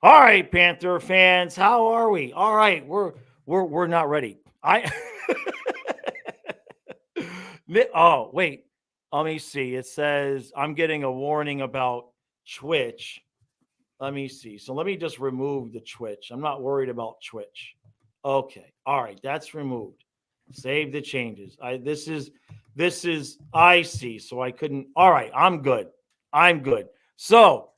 All right, Panther fans, how are we? All right, we're not ready. I oh wait, let me see. It says I'm getting a warning about Twitch. Let me see. So let me just remove the Twitch. I'm not worried about Twitch. Okay. All right, that's removed. Save the changes. This is I see. So I couldn't. All right, I'm good. I'm good. So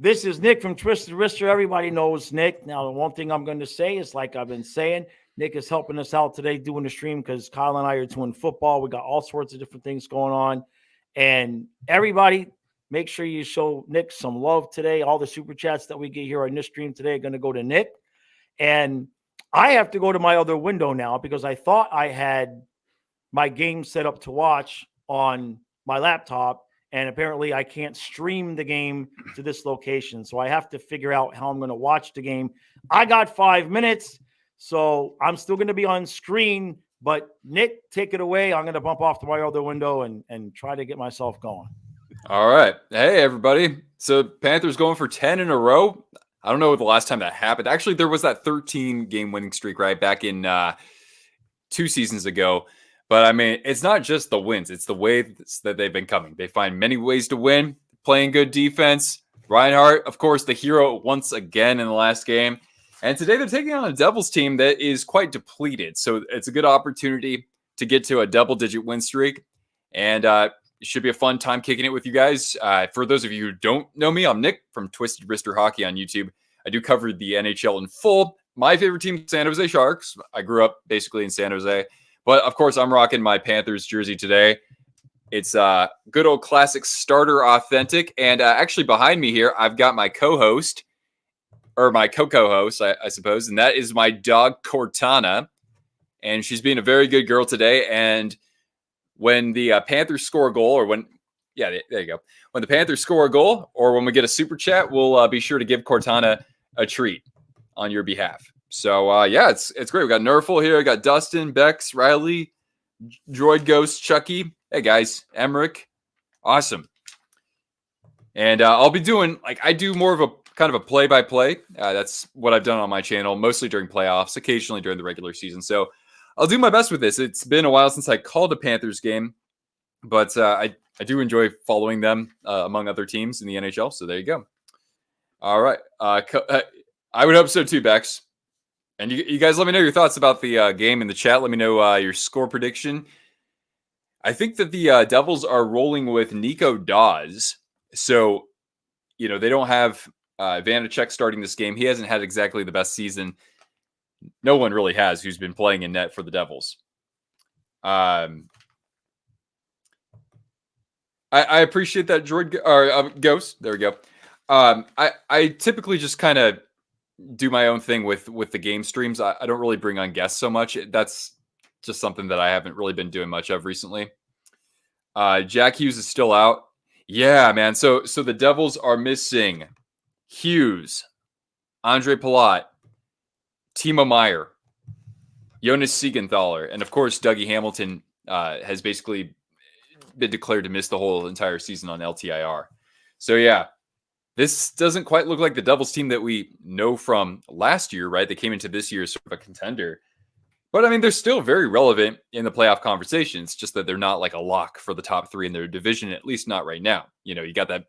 this is Nick from Twisted Wrister. Everybody knows Nick. Now, the one thing I'm going to say is, like I've been saying, Nick is helping us out today doing the stream because Kyle and I are doing football. We got all sorts of different things going on. And everybody, make sure you show Nick some love today. All the super chats that we get here on this stream today are going to go to Nick. And I have to go to my other window now because I thought I had my game set up to watch on my laptop. And apparently I can't stream the game to this location. So I have to figure out how I'm going to watch the game. I got 5 minutes, so I'm still going to be on screen. But Nick, take it away. I'm going to bump off to my other window and try to get myself going. All right. Hey, everybody. So Panthers going for 10 in a row. I don't know the last time that happened. Actually, there was that 13-game winning streak right back in 2 seasons ago. But, I mean, it's not just the wins. It's the ways that they've been coming. They find many ways to win, playing good defense. Reinhardt, of course, the hero once again in the last game. And today they're taking on a Devils team that is quite depleted. So it's a good opportunity to get to a double-digit win streak. And it should be a fun time kicking it with you guys. For those of you who don't know me, I'm Nick from Twisted Wrister Hockey on YouTube. I do cover the NHL in full. My favorite team, San Jose Sharks. I grew up basically in San Jose. But, of course, I'm rocking my Panthers jersey today. It's good old classic starter authentic. And actually behind me here, I've got my co-host, or my co-co-host, I suppose, and that is my dog, Cortana. And she's being a very good girl today. And when the Panthers score a goal, or when, yeah, there you go. When the Panthers score a goal, or when we get a super chat, we'll be sure to give Cortana a treat on your behalf. So, yeah, it's great. We got Nerful here. We got Dustin, Bex, Riley, Droid Ghost, Chucky. Hey, guys. Emmerich. Awesome. And I'll be doing, I do more of a kind of a play-by-play. That's what I've done on my channel, mostly during playoffs, occasionally during the regular season. So I'll do my best with this. It's been a while since I called a Panthers game, but I do enjoy following them among other teams in the NHL. So there you go. All right. I would hope so too, Bex. And you guys let me know your thoughts about the game in the chat. Let me know your score prediction. I think that the Devils are rolling with Nico Dawes. So, they don't have Vanacek starting this game. He hasn't had exactly the best season. No one really has who's been playing in net for the Devils. I appreciate that, Droid or Ghost. There we go. I typically just kind of do my own thing with the game streams. I don't really bring on guests so much. That's just something that I haven't really been doing much of recently. Jack Hughes is still out. Yeah, man. So the Devils are missing Hughes, Andre Palat, Timo Meier, Jonas Siegenthaler, and of course Dougie Hamilton has basically been declared to miss the whole entire season on LTIR. So yeah. This doesn't quite look like the Devils team that we know from last year, right? They came into this year as sort of a contender. But, I mean, they're still very relevant in the playoff conversations, just that they're not like a lock for the top 3 in their division, at least not right now. You got that.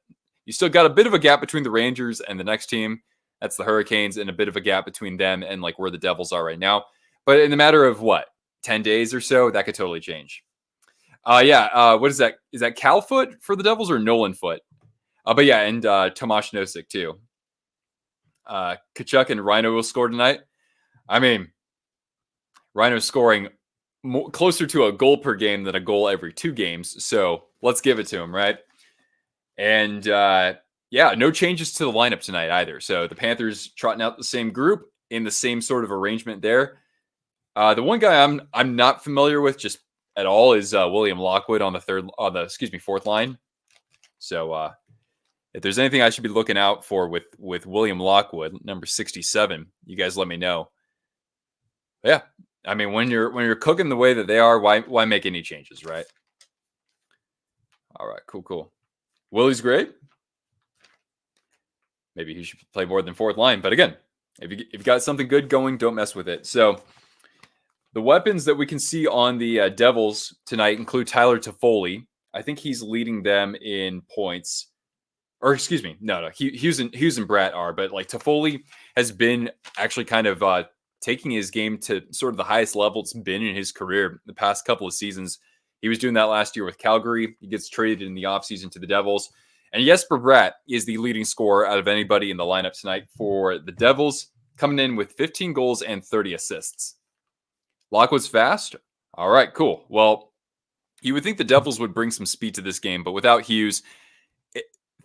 You still got a bit of a gap between the Rangers and the next team. That's the Hurricanes, and a bit of a gap between them and like where the Devils are right now. But in the matter of 10 days or so, that could totally change. What is that? Is that Calfoot for the Devils or Nolan Foot? But yeah, and Tomasz Nosek too. Kachuk and Rhino will score tonight. I mean, Rhino's scoring closer to a goal per game than a goal every 2 games. So let's give it to him, right? And no changes to the lineup tonight either. So the Panthers trotting out the same group in the same sort of arrangement there. The one guy I'm not familiar with just at all is William Lockwood on the fourth line. So if there's anything I should be looking out for with William Lockwood, number 67, you guys let me know. But yeah, I mean, when you're cooking the way that they are, why make any changes, right? All right, cool. Willie's great. maybe he should play more than fourth line. But again, if you've got something good going, don't mess with it. So the weapons that we can see on the Devils tonight include Tyler Toffoli. I think he's leading them in points. Or excuse me, no, Hughes and Bratt are, but like Toffoli has been actually kind of taking his game to sort of the highest level it's been in his career the past couple of seasons. He was doing that last year with Calgary. He gets traded in the offseason to the Devils. And Jesper Bratt is the leading scorer out of anybody in the lineup tonight for the Devils, coming in with 15 goals and 30 assists. Lockwood's fast? All right, cool. Well, you would think the Devils would bring some speed to this game, but without Hughes,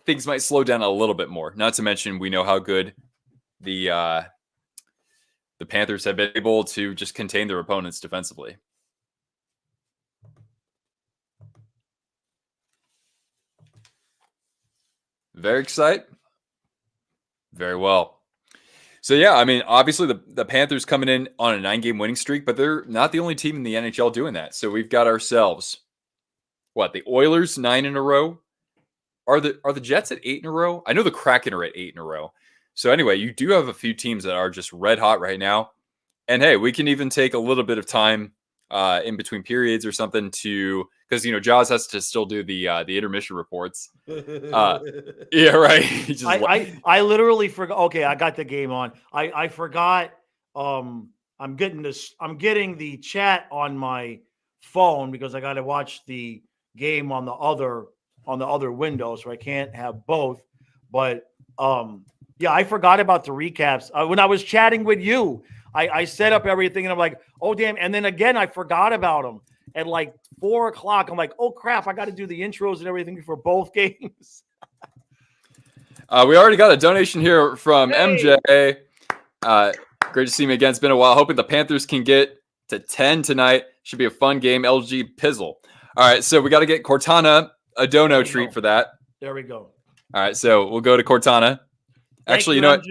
things might slow down a little bit more. Not to mention, we know how good the Panthers have been able to just contain their opponents defensively. Very excited. Very well. So, yeah, I mean, obviously the Panthers coming in on a 9-game winning streak, but they're not the only team in the NHL doing that. So we've got ourselves, the Oilers 9 in a row? Are the Jets at 8 in a row? I know the Kraken are at 8 in a row. So anyway, you do have a few teams that are just red hot right now. And hey, we can even take a little bit of time in between periods or something because Jaws has to still do the intermission reports. Yeah, right. I literally forgot. Okay, I got the game on. I forgot. I'm getting the chat on my phone because I got to watch the game on the other window, so I can't have both. But yeah, I forgot about the recaps when I was chatting with you. I set up everything and I'm like, oh damn! And then again, I forgot about them at like 4:00. I'm like, oh crap! I got to do the intros and everything for both games. We already got a donation here from MJ. Great to see me again. It's been a while. Hoping the Panthers can get to 10 tonight. Should be a fun game. LG Pizzle. All right, so we got to get Cortana a dono treat for that. There we go. All right, so we'll go to Cortana. Actually, you know what?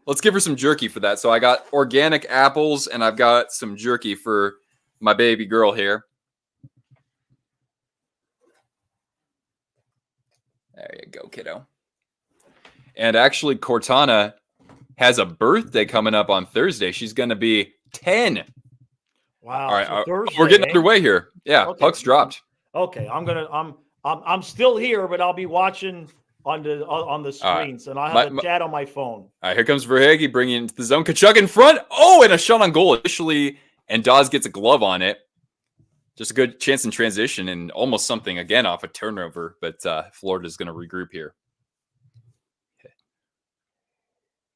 Let's give her some jerky for that. So I got organic apples and I've got some jerky for my baby girl here. There you go, kiddo. And actually, Cortana has a birthday coming up on Thursday. She's going to be 10. Wow. All right, so Thursday, we're getting underway here. Yeah, okay. Puck's dropped. Okay, I'm still here, but I'll be watching on the screens, and I have a chat on my phone. All right, here comes Verhaeghe bringing into the zone. Kachuk in front. Oh, and a shot on goal initially, and Dawes gets a glove on it. Just a good chance in transition and almost something again off a turnover, but Florida's going to regroup here. Okay.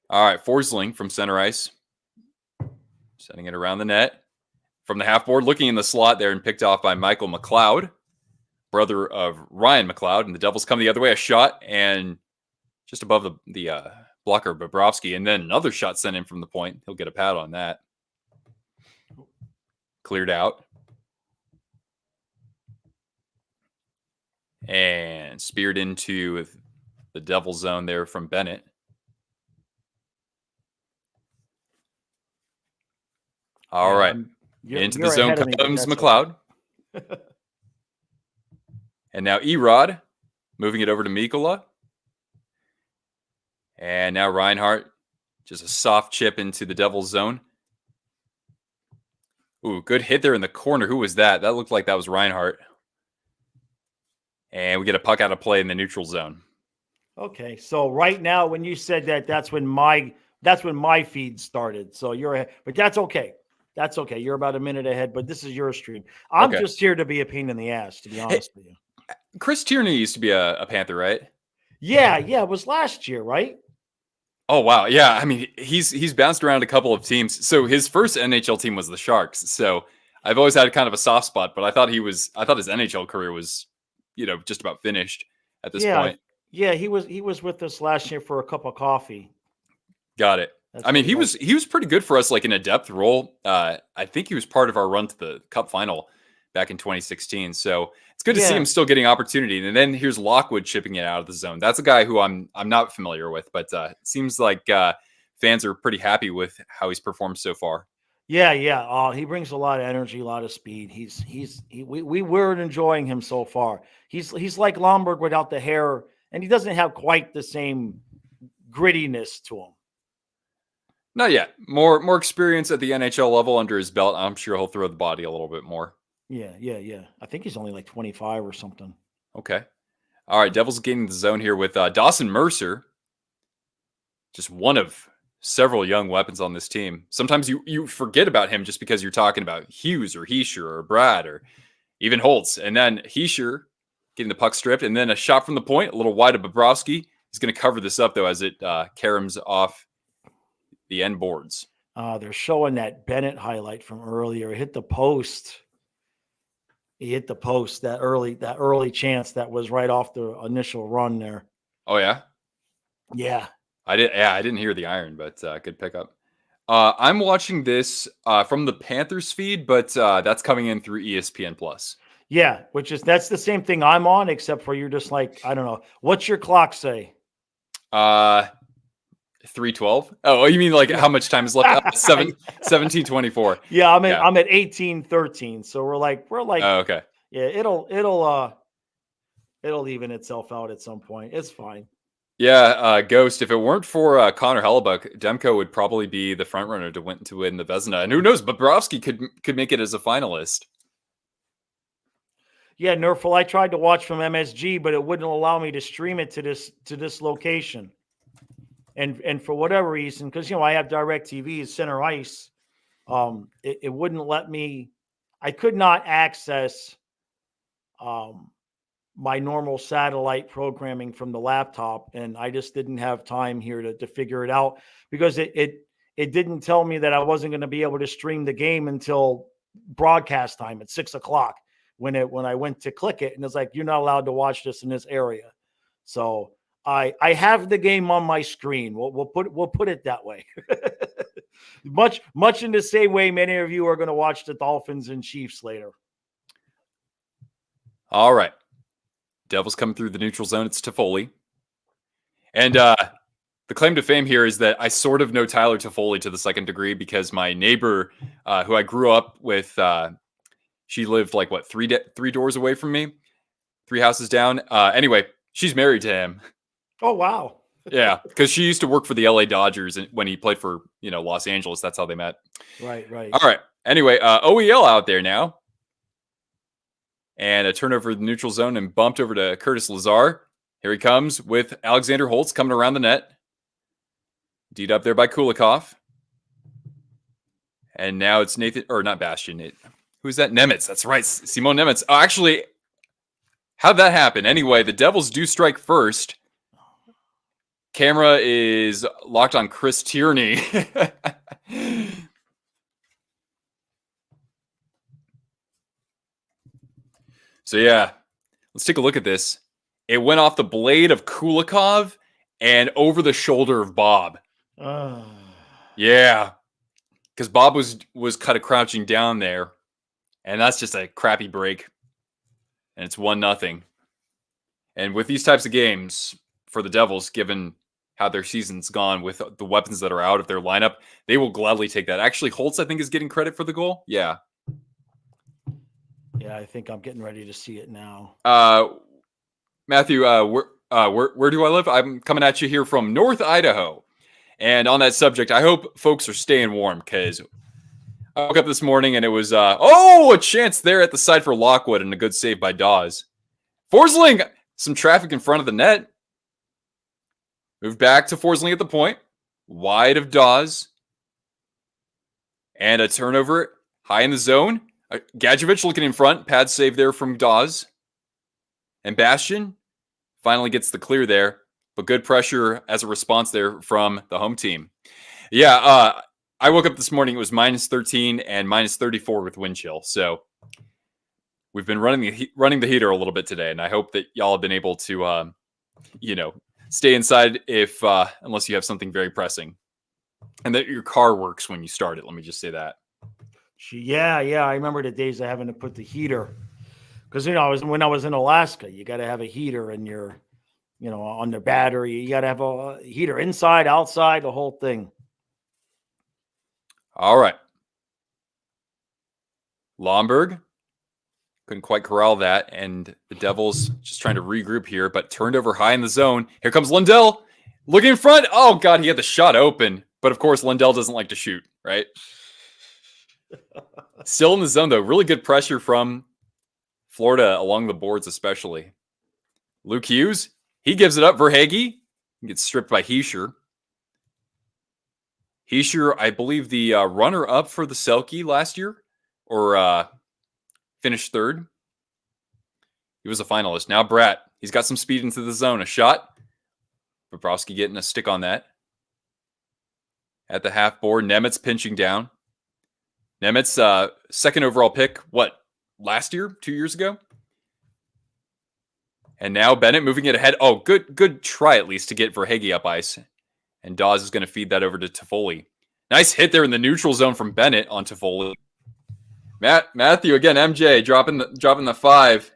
All right, Forsling from center ice, setting it around the net from the half board, looking in the slot there and picked off by Michael McLeod, brother of Ryan McLeod, and the Devils come the other way. A shot and just above the blocker Bobrovsky, and then another shot sent in from the point. He'll get a pad on that. Cleared out. And speared into the Devil zone there from Bennett. All right. Into the zone comes McLeod. And now Erod moving it over to Mikkola. And now Reinhart. Just a soft chip into the Devil's zone. Ooh, good hit there in the corner. Who was that? That looked like that was Reinhart. And we get a puck out of play in the neutral zone. Okay, so right now, when you said that, that's when my feed started. So you're ahead, but that's okay. That's okay. You're about a minute ahead, but this is your stream. I'm just here to be a pain in the ass, to be honest with you. Chris Tierney used to be a Panther, right? Yeah, it was last year, right? Oh wow, yeah. I mean, he's bounced around a couple of teams. So his first NHL team was the Sharks. So I've always had kind of a soft spot, but I thought his NHL career was, just about finished at this point. Yeah, he was with us last year for a cup of coffee. Got it. I mean, he was pretty good for us, like in a depth role. I think he was part of our run to the Cup final back in 2016. So it's good to see him still getting opportunity. And then here's Lockwood chipping it out of the zone. That's a guy who I'm not familiar with, but it seems like fans are pretty happy with how he's performed so far. Yeah. He brings a lot of energy, a lot of speed. We were enjoying him so far. He's like Lomberg without the hair, and he doesn't have quite the same grittiness to him. Not yet. More experience at the NHL level under his belt. I'm sure he'll throw the body a little bit more. Yeah. I think he's only like 25 or something. Okay. All right. Devils gaining the zone here with Dawson Mercer. Just one of several young weapons on this team. Sometimes you forget about him just because you're talking about Hughes or Heischer or Brad or even Holtz. And then Heischer getting the puck stripped, and then a shot from the point, a little wide of Bobrovsky. He's going to cover this up, though, as it caroms off the end boards. They're showing that Bennett highlight from earlier. He hit the post. That early chance that was right off the initial run there. Oh, yeah? Yeah. I didn't hear the iron, but good pickup. I'm watching this from the Panthers feed, but that's coming in through ESPN Plus. Yeah, that's the same thing I'm on, except for you're just like, I don't know. What's your clock say? 3:12. Oh, you mean like how much time is left? 17:24. Yeah, I'm at 18:13. So we're like, oh, okay. Yeah, it'll even itself out at some point. It's fine. Yeah, Ghost. If it weren't for Connor Hellebuck, Demko would probably be the front runner to win the Vezina, and who knows? Bobrovsky could make it as a finalist. Yeah, Nerful. I tried to watch from MSG, but it wouldn't allow me to stream it to this location. And for whatever reason, because I have DirecTV, it's center ice, it wouldn't let me. I could not access my normal satellite programming from the laptop, and I just didn't have time here to figure it out, because it didn't tell me that I wasn't going to be able to stream the game until broadcast time at 6:00 when I went to click it, and it's like, you're not allowed to watch this in this area. So I have the game on my screen. We'll put it that way. much in the same way many of you are going to watch the Dolphins and Chiefs later. All right. Devils coming through the neutral zone. It's Toffoli. And the claim to fame here is that I sort of know Tyler Toffoli to the second degree, because my neighbor, who I grew up with, she lived like, three doors away from me, 3 houses down. Anyway, she's married to him. Oh, wow. Yeah, because she used to work for the LA Dodgers when he played for, Los Angeles. That's how they met. Right. All right. Anyway, OEL out there now. And a turnover in the neutral zone and bumped over to Curtis Lazar. Here he comes with Alexander Holtz coming around the net. D'd up there by Kulikov. And now it's Nathan, or not Bastian. Who's that? Nemitz. That's right. Simon Nemitz. Oh, actually, how'd that happen? Anyway, the Devils do strike first. Camera is locked on Chris Tierney. So, yeah, let's take a look at this. It went off the blade of Kulikov and over the shoulder of Bob. Yeah, because Bob was kind of crouching down there, and that's just a crappy break. And it's 1-0. And with these types of games for the Devils, given how their season's gone with the weapons that are out of their lineup, they will gladly take that. Actually, Holtz, I think, is getting credit for the goal. Yeah. Yeah, I think I'm getting ready to see it now. Matthew, where do I live? I'm coming at you here from North Idaho. And on that subject, I hope folks are staying warm, because I woke up this morning and it was, a chance there at the side for Lockwood and a good save by Dawes. Forsling, some traffic in front of the net. Move back to Forsling at the point. Wide of Dawes. And a turnover high in the zone. Gadjevich looking in front. Pad save there from Dawes. And Bastian finally gets the clear there. But good pressure as a response there from the home team. Yeah, I woke up this morning. It was -13 and -34 with wind chill. So we've been running the heater a little bit today. And I hope that y'all have been able to, stay inside unless you have something very pressing. And that your car works when you start it. Let me just say that. Yeah. I remember the days of having to put the heater, because when I was in Alaska, you got to have a heater in your, on the battery. You got to have a heater inside, outside, the whole thing. All right. Lomberg couldn't quite corral that, and the Devils just trying to regroup here, but turned over high in the zone. Here comes Lundell. Looking in front. Oh, God, he had the shot open. But, of course, Lindell doesn't like to shoot, right? Still in the zone, though. Really good pressure from Florida along the boards, especially. Luke Hughes, he gives it up. Verhage gets stripped by Heischer. Heischer, I believe the runner-up for the Selke last year, or finished third. He was a finalist. Now Bratt, he's got some speed into the zone. A shot. Bobrovsky getting a stick on that. At the half board, Nemitz pinching down. Nemitz, second overall pick, last year? 2 years ago? And now Bennett moving it ahead. Oh, good try at least to get Verhage up ice. And Dawes is going to feed that over to Toffoli. Nice hit there in the neutral zone from Bennett on Toffoli. Matthew, again, MJ, dropping the 5.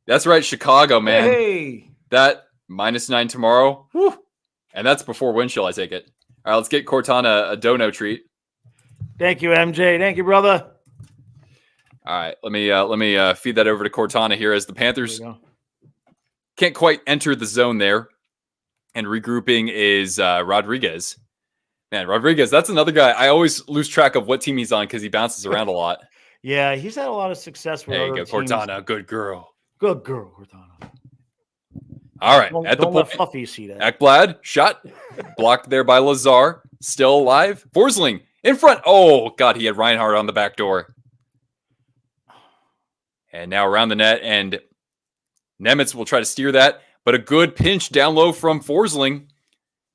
That's right, Chicago, man. Hey! That -9 tomorrow. Whew. And that's before wind chill, I take it. All right, let's get Cortana a dono treat. Thank you, MJ. Thank you, brother. All right, let me feed that over to Cortana here as the Panthers can't quite enter the zone there. And regrouping is Rodriguez. Man, Rodriguez, that's another guy. I always lose track of what team he's on because he bounces around a lot. Yeah, he's had a lot of success with There you other go, teams. Cortana. Good girl. Good girl, Cortana. All right, Don't at the let point. Fluffy see that. Ekblad, shot. Blocked there by Lazar. Still alive. Forsling in front. Oh, God, he had Reinhardt on the back door. And now around the net, and Nemitz will try to steer that. But a good pinch down low from Forsling.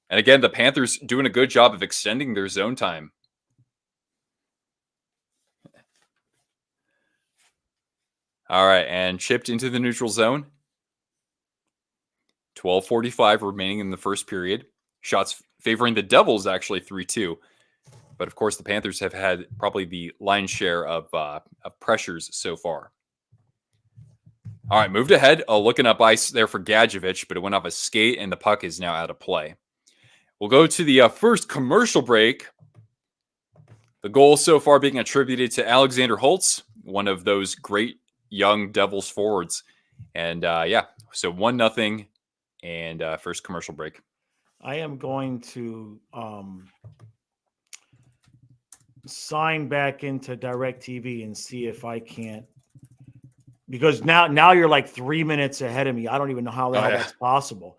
And again, the Panthers doing a good job of extending their zone time. All right, and chipped into the neutral zone. 12:45 remaining in the first period. Shots favoring the Devils, actually 3-2. But of course, the Panthers have had probably the lion's share of pressures so far. All right, moved ahead. Looking up ice there for Gadjevich, but it went off a skate, and the puck is now out of play. We'll go to the first commercial break. The goal so far being attributed to Alexander Holtz, one of those great young Devils forwards. And so 1-0 and first commercial break. I am going to sign back into DirecTV and see if I can't, because now you're like 3 minutes ahead of me. I don't even know how that's possible.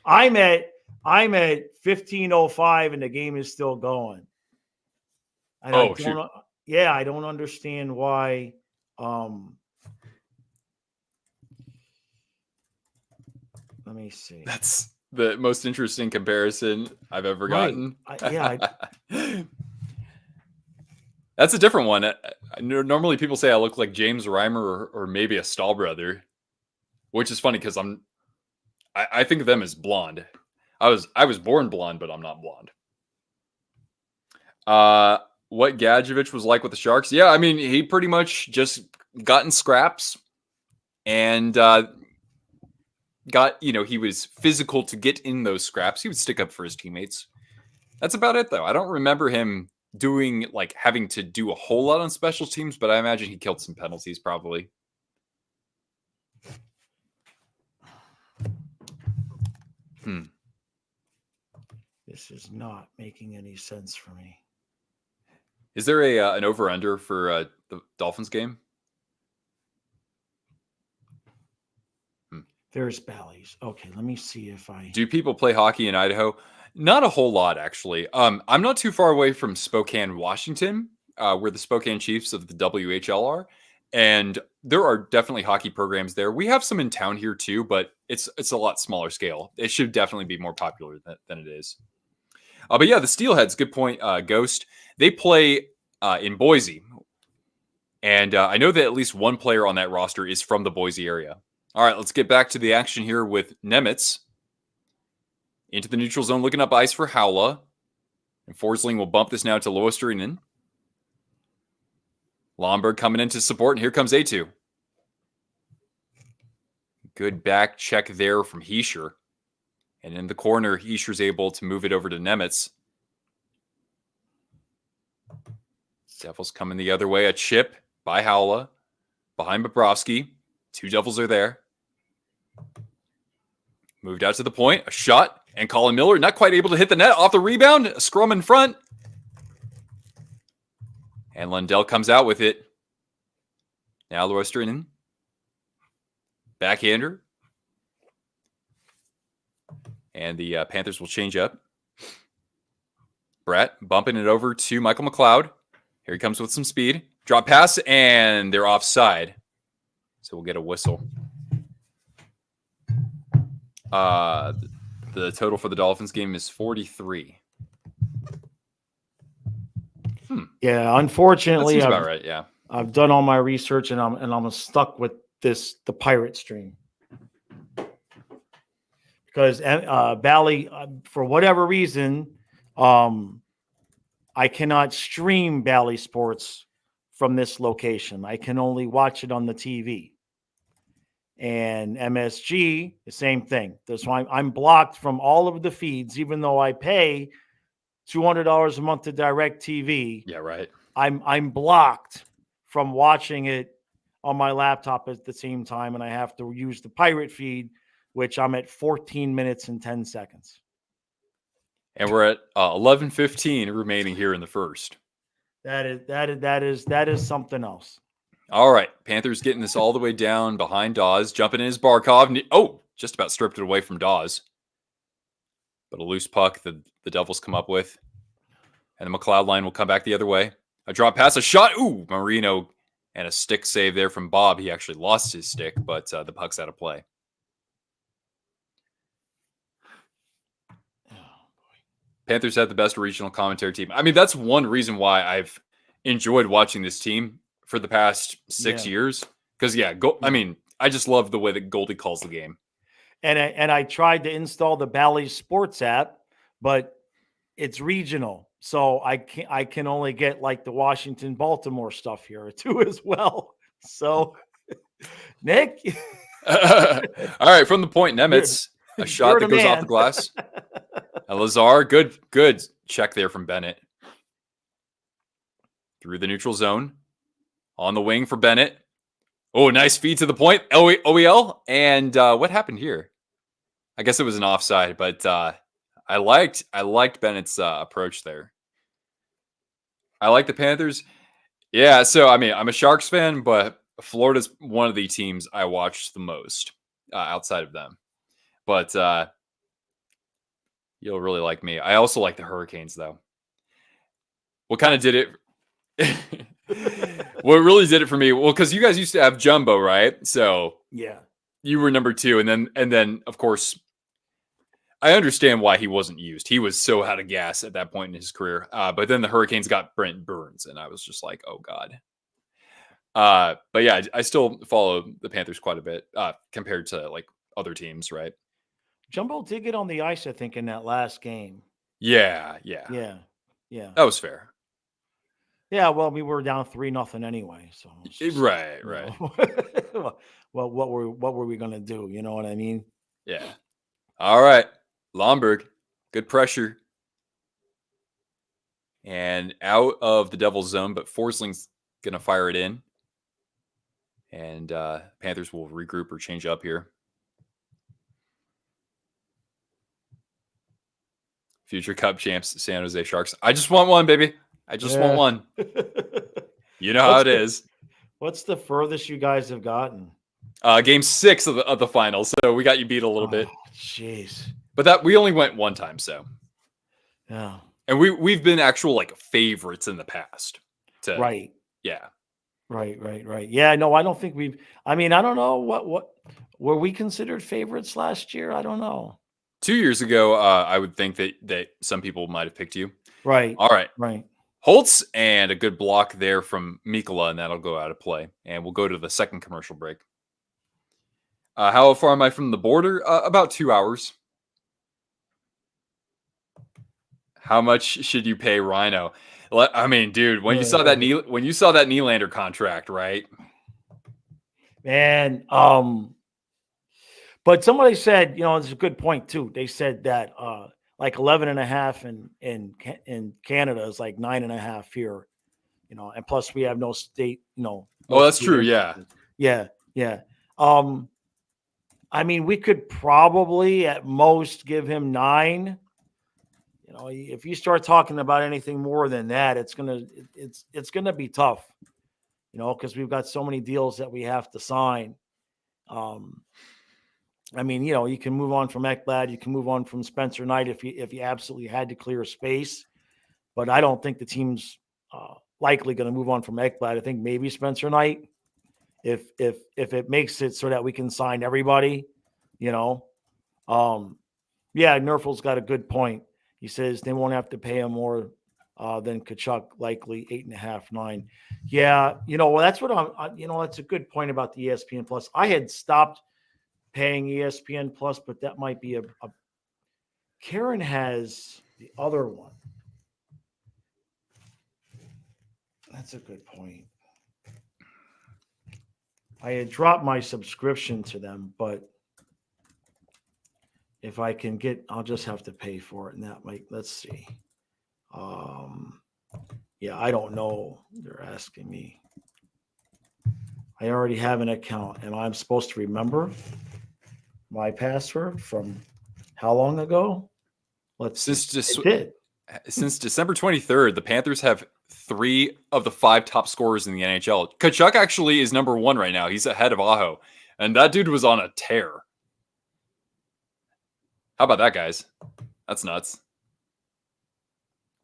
I'm at 15:05 and the game is still going. And I don't understand why. Let me see. That's the most interesting comparison I've ever gotten. That's a different one. Normally people say I look like James Reimer or maybe a Stahl brother, which is funny because I think of them as blonde. I was born blonde, but I'm not blonde. What Gadjevich was like with the Sharks? Yeah, I mean, he pretty much just got in scraps and he was physical to get in those scraps. He would stick up for his teammates. That's about it, though. I don't remember him having to do a whole lot on special teams, but I imagine he killed some penalties probably. This is not making any sense for me. Is there an over-under for the Dolphins game? There's Bally's. Okay, let me see if I... Do people play hockey in Idaho? Not a whole lot, actually. I'm not too far away from Spokane, Washington, where the Spokane Chiefs of the WHL are. And there are definitely hockey programs there. We have some in town here too, but it's a lot smaller scale. It should definitely be more popular than it is. But yeah, the Steelheads, good point, Ghost. They play in Boise. And I know that at least one player on that roster is from the Boise area. All right, let's get back to the action here with Nemitz. Into the neutral zone, looking up ice for Haula. And Forsling will bump this now to Luostarinen. Lomberg coming in to support, and here comes A2. Good back check there from Heischer. And in the corner, Heischer's able to move it over to Nemitz. Devils coming the other way. A chip by Haula. Behind Bobrovsky. Two Devils are there. Moved out to the point. A shot. And Colin Miller not quite able to hit the net off the rebound. A scrum in front. And Lundell comes out with it. Now Luostrinen. Backhander. And the Panthers will change up. Brett bumping it over to Michael McLeod. Here he comes with some speed. Drop pass, and they're offside. So we'll get a whistle. The total for the Dolphins game is 43. Yeah, unfortunately, that seems about right. Yeah, I've done all my research, and I'm stuck with the pirate stream because Bally, for whatever reason, I cannot stream Bally Sports from this location. I can only watch it on the TV. And MSG, the same thing. That's why I'm blocked from all of the feeds, even though I pay $200 a month to DirecTV. Yeah, right. I'm blocked from watching it on my laptop at the same time, and I have to use the pirate feed, which I'm at 14 minutes and 10 seconds. And we're at 11:15 remaining here in the first. That is something else. All right, Panthers getting this all the way down behind Dawes, jumping in his Barkov. Oh, just about stripped it away from Dawes. But a loose puck the Devils come up with. And the McLeod line will come back the other way. A drop pass, a shot. Ooh, Marino, and a stick save there from Bob. He actually lost his stick, but the puck's out of play. Panthers had the best regional commentary team. I mean, that's one reason why I've enjoyed watching this team for the past 6 years. Because, I mean, I just love the way that Goldie calls the game. And I tried to install the Bally Sports app, but it's regional. So I can only get like the Washington, Baltimore stuff here too as well. So, Nick. All right, from the point, Nemitz, a shot that goes off the glass. Lazar, good check there from Bennett. Through the neutral zone. On the wing for Bennett. Oh, nice feed to the point. OEL. And what happened here? I guess it was an offside, but I liked Bennett's approach there. I like the Panthers. Yeah, so I mean, I'm a Sharks fan, but Florida's one of the teams I watch the most outside of them. But you'll really like me. I also like the Hurricanes, though. What kind of did it? What really did it for me? Well, because you guys used to have Jumbo, right? So yeah, you were number 2, and then of course, I understand why he wasn't used. He was so out of gas at that point in his career. But then the Hurricanes got Brent Burns, and I was just like, oh god. But yeah, I still follow the Panthers quite a bit compared to like other teams, right? Jumbo did get on the ice, I think, in that last game. Yeah. That was fair. Yeah, well, we were down 3-0 anyway, so just, right. Well, what were we gonna do? You know what I mean? Yeah. All right, Lomberg, good pressure, and out of the Devil's zone, but Forsling's gonna fire it in, and Panthers will regroup or change up here. Future Cup champs, San Jose Sharks. I just want one, baby. I just want one. You know how it is. What's the furthest you guys have gotten? Game 6 of the final. So we got you beat a little bit. Jeez. But that we only went one time, so. Yeah. And we've been actual like favorites in the past. Right. Yeah. Right. Yeah, no, I don't think we've. I mean, I don't know what were we considered favorites last year? I don't know. 2 years ago, I would think that some people might have picked you. Right. All right. Right. Holtz, and a good block there from Mikkola, and that'll go out of play. And we'll go to the second commercial break. How far am I from the border? About 2 hours. How much should you pay Rhino? I mean, dude, when you saw that Nylander contract, right? Man, but somebody said, it's a good point too. They said that like 11.5 in Canada is like 9.5 here, and plus we have no state, Oh, that's true. Yeah. Yeah. I mean, we could probably at most give him 9. You know, if you start talking about anything more than that, it's gonna be tough. You know, because we've got so many deals that we have to sign. Um, I mean, you know, you can move on from Ekblad, you can move on from Spencer Knight if you absolutely had to clear a space, but I don't think the team's likely going to move on from Ekblad. I think maybe Spencer Knight, if it makes it so that we can sign everybody, you know. Yeah, Nerfel's got a good point. He says they won't have to pay him more than Kachuk, likely 8.5, 9. Yeah, you know, well, that's what you know, that's a good point about the ESPN Plus. I had stopped paying ESPN Plus, but that might be a Karen has the other one. That's a good point. I had dropped my subscription to them, but if I can I'll just have to pay for it. And that might, let's see. Yeah, I don't know. They're asking me. I already have an account, and I'm supposed to remember my password from how long ago? Since December 23rd, the Panthers have 3 of the 5 top scorers in the NHL. Kachuk actually is number 1 right now. He's ahead of Aho, and that dude was on a tear. How about that, guys? That's nuts.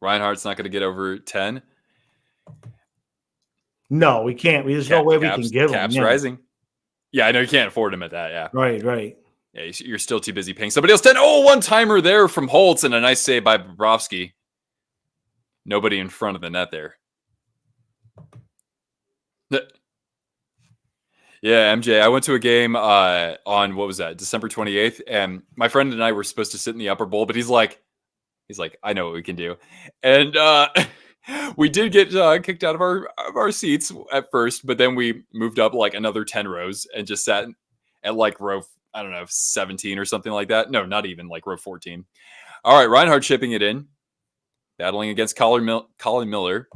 Reinhardt's not going to get over 10. No, we can't. There's no way we can give him. Caps rising. Yeah, I know you can't afford him at that. Yeah. Right. Yeah, you're still too busy paying somebody else 10. Oh, one-timer there from Holtz and a nice save by Bobrovsky. Nobody in front of the net there. Yeah, MJ, I went to a game on, what was that, December 28th, and my friend and I were supposed to sit in the upper bowl, but he's like, I know what we can do. And we did get kicked out of our seats at first, but then we moved up like another 10 rows and just sat at like row, I don't know, 17 or something like that. No, not even, like row 14. All right, Reinhardt shipping it in, battling against Colin Miller,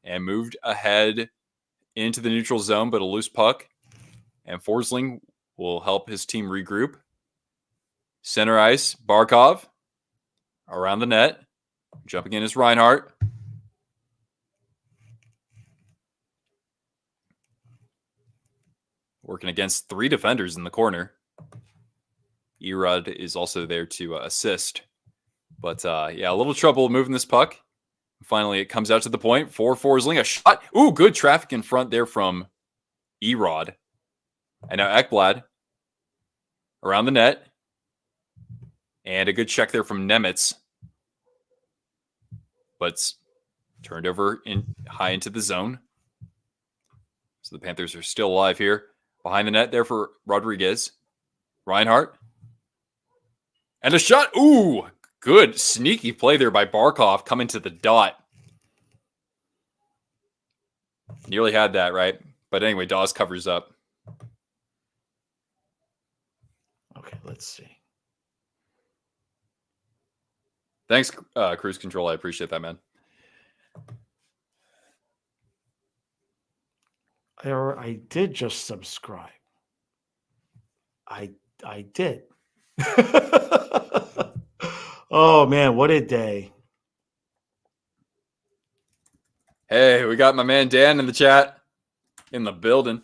and moved ahead into the neutral zone, but a loose puck. And Forsling will help his team regroup. Center ice, Barkov around the net. Jumping in is Reinhardt. Working against 3 defenders in the corner. Erod is also there to assist. But yeah, a little trouble moving this puck. Finally, it comes out to the point for Forsling. A shot. Ooh, good traffic in front there from Erod. And now Ekblad around the net. And a good check there from Nemitz. But it's turned over high into the zone. So the Panthers are still alive here. Behind the net there for Rodriguez. Reinhardt. And a shot. Ooh, good sneaky play there by Barkov coming to the dot. Nearly had that, right? But anyway, Dawes covers up. Okay, let's see. Thanks, Cruise Control. I appreciate that, man. I did just subscribe. I did. Oh man, what a day. Hey, we got my man Dan in the chat, in the building.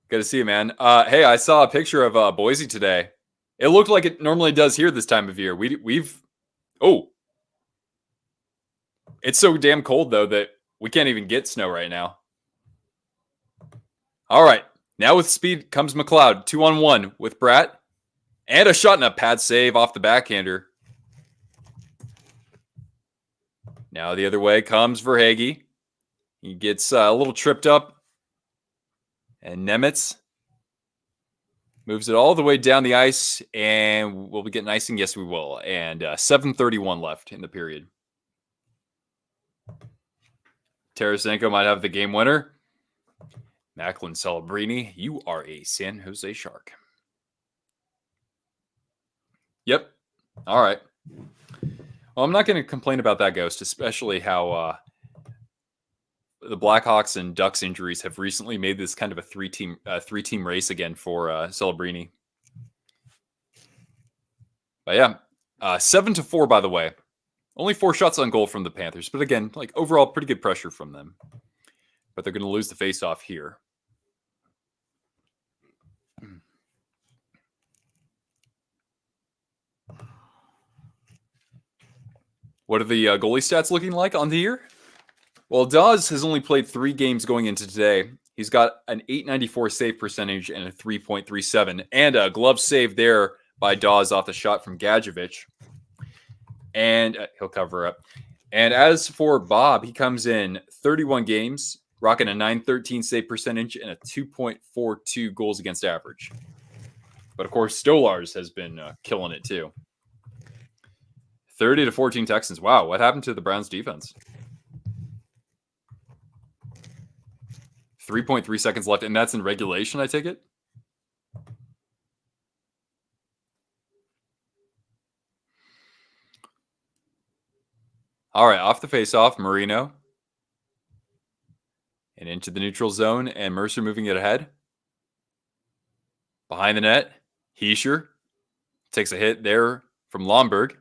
Good to see you, man. Hey, I saw a picture of Boise today. It looked like it normally does here this time of year. It's so damn cold though that we can't even get snow right now. All right, now with speed comes McLeod, 2-on-1 with Bratt, and a shot and a pad save off the backhander. Now the other way comes Verhaeghe. He gets a little tripped up. And Nemitz moves it all the way down the ice. And will we get an icing? Yes, we will. And 7:31 left in the period. Tarasenko might have the game winner. Macklin Celebrini, you are a San Jose Shark. Yep. All right. Well, I'm not going to complain about that, Ghost, especially how the Blackhawks and Ducks injuries have recently made this kind of a three-team race again for Celebrini. But yeah, 7-4, by the way. Only 4 shots on goal from the Panthers. But again, like overall, pretty good pressure from them. But they're going to lose the faceoff here. What are the goalie stats looking like on the year? Well, Dawes has only played 3 games going into today. He's got an .894 save percentage and a 3.37, and a glove save there by Dawes off the shot from Gadjevich. And he'll cover up. And as for Bob, he comes in 31 games, rocking a .913 save percentage and a 2.42 goals against average. But of course, Stolarz has been killing it too. 30-14 Texans. Wow, what happened to the Browns defense? 3.3 seconds left, and that's in regulation, I take it? All right, off the faceoff, Marino. And into the neutral zone, and Mercer moving it ahead. Behind the net, Heischer takes a hit there from Lomberg.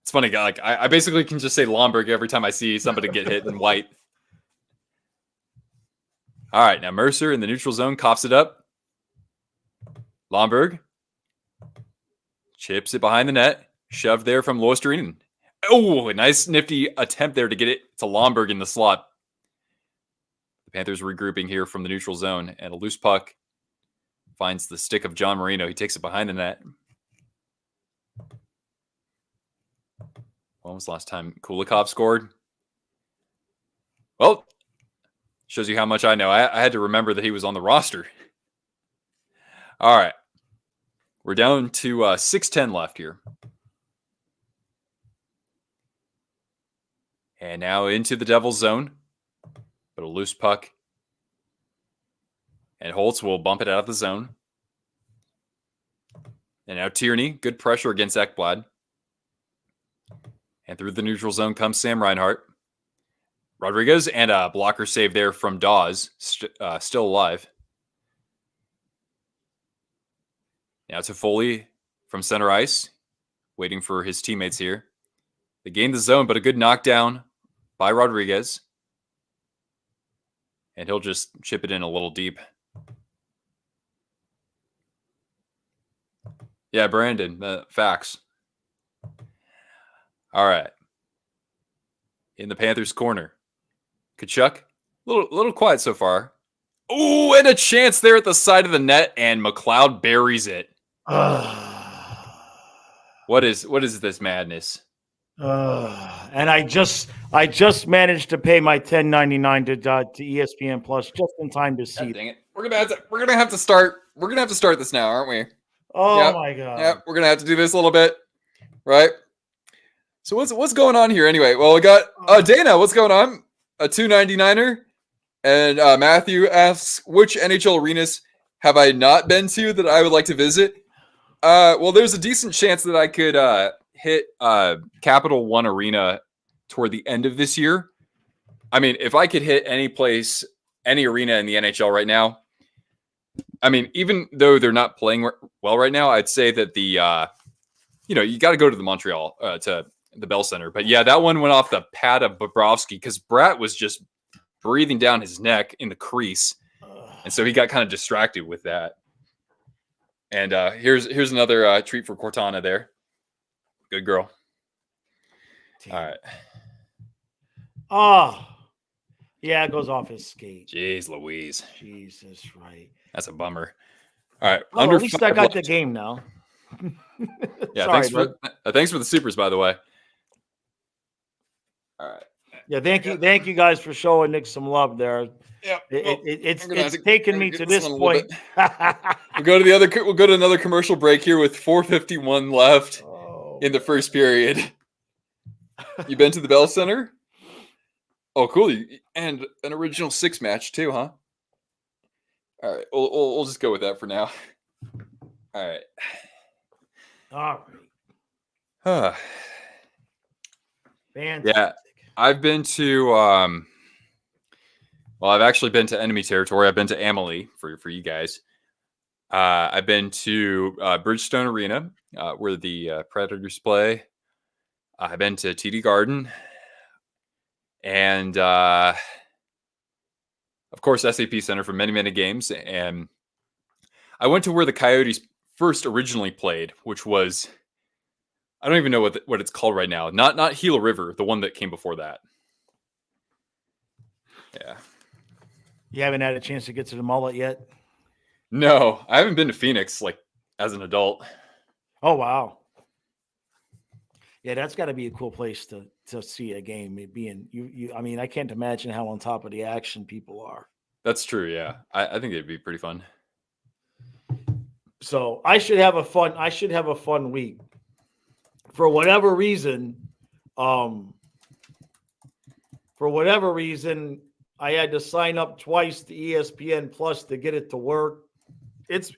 It's funny, like I basically can just say Lomberg every time I see somebody get hit in white. All right, now Mercer in the neutral zone coughs it up. Lomberg chips it behind the net. Shoved there from Loesterinen. Oh, a nice nifty attempt there to get it to Lomberg in the slot. The Panthers regrouping here from the neutral zone, and a loose puck finds the stick of John Marino. He takes it behind the net. When was the last time Kulikov scored? Well, shows you how much I know. I had to remember that he was on the roster. All right. We're down to 6:10 left here. And now into the Devil's zone. But a loose puck. And Holtz will bump it out of the zone. And now Tierney. Good pressure against Ekblad. And through the neutral zone comes Sam Reinhart. Rodriguez and a blocker save there from Dawes. Still alive. Now to Foley from center ice. Waiting for his teammates here. They gained the zone, but a good knockdown by Rodriguez. And he'll just chip it in a little deep. Yeah, Brandon, facts. All right. In the Panthers' corner. Kachuk, a little quiet so far. Oh, and a chance there at the side of the net, and McLeod buries it. What is this madness? And I just managed to pay my $10.99 to ESPN Plus just in time to see. God dang it! We're gonna have to start this now, aren't we? Oh my god! Yeah, we're gonna have to do this a little bit, right? So what's going on here anyway? Well, we got Dana. What's going on? A $2.99er, and Matthew asks, which NHL arenas have I not been to that I would like to visit? Well, there's a decent chance that I could hit Capital One Arena toward the end of this year. I mean, if I could hit any place, any arena in the NHL right now, I mean, even though they're not playing well right now, I'd say that the, you got to go to the Montreal, to the Bell Center. But yeah, that one went off the pad of Bobrovsky because Bratt was just breathing down his neck in the crease. And so he got kind of distracted with that. And here's another treat for Cortana there. Good girl. Damn. All right. Oh, yeah, it goes off his skate. Jeez Louise. Jesus, right. That's a bummer. All right. Well, at least I got the game now. Yeah, sorry, thanks for the supers, by the way. All right. Yeah, thank you guys for showing Nick some love there. Yeah, it's taken me to this point. We'll go to another commercial break here with 4:51 left in the first period. You been to the Bell Center? Oh, cool! And an original 6 match too, huh? All right, we'll just go with that for now. All right. All right. Fantastic. Yeah, I've been to. I've actually been to enemy territory. I've been to Amalie for you guys. I've been to Bridgestone Arena, where the Predators play. I've been to TD Garden, and of course SAP Center for many, many games. And I went to where the Coyotes first originally played, which was, I don't even know what it's called right now. Not Gila River, the one that came before that. Yeah. You haven't had a chance to get to the mullet yet? No, I haven't been to Phoenix like as an adult. Oh, wow. Yeah, that's got to be a cool place to see a game. It being I mean, I can't imagine how on top of the action people are. That's true. Yeah, I think it'd be pretty fun. So I should have a fun week. For whatever reason, I had to sign up twice to ESPN Plus to get it to work. It's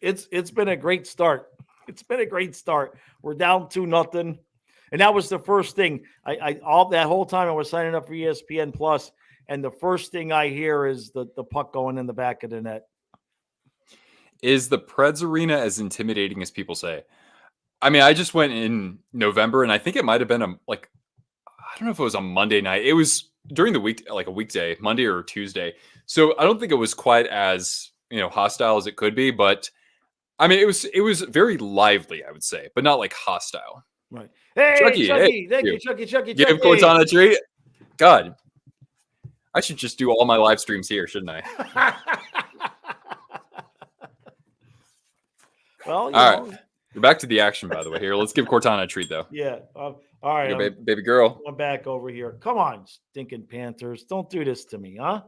been a great start. It's been a great start. We're down 2-0. And that was the first thing. I all that whole time I was signing up for ESPN Plus, and the first thing I hear is the puck going in the back of the net. Is the Preds arena as intimidating as people say? I mean, I just went in November, and I think it might have been I don't know if it was a Monday night. It was during the week, like a weekday, Monday or Tuesday. So I don't think it was quite as hostile as it could be, but I mean, it was very lively, I would say, but not like hostile. Right. Hey, Chucky! Hey, thank you, Chucky. Give Cortana a treat. God, I should just do all my live streams here, shouldn't I? Well, all right. We're back to the action, by the way. Here, let's give Cortana a treat, though. Yeah. All right, baby girl. Going back over here. Come on, stinking Panthers! Don't do this to me, huh?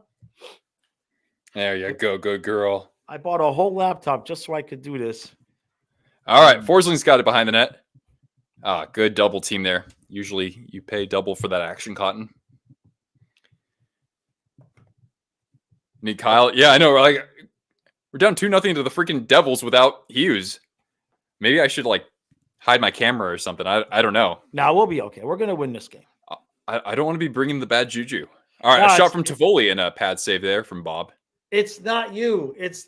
There you go, good girl. I bought a whole laptop just so I could do this. All right, Forsling's got it behind the net. Good double team there. Usually you pay double for that action, Cotton. Need Kyle. Yeah, I know. We're down 2-0 to the freaking Devils without Hughes. Maybe I should hide my camera or something. I don't know. Now we'll be okay. We're gonna win this game. I don't want to be bringing the bad juju. All right, a shot from Toffoli and a pad save there from Bob. It's not you. It's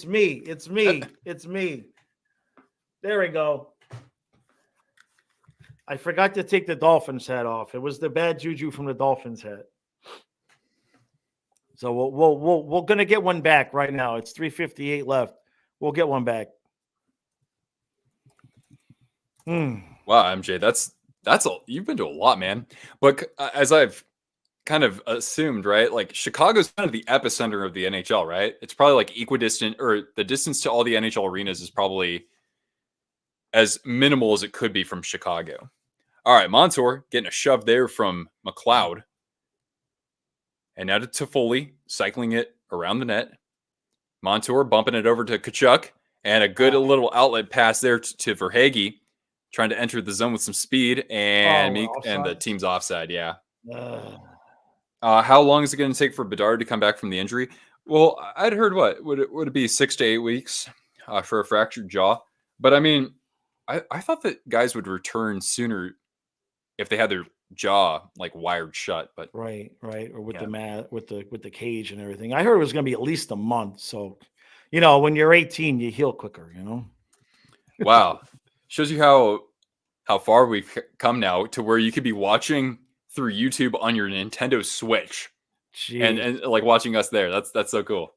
me. It's me. It's me. There we go. I forgot to take the Dolphins hat off. It was the bad juju from the Dolphins hat. So we're gonna get one back right now. It's 3:58 left. We'll get one back. Wow, MJ, that's you've been to a lot, man. But as I've kind of assumed, right? Like Chicago's kind of the epicenter of the NHL, right? It's probably like equidistant, or the distance to all the NHL arenas is probably as minimal as it could be from Chicago. All right, Montour getting a shove there from McLeod. And now to Toffoli, cycling it around the net. Montour bumping it over to Tkachuk. And a good little outlet pass there to Verhaeghe, trying to enter the zone with some speed. And and the team's offside, yeah. How long is it going to take for Bedard to come back from the injury? Well, I'd heard would it be 6 to 8 weeks for a fractured jaw? But I mean, I thought that guys would return sooner if they had their jaw wired shut. But right, or with the cage and everything. I heard it was going to be at least a month. So, when you're 18, you heal quicker. Wow, shows you how far we've come now to where you could be watching through YouTube on your Nintendo Switch. Jeez. and watching us there. That's so cool.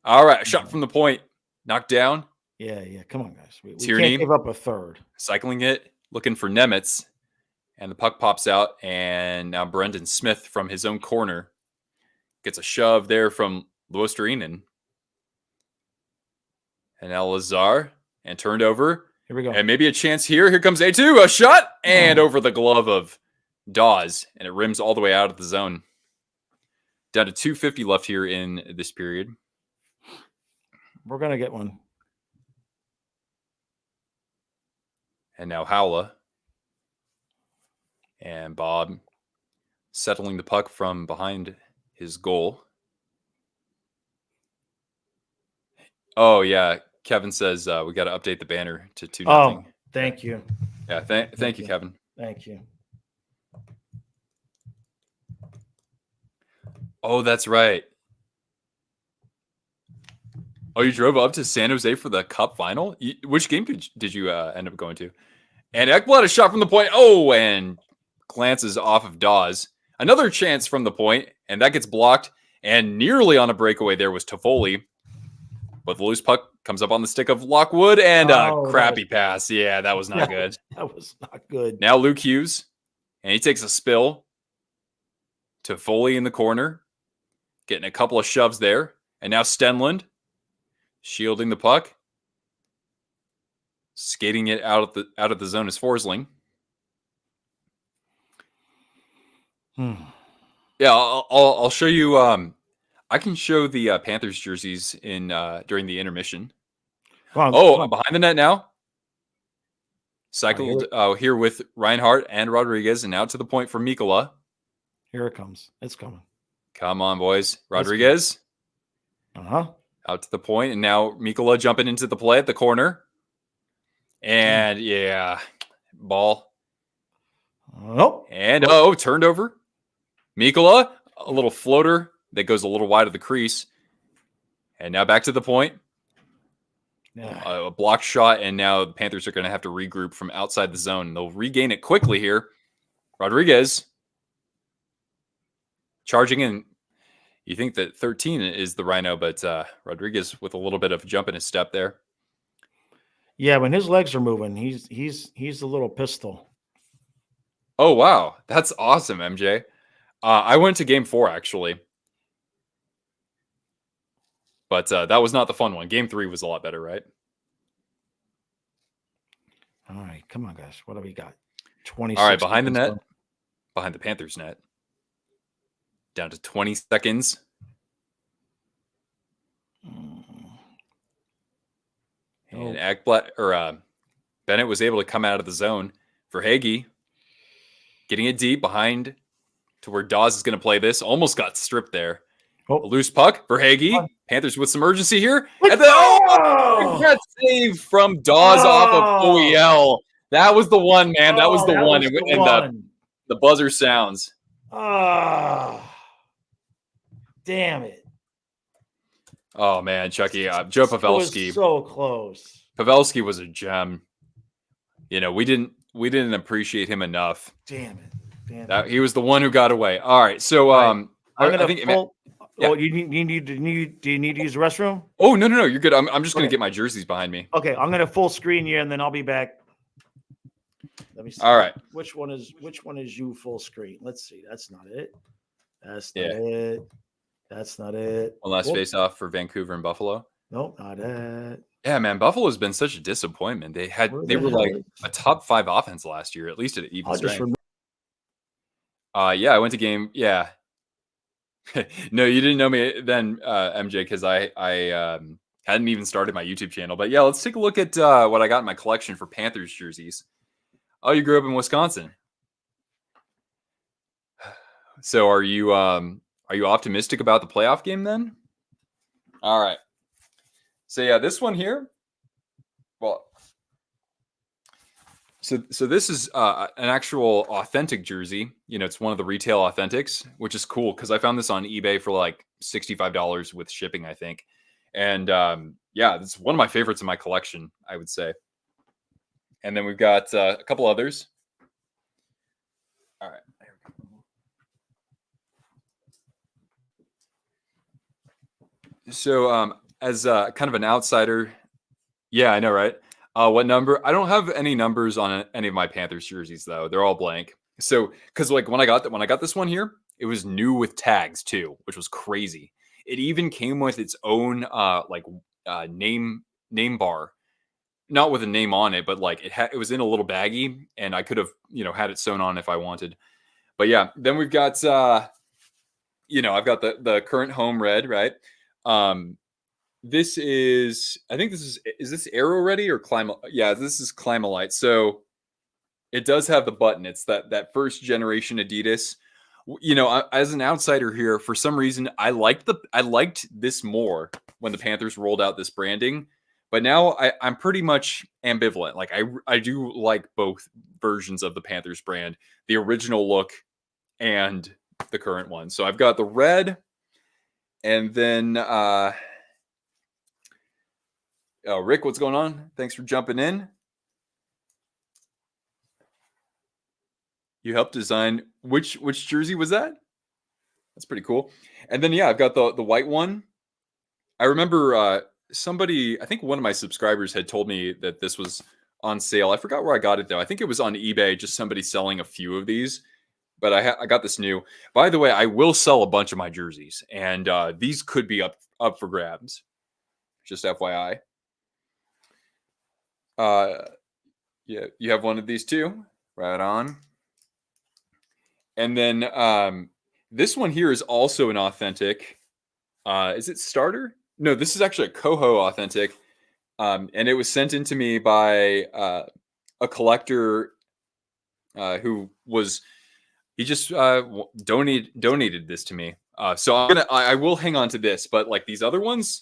All right, a shot from the point, knocked down. Yeah. Come on, guys. We Tierney can't give up a third. Cycling it, looking for Nemitz, and the puck pops out, and now Brendan Smith from his own corner gets a shove there from Luostarinen. And now Lazar, and turned over. Here we go. And maybe a chance here. Here comes A2, a shot, and over the glove of Dawes, and it rims all the way out of the zone. Down to 2:50 left here in this period. We're going to get one. And now Howla. And Bob settling the puck from behind his goal. Oh, yeah. Kevin says we got to update the banner to 2-0. Oh, thank you. Yeah, thank you, Kevin. Thank you. Oh, that's right. Oh, you drove up to San Jose for the Cup final? Which game did you end up going to? And Ekblad a shot from the point. Oh, and glances off of Dawes. Another chance from the point, and that gets blocked. And nearly on a breakaway there was Toffoli. But the loose puck comes up on the stick of Lockwood, and a crappy pass. Yeah, that was not good. That was not good. Now Luke Hughes, and he takes a spill. Toffoli in the corner, getting a couple of shoves there. And now Stenlund, shielding the puck. Skating it out of the zone is Forsling. Yeah, I'll show you. I can show the Panthers jerseys in during the intermission. Come on. Behind the net now. Cycled here with Reinhardt and Rodriguez, and out to the point for Mikkola. Here it comes. It's coming. Come on, boys. Rodriguez. Out to the point, and now Mikkola jumping into the play at the corner. And ball. Nope. And turned over. Mikkola, a little floater that goes a little wide of the crease. And now back to the point. A blocked shot, and now the Panthers are going to have to regroup from outside the zone. They'll regain it quickly here. Rodriguez charging in. You think that 13 is the Rhino, but Rodriguez with a little bit of jump in his step there. Yeah, when his legs are moving, he's a little pistol. Oh, wow. That's awesome, MJ. I went to game 4, actually. But that was not the fun one. Game 3 was a lot better, right? All right. Come on, guys. What do we got? 26. All right, behind the net. Behind the Panthers net. Down to 20 seconds. And Ekblad, or Bennett was able to come out of the zone for Hagee. Getting it deep behind to where Dawes is going to play this. Almost got stripped there. A loose puck for Hagee. Panthers with some urgency here. And then, that save from Dawes off of OEL. That was the one, man. That was the one. And the buzzer sounds. Damn it. Oh, man, Chucky. Joe Pavelski. So close. Pavelski was a gem. You know, we didn't appreciate him enough. Damn it. He was the one who got away. All right. So I think do you need to use the restroom? Oh, no. You're good. I'm just going to get my jerseys behind me. Okay, I'm going to full screen you, and then I'll be back. Let me see. All right. Which one is you full screen? Let's see. That's not it. That's not it. That's not it. One last face-off for Vancouver and Buffalo. Nope, not it. Yeah, man, Buffalo's been such a disappointment. They were like a top 5 offense last year, at least at even strength. I went to game. Yeah. No, you didn't know me then, MJ, because I hadn't even started my YouTube channel. But yeah, let's take a look at what I got in my collection for Panthers jerseys. Oh, you grew up in Wisconsin. So are you optimistic about the playoff game then? All right. So yeah, this one here. Well, so this is an actual authentic jersey. You know, it's one of the retail authentics, which is cool because I found this on eBay for like $65 with shipping, I think. And it's one of my favorites in my collection, I would say. And then we've got a couple others. All right. So as kind of an outsider, yeah, I know, right? What number? I don't have any numbers on any of my Panthers jerseys though. They're all blank. So because like when I got this one here, it was new with tags too, which was crazy. It even came with its own name bar, not with a name on it, but like it was in a little baggie, and I could have had it sewn on if I wanted. But yeah, then we've got I've got the current home red, right? This is, I think is this Aero Ready or Yeah, this is Climalite. So it does have the button. It's that first generation Adidas. As an outsider here, for some reason, I liked this more when the Panthers rolled out this branding. But now I'm pretty much ambivalent. Like I do like both versions of the Panthers brand, the original look and the current one. So I've got the red. And then Rick, what's going on? Thanks for jumping in. You helped design which jersey was that? That's pretty cool. And then yeah, I've got the white one. I remember somebody, I think one of my subscribers had told me that this was on sale. I forgot where I got it though. I think it was on eBay, just somebody selling a few of these. But I got this new. By the way, I will sell a bunch of my jerseys, and these could be up for grabs. Just FYI. Yeah, you have one of these too. Right on. And then this one here is also an authentic. Is it starter? No, this is actually a Coho authentic. And it was sent in to me by a collector who was, he just donated this to me. So I will hang on to this, but like these other ones,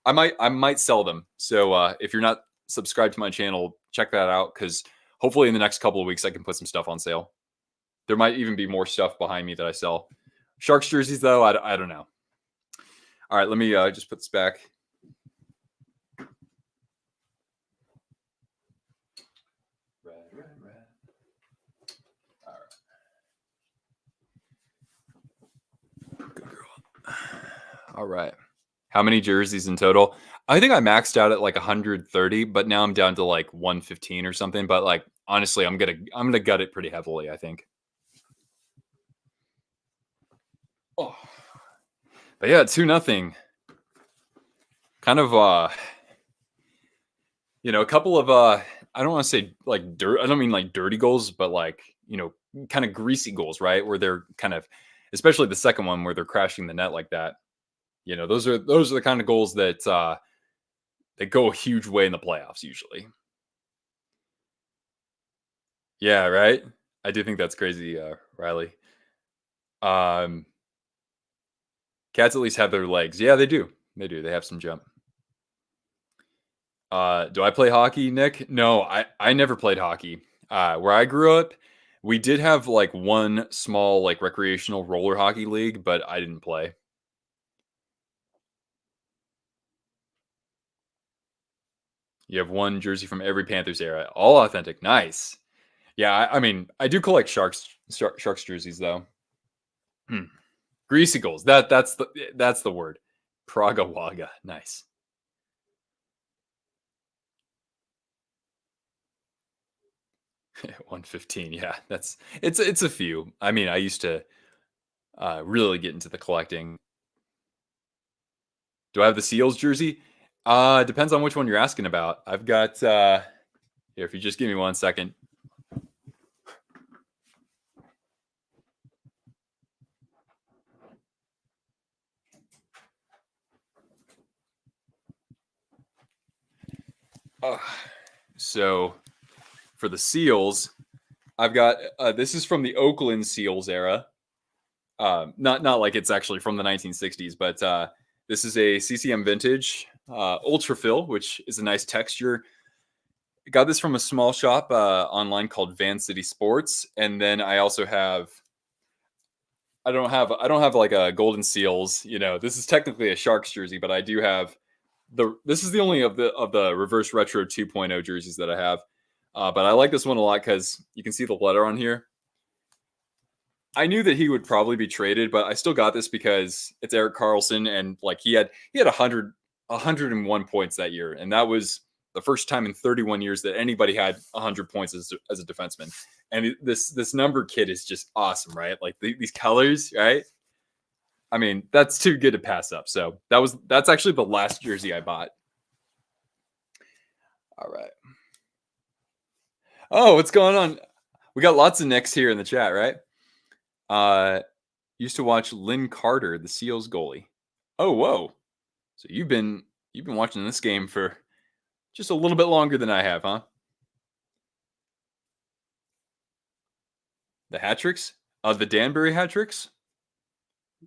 I might sell them. So if you're not subscribed to my channel, check that out, because hopefully in the next couple of weeks I can put some stuff on sale. There might even be more stuff behind me that I sell. Sharks jerseys though, I don't know. All right, let me just put this back. Red. All right. Good girl. All right. How many jerseys in total? I think I maxed out at like 130, but now I'm down to like 115 or something. But like honestly, I'm gonna gut it pretty heavily, I think. Oh. But yeah, 2-0. Kind of a couple of I don't want to say like dirt. I don't mean like dirty goals, but like, kind of greasy goals, right? Where they're kind of, especially the second one where they're crashing the net like that. Those are the kind of goals that go a huge way in the playoffs usually. Yeah, right. I do think that's crazy, Riley. Cats at least have their legs. Yeah, they do. They do. They have some jump. Do I play hockey, Nick? No, I never played hockey. Where I grew up, we did have like one small like recreational roller hockey league, but I didn't play. You have one jersey from every Panthers era, all authentic. Nice. Yeah, I mean, I do collect Sharks jerseys though. Greasy goals. That's the word. Praga Waga. Nice. $115. Yeah, it's a few. I mean, I used to really get into the collecting. Do I have the Seals jersey? Depends on which one you're asking about. I've got here, if you just give me 1 second. So for the Seals, I've got this is from the Oakland Seals era. Not like it's actually from the 1960s, but this is a CCM vintage ultra fill, which is a nice texture. Got this from a small shop online called Van City Sports, and then I also have. I don't have like a Golden Seals. This is technically a Sharks jersey, but I do have this is the only of the reverse retro 2.0 jerseys that I have. But I like this one a lot because you can see the letter on here. I knew that he would probably be traded, but I still got this because it's Erik Karlsson, and like he had 101 points that year, and that was the first time in 31 years that anybody had 100 points as a defenseman. And this number kit is just awesome, right? Like these colors, right? I mean, that's too good to pass up. So that's actually the last jersey I bought. All right. Oh, what's going on? We got lots of Nicks here in the chat, right? Used to watch Lynn Carter, the Seals goalie. Oh, whoa. So you've been watching this game for just a little bit longer than I have, huh? The hat tricks? The Danbury hat tricks?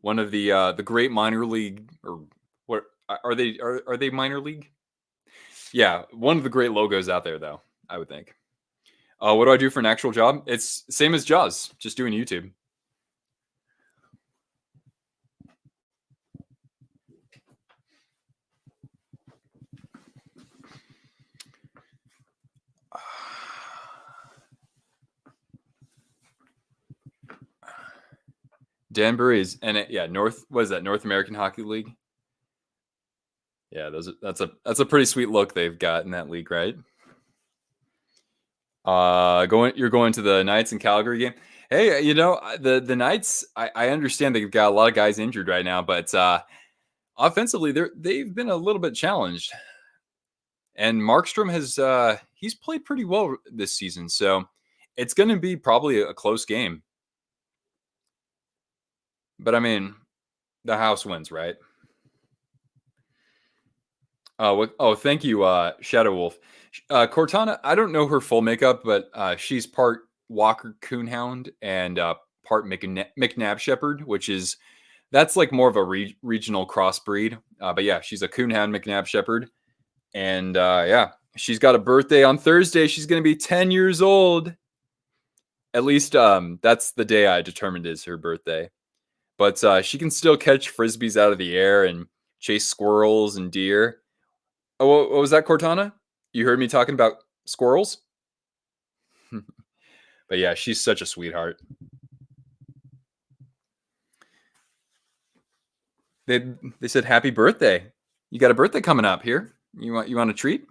One of the great minor league, or what are they? Are they minor league? Yeah, one of the great logos out there, though, I would think. What do I do for an actual job? It's same as Jaws, just doing YouTube. Danbury is North. What is that? North American Hockey League. Yeah, that's a pretty sweet look they've got in that league, right? You're going to the Knights in Calgary game. Hey, the Knights. I understand they've got a lot of guys injured right now, but offensively they've been a little bit challenged. And Markstrom has he's played pretty well this season, so it's going to be probably a close game. But I mean, the house wins, right? Thank you, Shadow Wolf. Cortana, I don't know her full makeup, but she's part Walker Coonhound and part McNabb Shepherd, that's like more of a regional crossbreed. But yeah, she's a Coonhound McNabb Shepherd. And she's got a birthday on Thursday. She's going to be 10 years old. At least that's the day I determined is her birthday. But she can still catch frisbees out of the air and chase squirrels and deer. Oh, what was that, Cortana? You heard me talking about squirrels? But yeah, she's such a sweetheart. They said happy birthday. You got a birthday coming up here. You want a treat?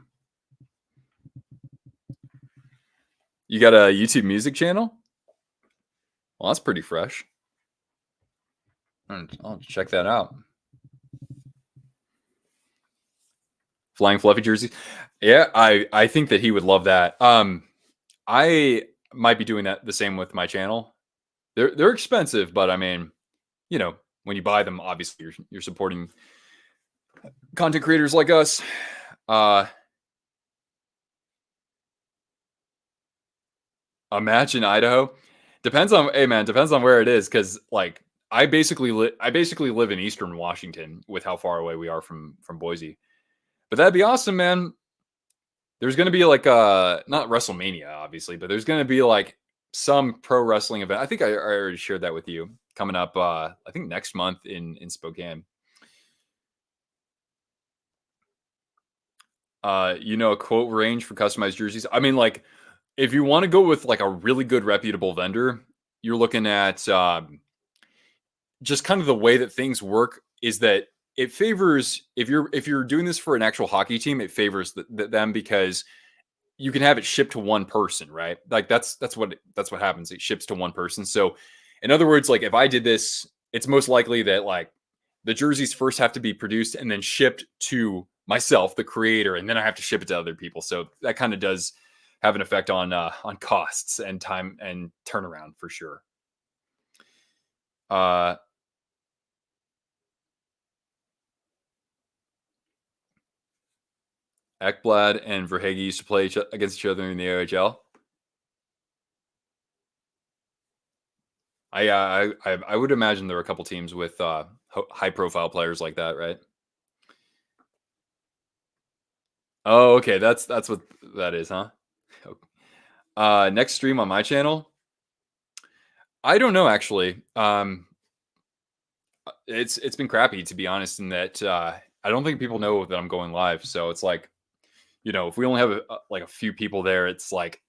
You got a YouTube music channel? Well, that's pretty fresh. I'll check that out. Flying fluffy jerseys. Yeah, I think that he would love that. I might be doing that the same with my channel. They're expensive, but I mean, when you buy them, obviously you're supporting content creators like us. Imagine Idaho. Depends on where it is, because like I basically live in Eastern Washington with how far away we are from Boise. But that'd be awesome, man. There's going to be like not WrestleMania, obviously, but there's going to be like some pro wrestling event. I think I already shared that with you coming up. I think next month in Spokane. A quote range for customized jerseys. I mean, like if you want to go with like a really good reputable vendor, you're looking at just kind of the way that things work is that it favors if you're doing this for an actual hockey team, it favors them because you can have it shipped to one person, right? Like that's what happens. It ships to one person. So in other words, like if I did this, it's most likely that like the jerseys first have to be produced and then shipped to myself, the creator, and then I have to ship it to other people. So that kind of does have an effect on costs and time and turnaround for sure. Ekblad and Verhage used to play against each other in the AHL. I would imagine there are a couple teams with high profile players like that, right? Oh, okay. That's what that is, huh? Next stream on my channel. I don't know, actually. It's been crappy, to be honest, in that I don't think people know that I'm going live. So it's like, if we only have a few people there, it's like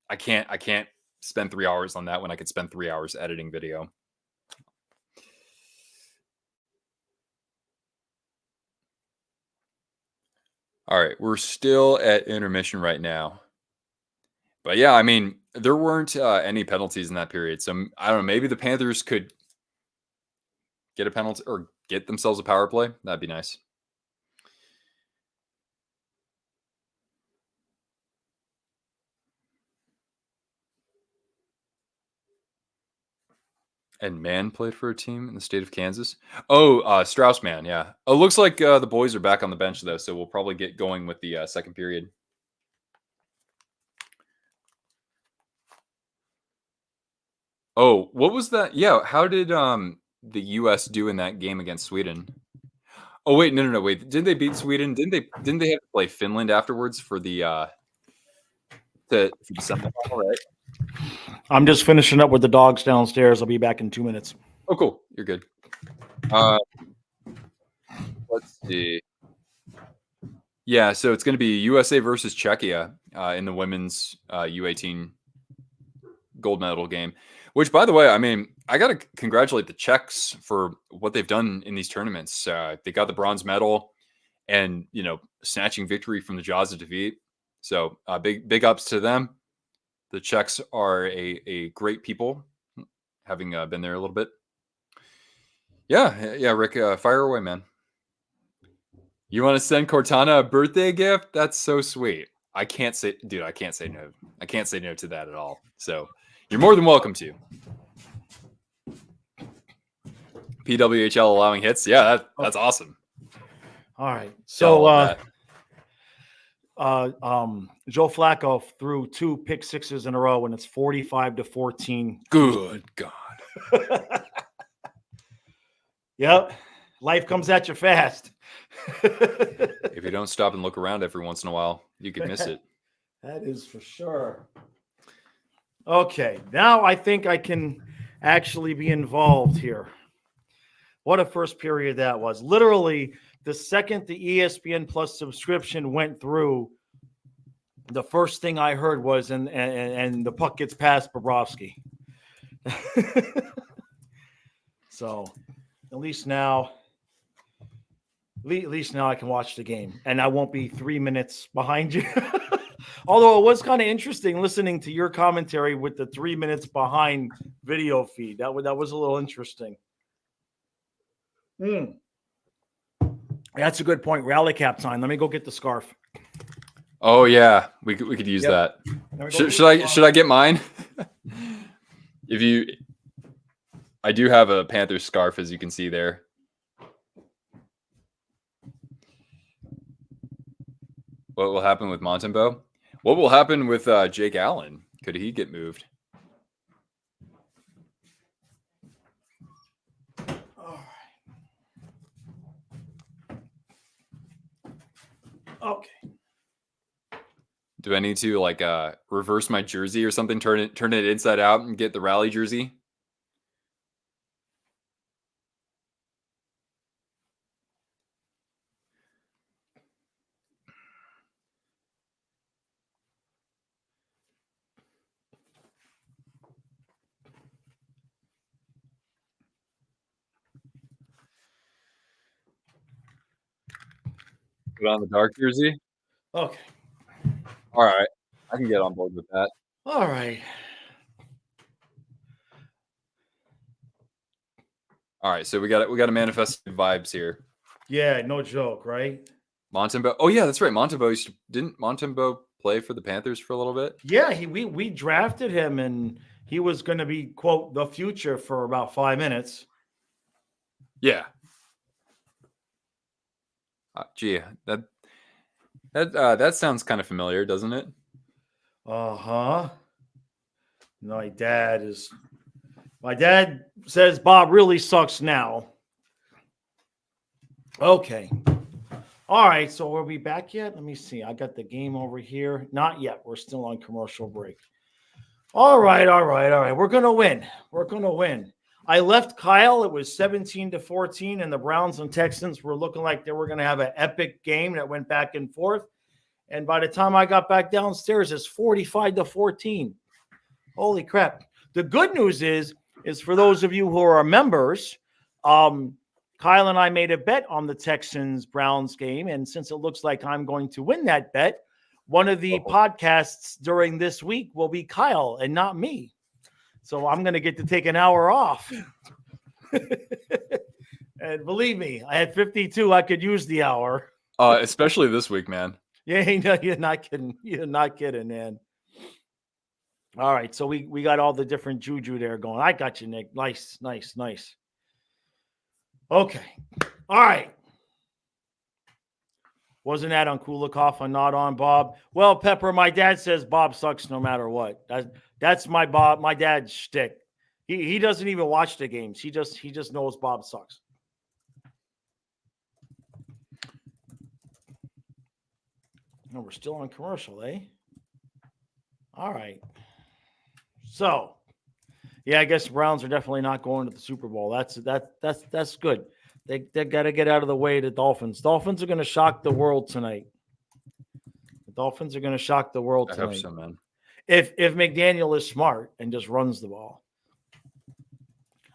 I can't spend 3 hours on that when I could spend 3 hours editing video. All right, we're still at intermission right now. But yeah, I mean, there weren't any penalties in that period. So I don't know, maybe the Panthers could get a penalty or get themselves a power play. That'd be nice. And Mann played for a team in the state of Kansas. Oh, Strauss Mann, yeah. It looks like the boys are back on the bench, though, so we'll probably get going with the second period. Oh, what was that? Yeah, how did the U.S. do in that game against Sweden? Oh, wait, no, wait. Didn't they beat Sweden? Didn't they have to play Finland afterwards for the semifinal, right? I'm just finishing up with the dogs downstairs. I'll be back in 2 minutes. Oh, cool. You're good. Let's see. Yeah, so it's going to be USA versus Czechia in the women's U18 gold medal game. Which, by the way, I mean, I got to congratulate the Czechs for what they've done in these tournaments. They got the bronze medal, and snatching victory from the jaws of defeat. So big ups to them. The Czechs are a great people, having been there a little bit. Yeah, Rick, fire away, man. You want to send Cortana a birthday gift? That's so sweet. I can't say no. I can't say no to that at all. So you're more than welcome to. PWHL allowing hits. Yeah, that's awesome. All right. So Joe Flacco threw 2 pick sixes in a row, and it's 45-14. Good God. Yep. Life comes at you fast. If you don't stop and look around every once in a while, you could miss it. That is for sure. Okay. Now I think I can actually be involved here. What a first period that was. Literally, the second the ESPN Plus subscription went through, the first thing I heard was, and the puck gets past Bobrovsky. So at least now I can watch the game, and I won't be 3 minutes behind you. Although it was kind of interesting listening to your commentary with the 3 minutes behind video feed. That was a little interesting. That's a good point. Rally cap time. Let me go get the scarf. Oh yeah, we could use that. Should I get mine? I do have a Panthers scarf, as you can see there. What will happen with Montembeault? What will happen with Jake Allen? Could he get moved? Okay. Do I need to reverse my jersey or something? Turn it inside out and get the rally jersey? Put on the dark jersey? Okay. All right. I can get on board with that. All right. All right. So we got to manifest vibes here. Yeah, no joke, right? Montembeault. Oh yeah, that's right. Didn't Montembeault play for the Panthers for a little bit? Yeah, we drafted him, and he was going to be, quote, the future for about 5 minutes. Yeah. Gee, that sounds kind of familiar, doesn't it? Uh-huh. My dad says Bob really sucks now. Okay. All right, so are we back yet? Let me see. I got the game over here. Not yet. We're still on commercial break. All right. We're going to win. I left Kyle. It was 17-14, and the Browns and Texans were looking like they were going to have an epic game that went back and forth. And by the time I got back downstairs, it's 45-14. Holy crap. The good news is for those of you who are members, Kyle and I made a bet on the Texans-Browns game, and since it looks like I'm going to win that bet, one of the podcasts during this week will be Kyle and not me. So I'm going to get to take an hour off. And believe me, I had 52. I could use the hour. Especially this week, man. Yeah, no, you're not kidding. You're not kidding, man. All right, so we got all the different juju there going. I got you, Nick. Nice. Okay. All right. Wasn't that on Kulikov and not on Bob? Well, Pepper, my dad says Bob sucks no matter what. That's my dad's shtick. He doesn't even watch the games. He just knows Bob sucks. No, we're still on commercial, eh? All right. So, yeah, I guess the Browns are definitely not going to the Super Bowl. That's good. They got to get out of the way of the Dolphins. Dolphins are going to shock the world tonight. The Dolphins are going to shock the world tonight. I hope so, man. if McDaniel is smart and just runs the ball.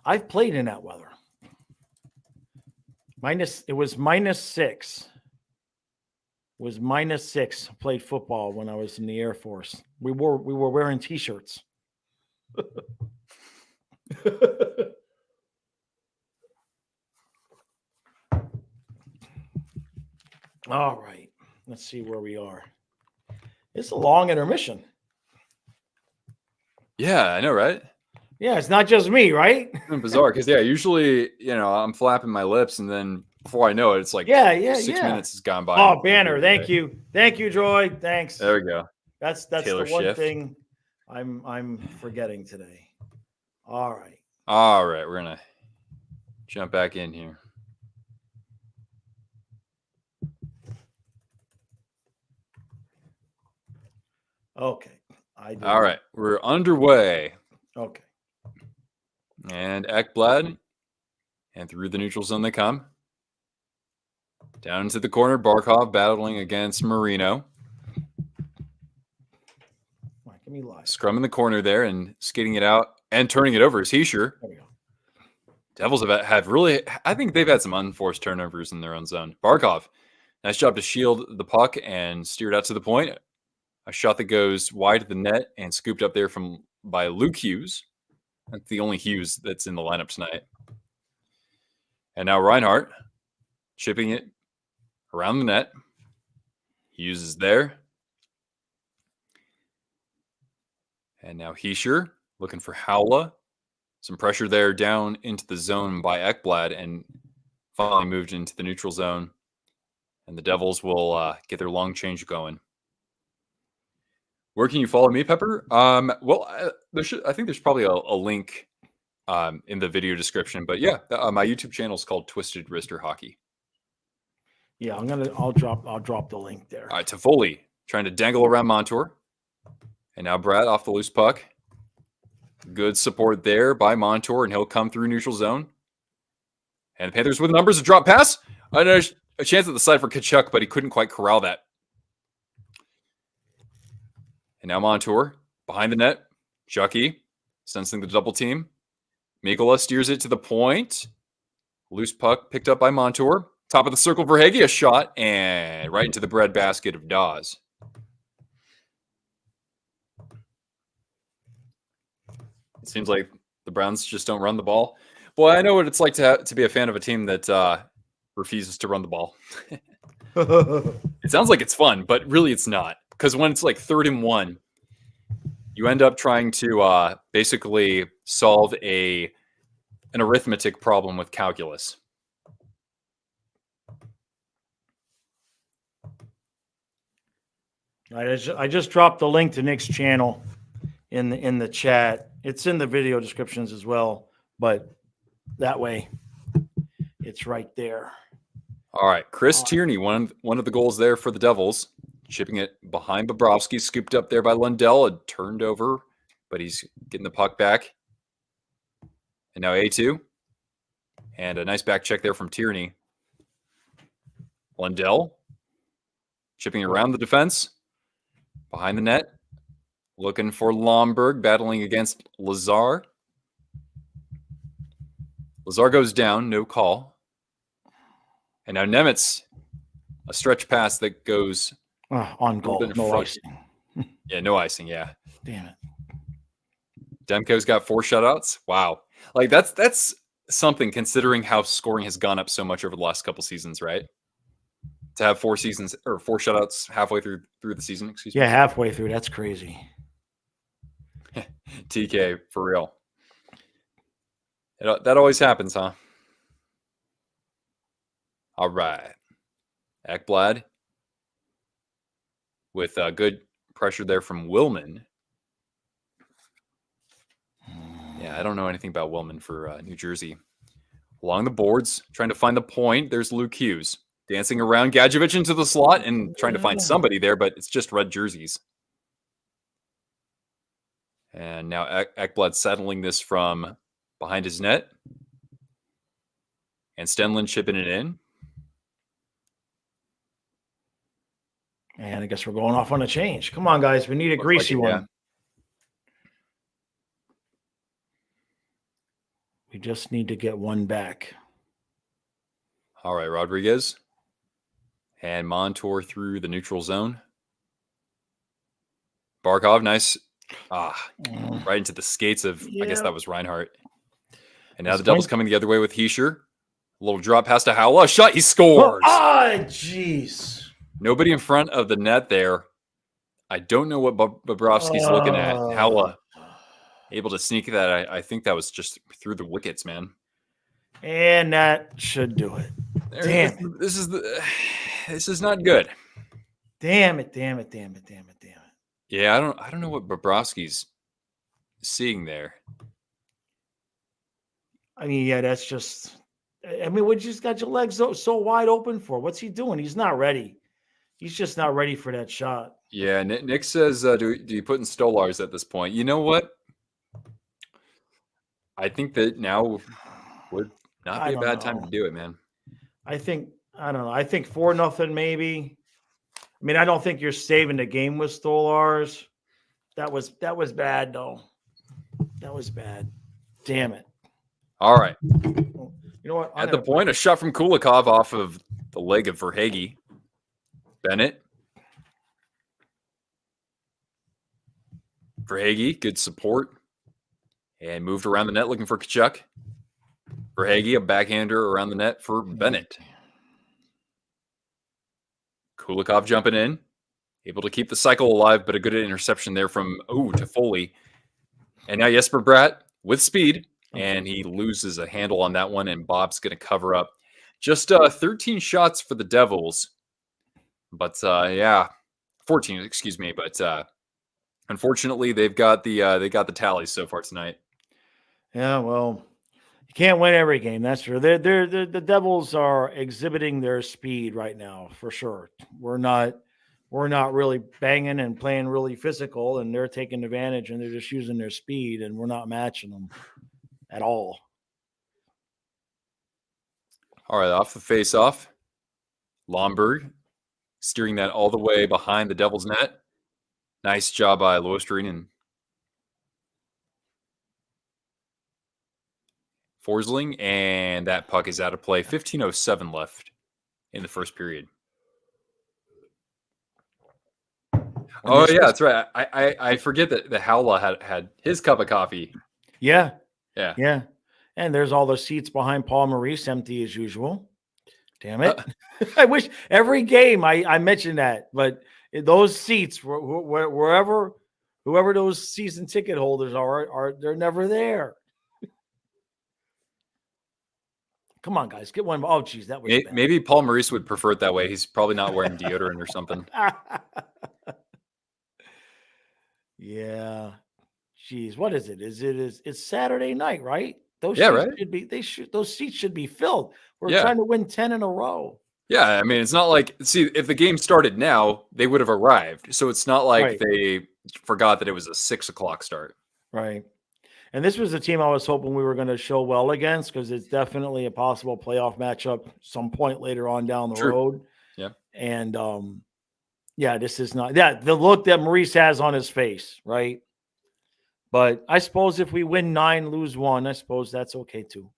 I've played in that weather. It was -6. It was -6. I played football when I was in the Air Force. We were wearing t-shirts. All right. Let's see where we are. It's a long intermission. Yeah, I know, right? Yeah, it's not just me, right? Bizarre, because usually, I'm flapping my lips, and then before I know it, it's like 6 minutes has gone by. Oh, Banner, thank you, Droid. Thanks. There we go. That's Taylor the one Swift. thing I'm forgetting today. All right, we're gonna jump back in here. Okay, all right, we're underway. Okay. And Ekblad, and through the neutral zone they come. Down into the corner, Barkov battling against Marino. Give me live. Scrum in the corner there and skating it out and turning it over is Heischer. There we go. Devils have really, I think they've had some unforced turnovers in their own zone. Barkov, nice job to shield the puck and steer it out to the point. A shot that goes wide of the net and scooped up there by Luke Hughes. That's the only Hughes that's in the lineup tonight. And now Reinhardt chipping it around the net. Hughes is there. And now Heischer looking for Howla. Some pressure there down into the zone by Ekblad and finally moved into the neutral zone. And the Devils will get their long change going. Where can you follow me, Pepper? Well, I think there's probably a link in the video description. But yeah, my YouTube channel is called Twisted Wrister Hockey. Yeah, I'll drop the link there. All right, Toffoli trying to dangle around Montour. And now Brad off the loose puck. Good support there by Montour, and he'll come through neutral zone. And the Panthers with numbers, a drop pass. A chance at the side for Tkachuk, but he couldn't quite corral that. And now Montour behind the net. Chucky sensing the double team. Mikkola steers it to the point. Loose puck picked up by Montour. Top of the circle for Hagee, a shot, and right into the breadbasket of Dawes. It seems like the Browns just don't run the ball. Boy, I know what it's like to be a fan of a team that refuses to run the ball. It sounds like it's fun, but really it's not. Because when it's like 3rd and 1, you end up trying to basically solve an arithmetic problem with calculus. I just dropped the link to Nick's channel in the chat. It's in the video descriptions as well, but that way it's right there. All right, Chris Tierney, one of the goals there for the Devils, chipping it behind Bobrovsky, scooped up there by Lundell, and turned over, but he's getting the puck back. And now A2, and a nice back check there from Tierney. Lundell chipping around the defense, behind the net, looking for Lomberg, battling against Lazar. Lazar goes down, no call. And now Nemitz, a stretch pass that goes on goal, no icing. Yeah, no icing, yeah. Damn it. Demko's got 4 shutouts. Wow. Like that's something considering how scoring has gone up so much over the last couple seasons, right? To have 4 shutouts halfway through the season, excuse me. Yeah, halfway through. That's crazy. TK, for real. That always happens, huh? All right. Ekblad with good pressure there from Willman. Yeah, I don't know anything about Willman for New Jersey. Along the boards, trying to find the point. There's Luke Hughes dancing around Gadjevich into the slot and trying to find somebody there, but it's just red jerseys. And now Ekblad settling this from behind his net. And Stenlund chipping it in. And I guess we're going off on a change. Come on, guys. We need a greasy one. We just need to get one back. All right, Rodriguez. And Montour through the neutral zone. Barkov, nice. Right into the skates of, I guess that was Reinhardt. And now the Devils coming the other way with Heischer. A little drop pass to Howell. A shot, he scores. Jeez. Nobody in front of the net there. I don't know what Bobrovsky's looking at. Howell able to sneak that. I think that was just through the wickets, man. And that should do it. Damn. This is not good. Damn it. Yeah, I don't know what Bobrovsky's seeing there. I mean, yeah, that's just. I mean, what you just got your legs so wide open for? What's he doing? He's not ready. He's just not ready for that shot. Yeah, Nick says, do you put in Stolars at this point? You know what? I think that now would not be a bad time to do it, man. I don't know. I think 4-0 maybe. I mean, I don't think you're saving the game with Stolars. That was bad though. That was bad. Damn it. All right. You know what? At the point, a shot from Kulikov off of the leg of Verhaeghe. Bennett. Verhaeghe, good support. And moved around the net looking for Tkachuk. Verhaeghe, a backhander around the net for Bennett. Kulikov jumping in. Able to keep the cycle alive, but a good interception there from Toffoli. And now Jesper Bratt with speed. And he loses a handle on that one, and Bob's going to cover up. Just 13 shots for the Devils. But 14, excuse me. But unfortunately, they got the tallies so far tonight. Yeah, well, you can't win every game. That's true. The Devils are exhibiting their speed right now for sure. We're not really banging and playing really physical, and they're taking advantage, and they're just using their speed, and we're not matching them at all. All right, off the face-off. Lomberg steering that all the way behind the Devils' net. Nice job by Luostarinen. Forsling, and that puck is out of play. 15:07 left in the first period. Oh, yeah, that's right. I forget that the Howell had his cup of coffee. Yeah. Yeah. And there's all the seats behind Paul Maurice empty as usual. Damn it. I wish every game I mentioned that, but those seats, whoever those season ticket holders are they're never there. Come on, guys, get one. Oh, geez, that was bad. Maybe Paul Maurice would prefer it that way. He's probably not wearing deodorant or something. Yeah. Jeez, what is it? It's Saturday night, right? Those seats should be filled. We're trying to win 10 in a row. Yeah, I mean, it's not like, see, if the game started now, they would have arrived. So it's not like they forgot that it was a 6:00 start. Right. And this was the team I was hoping we were going to show well against, because it's definitely a possible playoff matchup some point later on down the road. Yeah. And this is not the look that Maurice has on his face, right? But I suppose if we win 9, lose 1, I suppose that's okay too.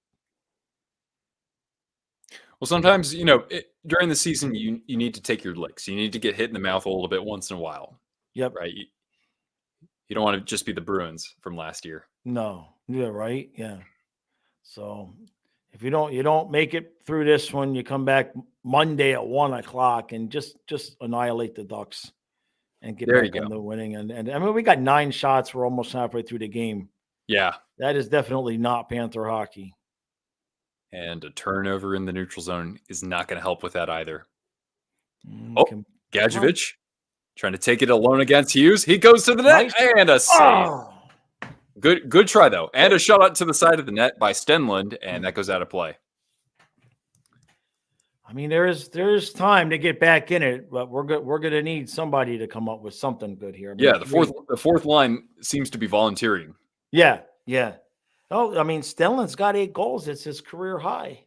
Well, sometimes, during the season, you need to take your licks. You need to get hit in the mouth a little bit once in a while. Yep. Right. You don't want to just be the Bruins from last year. No. Yeah. Right. Yeah. So if you don't make it through this one, you come back Monday at 1:00 and just annihilate the Ducks and get back on the winning. And I mean, we got 9 shots. We're almost halfway through the game. Yeah. That is definitely not Panther hockey. And a turnover in the neutral zone is not going to help with that either. Gadjevich trying to take it alone against Hughes. He goes to the net and a save. Good try, though. And a shot out to the side of the net by Stenlund, and that goes out of play. I mean, there's time to get back in it, but we're going to need somebody to come up with something good here. I mean, the fourth line seems to be volunteering. Yeah. Oh, I mean, Stenlund's got 8 goals. It's his career high.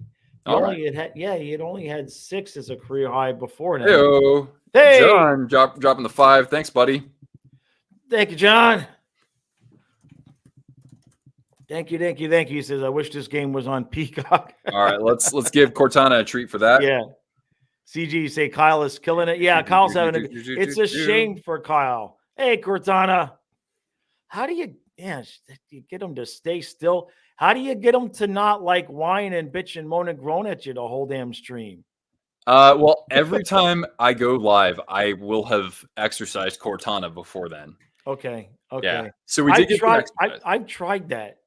He had only had 6 as a career high before now. Hey, John, dropping the 5. Thanks, buddy. Thank you, John. Thank you, thank you, thank you. He says, I wish this game was on Peacock. All right, let's give Cortana a treat for that. Yeah. CG say Kyle is killing it. Yeah, Kyle's having it's a shame for Kyle. Hey, Cortana. How do you get him to stay still? How do you get him to not like whine and bitch and moan and groan at you the whole damn stream? Well, every time I go live, I will have exercised Cortana before then. Okay. Yeah. So we did get some exercise. I've tried that.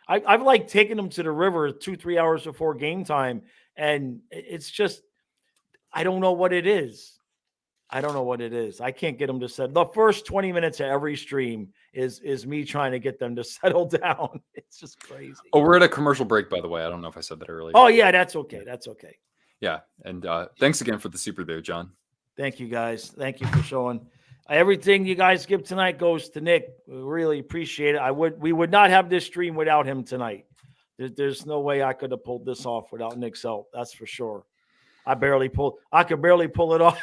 I've like taken him to the river 2-3 hours before game time, and it's just I don't know what it is. I don't know what it is. I can't get them to settle. The first 20 minutes of every stream is me trying to get them to settle down. It's just crazy. Oh, we're at a commercial break, by the way. I don't know if I said that earlier. Oh, yeah, that's okay. That's okay. Yeah. And thanks again for the super there, John. Thank you, guys. Thank you for showing. Everything you guys give tonight goes to Nick. We really appreciate it. We would not have this stream without him tonight. There's no way I could have pulled this off without Nick's help. That's for sure. I could barely pull it off.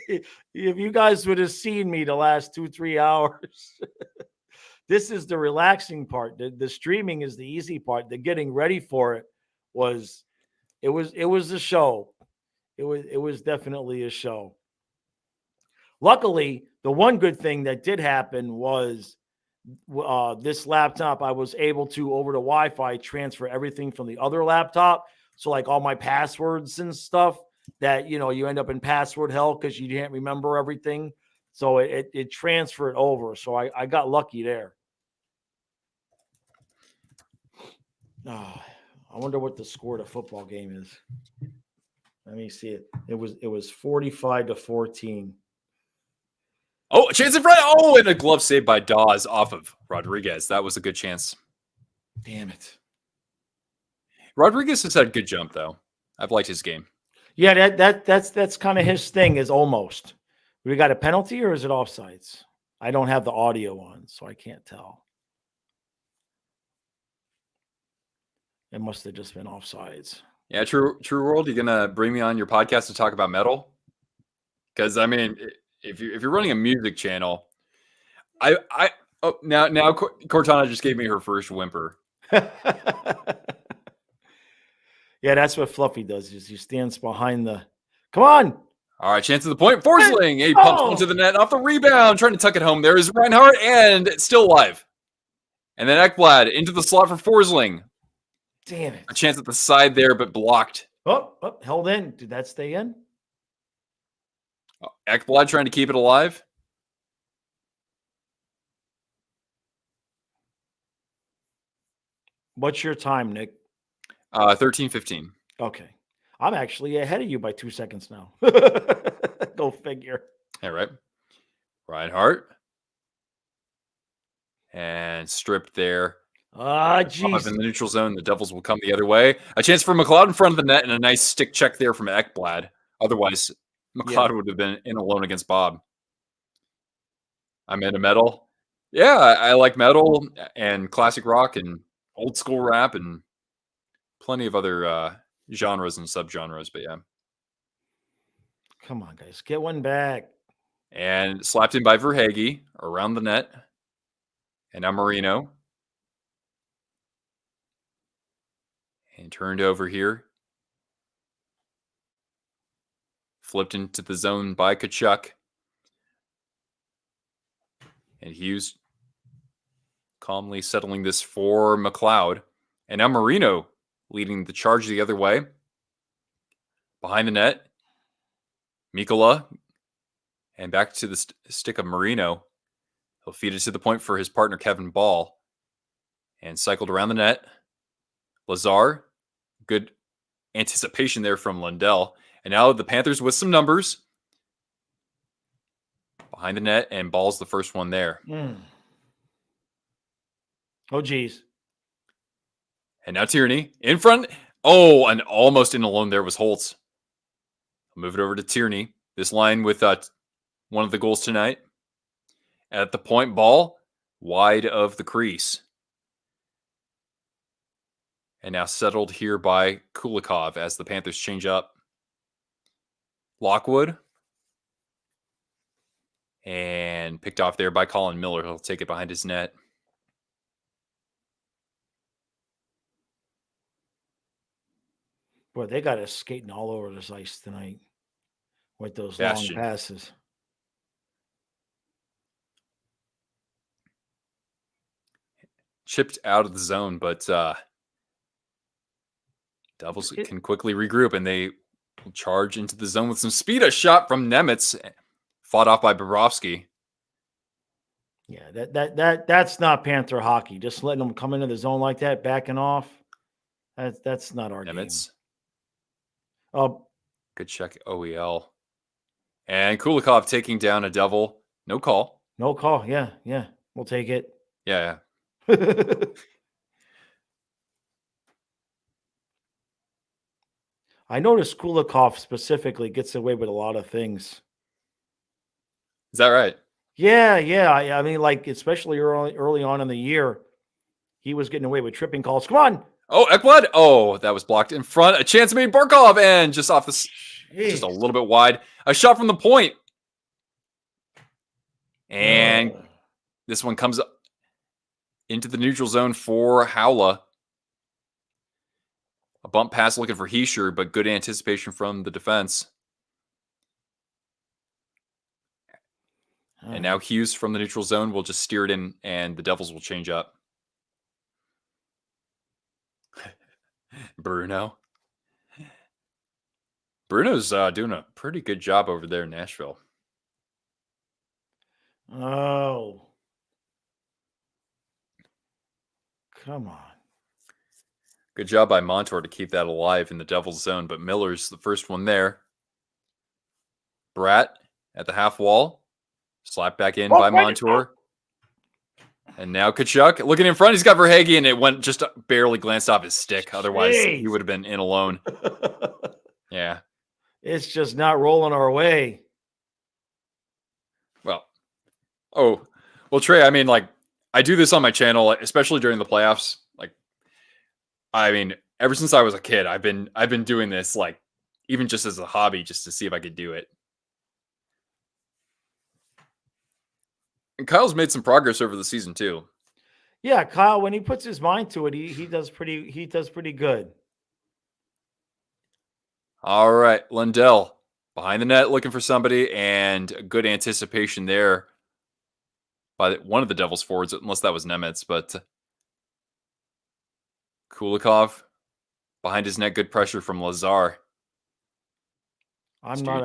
If you guys would have seen me the last 2-3 hours, this is the relaxing part. The streaming is the easy part. The getting ready for it was a show. It was definitely a show. Luckily, the one good thing that did happen was this laptop, I was able to, over the Wi-Fi, transfer everything from the other laptop. So like all my passwords and stuff that, you end up in password hell because you can't remember everything. So it transferred over. So I got lucky there. Oh, I wonder what the score of the football game is. Let me see it. It was 45-14. Oh, a chance in front. Oh, and a glove saved by Dawes off of Rodriguez. That was a good chance. Damn it. Rodriguez has had a good jump, though. I've liked his game. Yeah, that's kind of his thing, is almost. We got a penalty or is it offsides? I don't have the audio on, so I can't tell. It must have just been offsides. Yeah, True World, you gonna bring me on your podcast to talk about metal? Because I mean, if you're running a music channel, now Cortana just gave me her first whimper. Yeah, that's what Fluffy does. Is he stands behind the. Come on. All right, chance of the point. Forsling. He pumps onto the net off the rebound, trying to tuck it home. There is Reinhardt, and it's still alive. And then Ekblad into the slot for Forsling. Damn it. A chance at the side there, but blocked. Oh, held in. Did that stay in? Ekblad trying to keep it alive. What's your time, Nick? 13:15. Okay. I'm actually ahead of you by 2 seconds now. Go figure. All right. Reinhardt. And stripped there. Jeez. In the neutral zone, the Devils will come the other way. A chance for McLeod in front of the net and a nice stick check there from Ekblad. Otherwise, McLeod would have been in alone against Bob. I'm into metal. Yeah, I like metal and classic rock and old school rap and plenty of other genres and subgenres, but yeah. Come on, guys. Get one back. And slapped in by Verhage around the net. And now Marino. And turned over here. Flipped into the zone by Kachuk. And Hughes calmly settling this for McLeod. And now Marino leading the charge the other way. Behind the net. Mikola. And back to the stick of Marino. He'll feed it to the point for his partner, Kevin Ball. And cycled around the net. Lazar. Good anticipation there from Lundell. And now the Panthers with some numbers. Behind the net, and Ball's the first one there. Oh, geez. And now Tierney in front. Oh, and almost in alone there was Holtz. I'll move it over to Tierney. This line with one of the goals tonight. At the point, Ball wide of the crease. And now settled here by Kulikov as the Panthers change up. Lockwood. And picked off there by Colin Miller. He'll take it behind his net. Boy, they got us skating all over this ice tonight with those Bastion. long passes. Chipped out of the zone, but Devils can quickly regroup, and they will charge into the zone with some speed. A shot from Nemitz, fought off by Bobrovsky. Yeah, that's not Panther hockey. Just letting them come into the zone like that, backing off. That's not our Nemitz. game. Oh, good check. OEL. And Kulikov taking down a Devil. No call. No call. Yeah. We'll take it. Yeah. I noticed Kulikov specifically gets away with a lot of things. Is that right? Yeah. I mean, like, especially early on in the year, he was getting away with tripping calls. Come on. Oh, Ekblad. Oh, that was blocked in front. A chance made Barkov, and just off the, just a little bit wide. A shot from the point. And this one comes into the neutral zone for Howla. A bump pass looking for Heischer, but good anticipation from the defense. And now Hughes from the neutral zone will just steer it in, and the Devils will change up. Bruno's doing a pretty good job over there in Nashville. Oh. Come on. Good job by Montour to keep that alive in the Devils zone, but Miller's the first one there. Bratt at the half wall. Slapped back in by Montour. And now Kachuk looking in front. He's got Verhaeghe, and it went just barely glanced off his stick. Otherwise, he would have been in alone. Yeah. It's just not rolling our way. Well, Trey, I mean, like, I do this on my channel, especially during the playoffs. Like, I mean, ever since I was a kid, I've been doing this, like, even just as a hobby, just to see if I could do it. And Kyle's made some progress over the season too. Yeah, Kyle, when he puts his mind to it, he does pretty good. All right, Lundell behind the net looking for somebody, and good anticipation there by one of the Devils forwards, unless that was Nemitz, but Kulikov behind his net, good pressure from Lazar.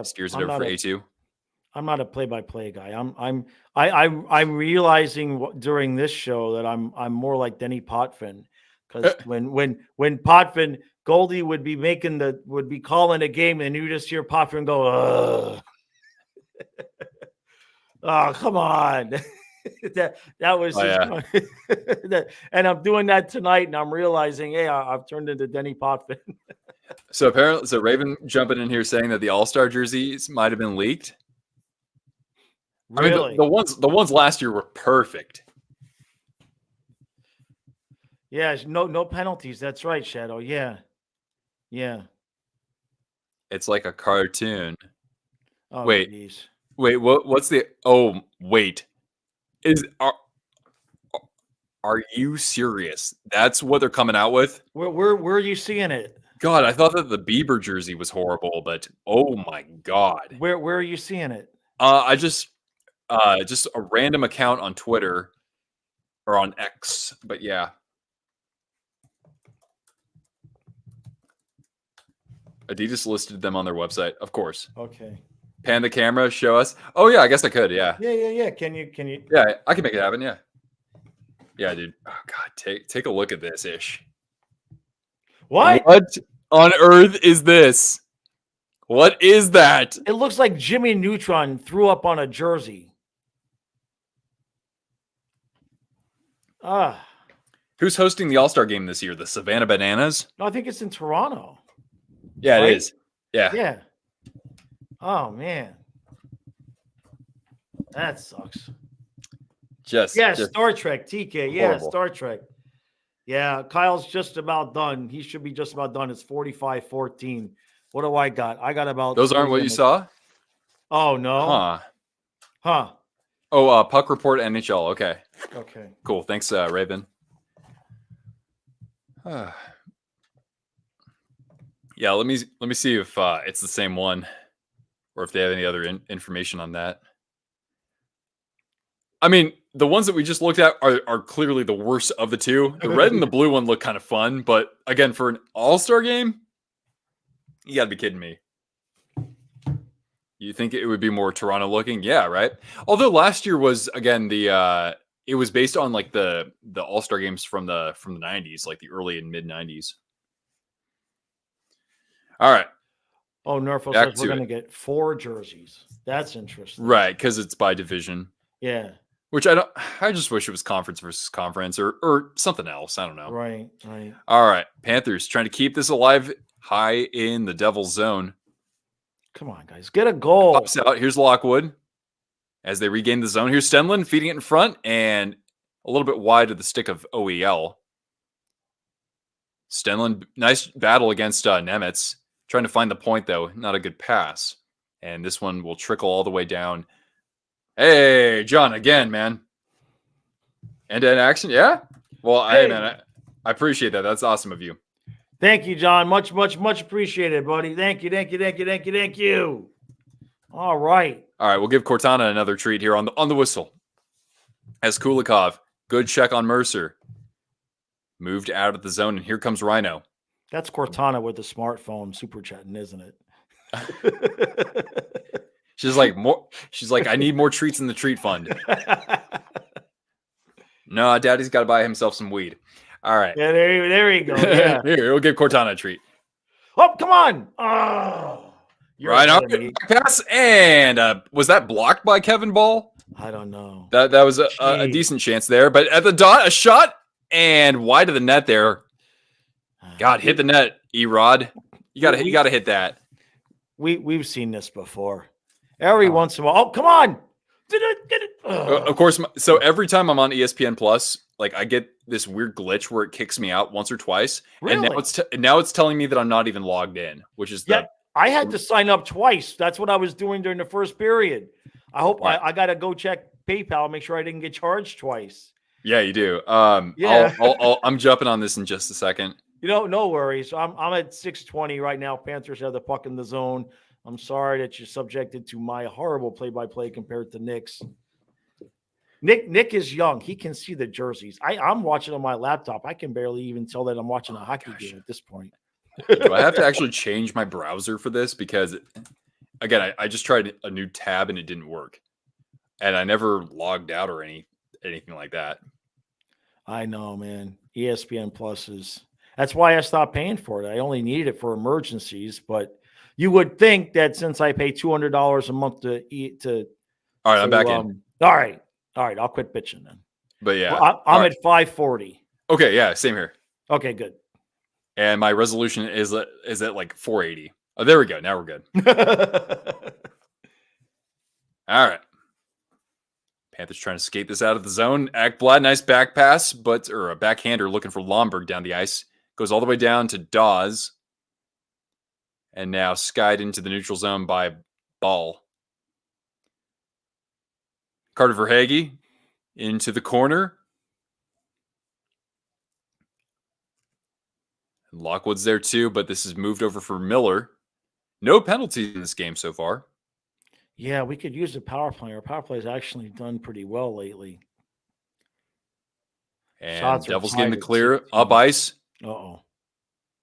Steers it over for A2. I'm not a play-by-play guy. I'm realizing during this show that I'm more like Denny Potvin, because when Potvin Goldie would be calling a game, and you just hear Potvin go, ugh. Oh, come on. that was and I'm doing that tonight, and I'm realizing, hey, I've turned into Denny Potvin. So apparently, Raven jumping in here saying that the All-Star jerseys might have been leaked. Really? I mean, the ones last year were perfect. Yeah, no penalties. That's right, Shadow. Yeah. It's like a cartoon. Oh, wait, geez. What's the? Oh, wait. Are you serious? That's what they're coming out with? Where are you seeing it? God, I thought that the Bieber jersey was horrible, but oh my God. Where are you seeing it? I just a random account on Twitter or on X, but yeah. Adidas listed them on their website, of course. Okay. Pan the camera, show us. Oh yeah, I guess I could. Yeah. Yeah. Can you? Yeah, I can make it happen. Yeah. Yeah, dude. Oh God, take a look at this ish. What on earth is this? What is that? It looks like Jimmy Neutron threw up on a jersey. Who's hosting the All-Star game this year? The Savannah Bananas? No, I think it's in Toronto. Yeah, right? It is. Yeah. Yeah. Oh man. That sucks. Just Star Trek, TK. Yeah, horrible. Star Trek. Yeah, Kyle's just about done. He should be just about done. It's 45-14. What do I got? I got about. Those aren't what you saw? Oh, no. Huh. Oh, Puck Report NHL. Okay. Okay. Cool. Thanks, Raven. Yeah, let me see if it's the same one or if they have any other information on that. I mean, the ones that we just looked at are clearly the worst of the two. The red and the blue one look kind of fun, but again, for an all-star game, you got to be kidding me. You think it would be more Toronto looking? Yeah, right. Although last year was again it was based on like the all-star games from the 90s, like the early and mid 90s. All right. Oh, Norfolk Back says we're to going to it. get 4 jerseys. That's interesting. Right, because it's by division. Yeah. Which I just wish it was conference versus conference or something else. I don't know. Right. All right. Panthers trying to keep this alive high in the Devil's zone. Come on, guys. Get a goal. Pops out. Here's Lockwood as they regain the zone. Here's Stenlin feeding it in front and a little bit wide of the stick of OEL. Stenlin, nice battle against Nemitz. Trying to find the point, though. Not a good pass. And this one will trickle all the way down. Hey, John, again, man. End-to-end action? Yeah? Well, hey, man, I appreciate that. That's awesome of you. Thank you, John. Much appreciated, buddy. Thank you. All right. We'll give Cortana another treat here on the whistle. As Kulikov, good check on Mercer. Moved out of the zone, and here comes Rhino. That's Cortana with the smartphone super chatting, isn't it? She's like, I need more treats in the treat fund. No, Daddy's got to buy himself some weed. All right. Yeah, there you go. Yeah. Here, we'll give Cortana a treat. Oh, come on. Oh, right on. Pass. And was that blocked by Kevin Ball? I don't know. That was a decent chance there. But at the dot, a shot and wide of the net there. God, hit the net, Erod. You gotta hit that. We've seen this before. Every once in a while. Oh, come on. Of course. So every time I'm on ESPN Plus, like I get this weird glitch where it kicks me out once or twice. Really? And now it's telling me that I'm not even logged in, which is I had to sign up twice. That's what I was doing during the first period. I hope I got to go check PayPal, make sure I didn't get charged twice. Yeah, you do. Yeah. I'm jumping on this in just a second. No worries. I'm at 6:20 right now. Panthers have the puck in the zone. I'm sorry that you're subjected to my horrible play-by-play compared to Nick's. Nick is young. He can see the jerseys. I'm watching on my laptop. I can barely even tell that I'm watching a hockey game at this point. Do I have to actually change my browser for this? Because, again, I just tried a new tab and it didn't work. And I never logged out or anything like that. I know, man. ESPN Plus is... That's why I stopped paying for it. I only needed it for emergencies, but you would think that since I pay $200 a month to all right, I'm back in. All right, I'll quit bitching then. But yeah, well, I'm at 540. Okay, yeah, same here. Okay, good. And my resolution is at like 480. Oh, there we go. Now we're good. All right. Panthers trying to skate this out of the zone. Ekblad, nice back pass, or a backhander looking for Lomberg down the ice. Goes all the way down to Dawes. And now skied into the neutral zone by Ball. Carter Verhaeghe into the corner. And Lockwood's there too, but this is moved over for Miller. No penalties in this game so far. Yeah, we could use the power play. Our power play has actually done pretty well lately. And Devils getting the clear up ice. Uh-oh.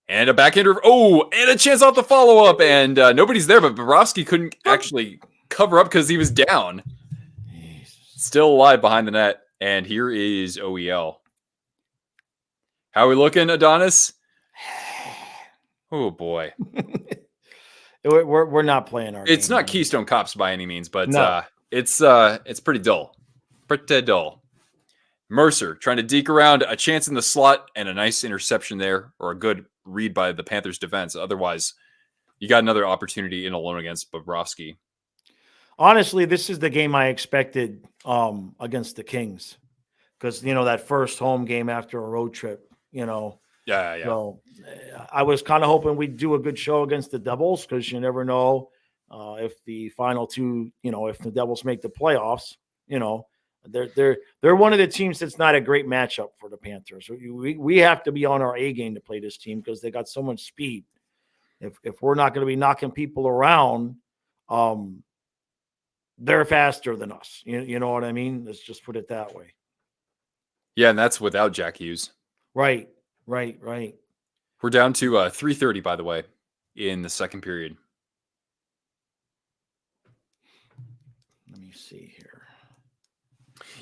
And a backhander. Oh, and a chance off the follow-up. And nobody's there, but Bobrovsky couldn't actually cover up because he was down. Jesus. Still alive behind the net. And here is OEL. How are we looking, Adonis? Oh, boy. We're not playing our It's game, not man. Keystone Cops by any means, but No. it's pretty dull. Pretty dull. Mercer trying to deke around, a chance in the slot, and a nice interception there, or a good read by the Panthers defense. Otherwise, you got another opportunity in alone against Bobrovsky. Honestly, this is the game I expected against the Kings. Because, that first home game after a road trip, Yeah. So I was kind of hoping we'd do a good show against the Devils because you never know if the final two, if the Devils make the playoffs, they're one of the teams that's not a great matchup for the Panthers. We have to be on our A game to play this team because they got so much speed. If we're not going to be knocking people around, they're faster than us. You know what I mean? Let's just put it that way. Yeah, and that's without Jack Hughes. Right. We're down to 3:30, by the way, in the second period. Let me see here.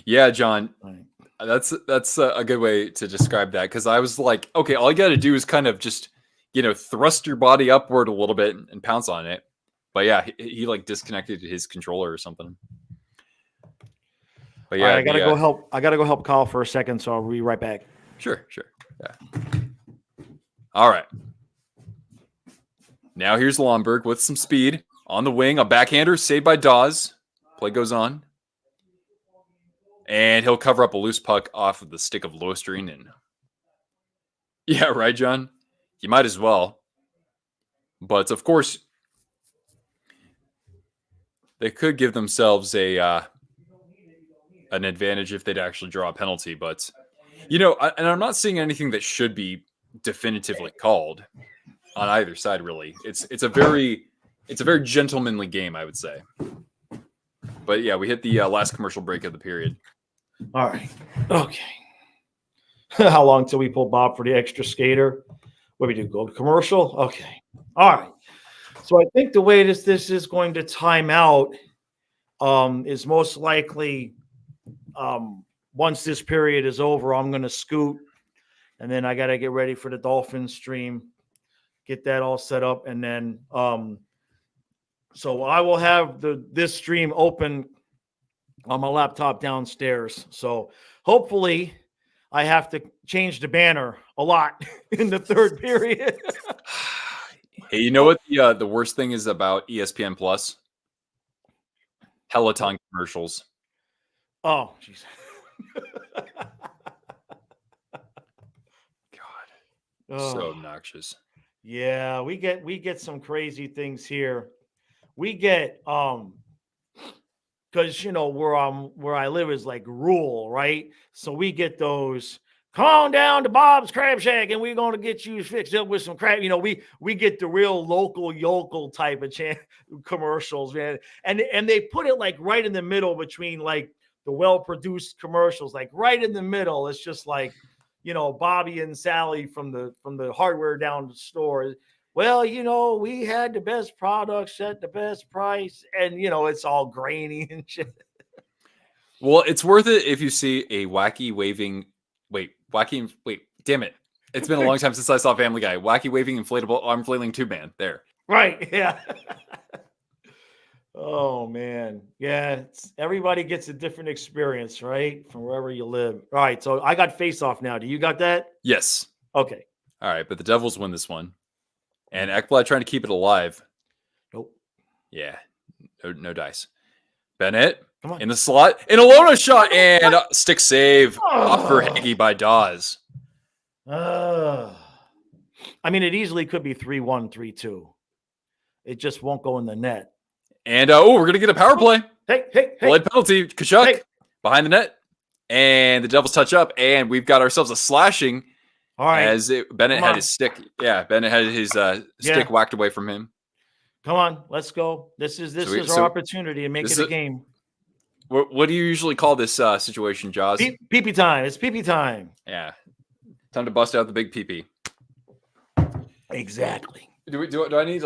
Yeah, John, Right. that's a good way to describe that, because I was like, okay, all you got to do is kind of just, thrust your body upward a little bit and pounce on it. But yeah, he like disconnected his controller or something. But yeah, All right, I gotta go help Kyle for a second, so I'll be right back. Sure. Yeah. All right. Now here's Lomberg with some speed on the wing. A backhander saved by Dawes. Play goes on. And he'll cover up a loose puck off of the stick of Lostrin. And yeah, right, John? You might as well. But of course, they could give themselves an advantage if they'd actually draw a penalty. But, and I'm not seeing anything that should be definitively called on either side, really. It's a very gentlemanly game, I would say. But yeah, we hit the last commercial break of the period. All right. Okay. How long till we pull Bob for the extra skater? What do we do? Go to commercial? Okay. All right. So I think the way this is going to time out is most likely once this period is over, I'm going to scoot, and then I got to get ready for the Dolphins stream, get that all set up, and then so I will have this stream open on my laptop downstairs. So hopefully I have to change the banner a lot in the third period. Hey, you know what the worst thing is about ESPN Plus? Peloton commercials. Oh, jeez. God. So obnoxious. Yeah, we get some crazy things here. We get because where I live is like rural, right? So we get those, come on down to Bob's Crab Shack and we're going to get you fixed up with some crab. We get the real local yokel type of commercials, man. And they put it like right in the middle between like the well-produced commercials, like right in the middle. It's just like, Bobby and Sally from the hardware down the store. Well, we had the best products at the best price, and it's all grainy and shit. Well, it's worth it if you see a damn it. It's been a long time since I saw Family Guy. Wacky waving inflatable arm flailing tube man. There. Right. Yeah. Oh man. Yeah. Everybody gets a different experience, right? From wherever you live. All right. So I got face off now. Do you got that? Yes. Okay. All right. But the Devils win this one. And Ekblad trying to keep it alive. Nope. Yeah. No dice. Bennett Come on. In the slot. In a Lona shot. And stick save off for Hagee by Dawes. I mean, it easily could be 3-1, 3-2. It just won't go in the net. And, we're going to get a power play. Hey. Blood penalty. Kachuk behind the net. And the Devils touch up. And we've got ourselves a slashing. All right. As Bennett had his stick. Yeah, Bennett had his stick whacked away from him. Come on. Let's go. This is our opportunity to make it a game. What do you usually call this situation, Jaws? Pee-pee time. It's pee-pee time. Yeah. Time to bust out the big pee-pee. Exactly. Do I need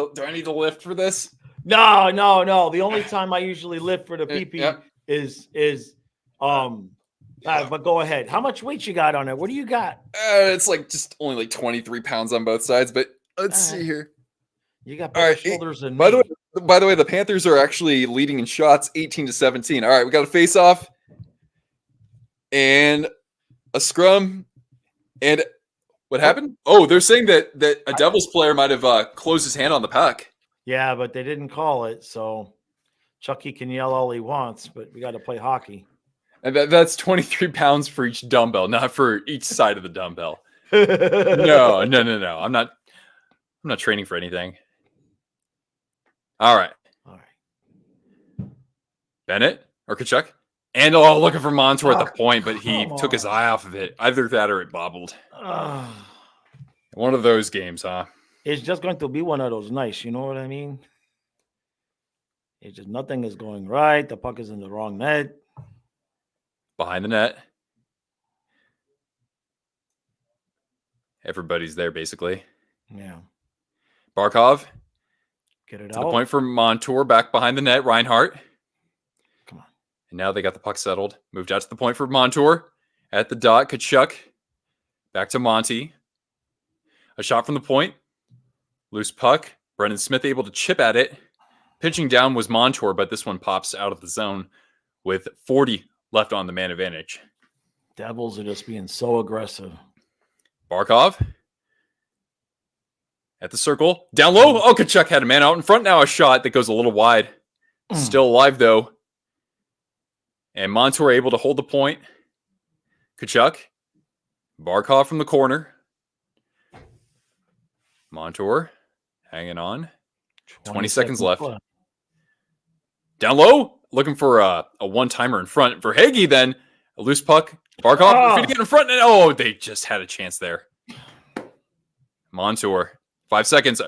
to lift for this? No. The only time I usually lift for the pee-pee is but go ahead. How much weight you got on it? What do you got? It's like just only like 23 pounds on both sides, but let's see here. You got better shoulders than me. By the way, the Panthers are actually leading in shots 18-17. All right, we got a face-off and a scrum. And what happened? Oh, they're saying that a Devils player might have closed his hand on the puck. Yeah, but they didn't call it, so Chucky can yell all he wants, but we got to play hockey. And that's 23 pounds for each dumbbell, not for each side of the dumbbell. No. I'm not training for anything. All right. Bennett or Kachuk? And looking for Montour at the point, but he took his eye off of it. Either that or it bobbled. One of those games, huh? It's just going to be one of those nights. You know what I mean? It's just nothing is going right. The puck is in the wrong net. Behind the net. Everybody's there, basically. Yeah. Barkov. Get it To out. the point for Montour, back behind the net. Reinhardt. Come on. And now they got the puck settled. Moved out to the point for Montour. At the dot, Kachuk. Back to Monty. A shot from the point. Loose puck. Brendan Smith able to chip at it. Pitching down was Montour, but this one pops out of the zone with 40 left on the man advantage. Devils are just being so aggressive. Barkov. At the circle. Down low. Oh, Kachuk had a man out in front. Now a shot that goes a little wide. Still alive, though. And Montour able to hold the point. Kachuk. Barkov from the corner. Montour hanging on. 20 seconds left. Down low. Looking for a one-timer in front. For Hagee, then. A loose puck. Barkov feeding it in front. And they just had a chance there. Montour. 5 seconds.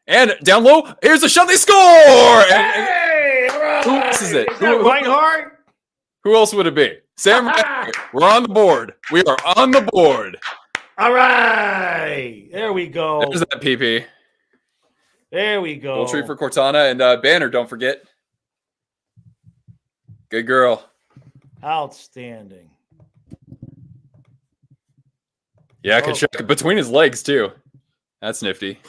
And down low. Here's a shot. They score! Hey! Who else is it? Reinhardt? Who else would it be? Sam, we're on the board. We are on the board. All right. There we go. There's that PP. There we go. Goal tree for Cortana and Banner, don't forget. Good girl. Outstanding. Yeah, Kachuk between his legs, too. That's nifty.